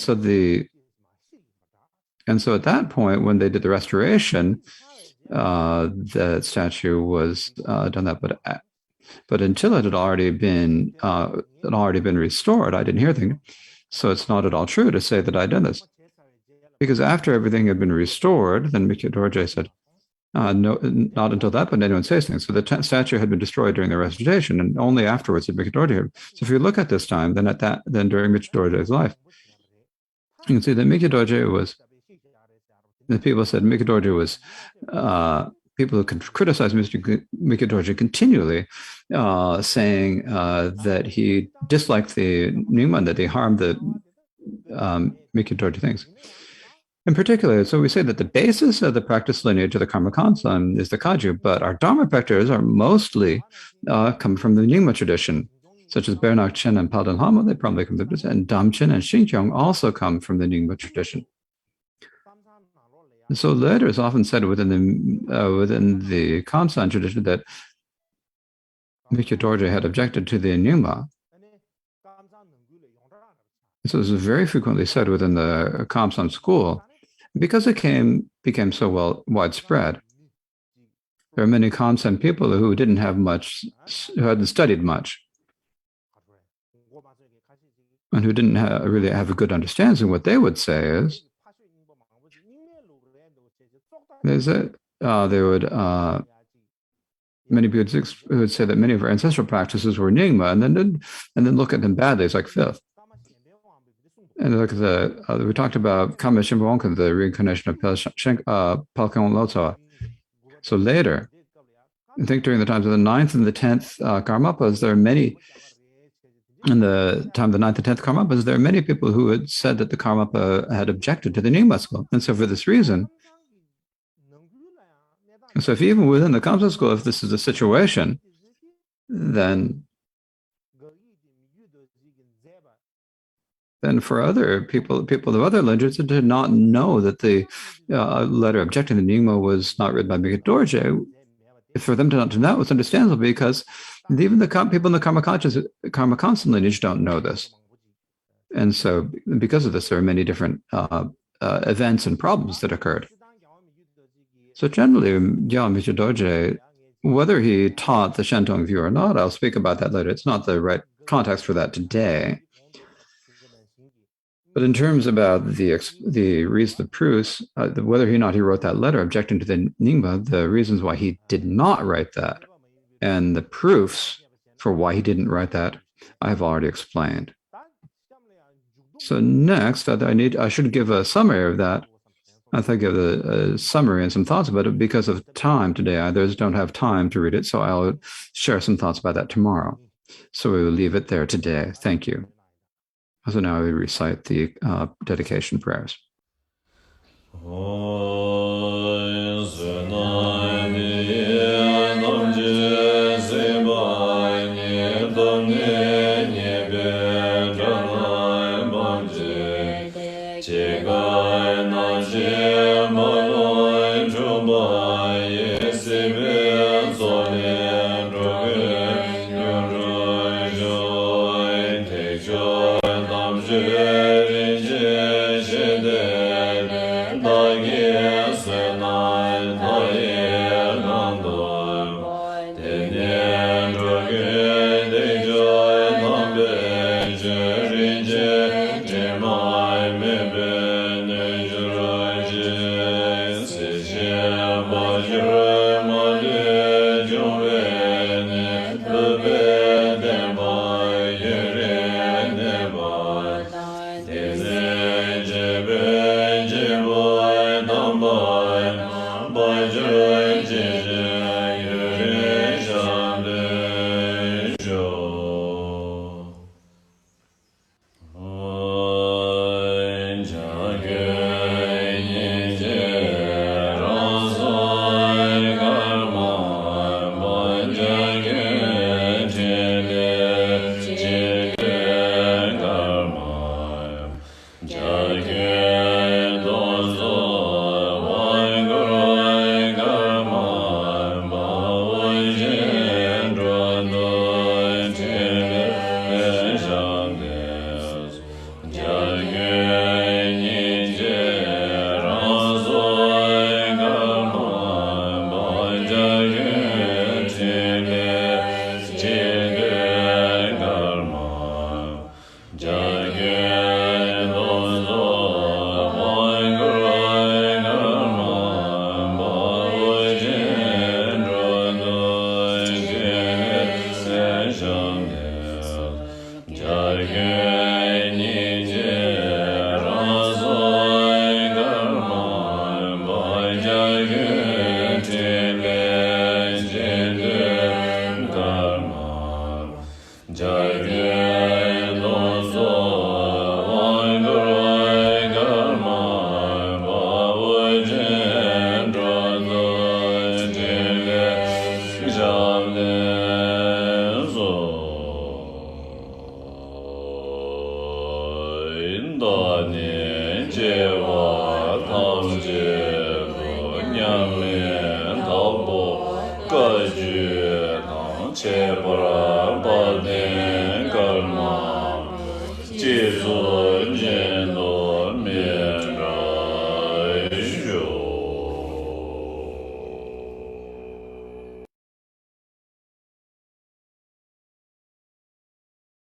so at that point, when they did the restoration, the statue was done that, but until it had already been restored, I didn't hear anything. So it's not at all true to say that I'd done this, because after everything had been restored, then MIKYÖ DORJE said, no, not until that point anyone says things. So the statue had been destroyed during the restoration, and only afterwards did MIKYÖ DORJE. So if you look at this time, then during MIKYÖ DORJE's life, you can see that MIKYÖ DORJE was. The people said MIKYÖ DORJE was. People who criticize MIKYÖ DORJE continually, saying that he disliked the Nyingma, that they harmed the MIKYÖ DORJE things. In particular, so we say that the basis of the practice lineage of the Karma Kansan is the Kaju, but our Dharma practitioners are mostly come from the Nyingma tradition, such as Bernak Chen and Palden Lama, they probably come from this, and Damchen and Xingqiong also come from the Nyingma tradition. And so later it's often said within the Kansan tradition that MIKYÖ DORJE had objected to the Nyingma. So this is very frequently said within the Kamsan school, because it became so widespread. There are many Kamsan people who didn't have much, who hadn't studied much, and who didn't really have a good understanding. What they would say is, many people would say that many of our ancestral practices were Nyingma, and then look at them badly as like filth. And look at we talked about Kama Shimbawonka, the reincarnation of Palkon Lotsa. So later, I think during the times of the 9th and the 10th Karmapas, there are many, in the time of the 9th and 10th Karmapas, there are many people who had said that the Karmapa had objected to the Nyingma school. And so for this reason, so if even within the Kamsa school, if this is the situation, then for other people of other lineages that did not know that the letter objecting to the Nyingma was not written by MIKYÖ DORJE, for them to not to know, it's understandable because even the people in the karma constant lineage don't know this. And so because of this, there are many different events and problems that occurred. So generally, MIKYÖ DORJE, whether he taught the Shentong view or not, I'll speak about that later. It's not the right context for that today. But in terms about the reason, the proofs, whether or not he wrote that letter objecting to the Nyingma, the reasons why he did not write that, and the proofs for why he didn't write that, I have already explained. So next, I should give a summary of that. I think of a summary and some thoughts about it because of time today. Others don't have time to read it, so I'll share some thoughts about that tomorrow. So we will leave it there today. Thank you. So now we recite the dedication prayers. Jai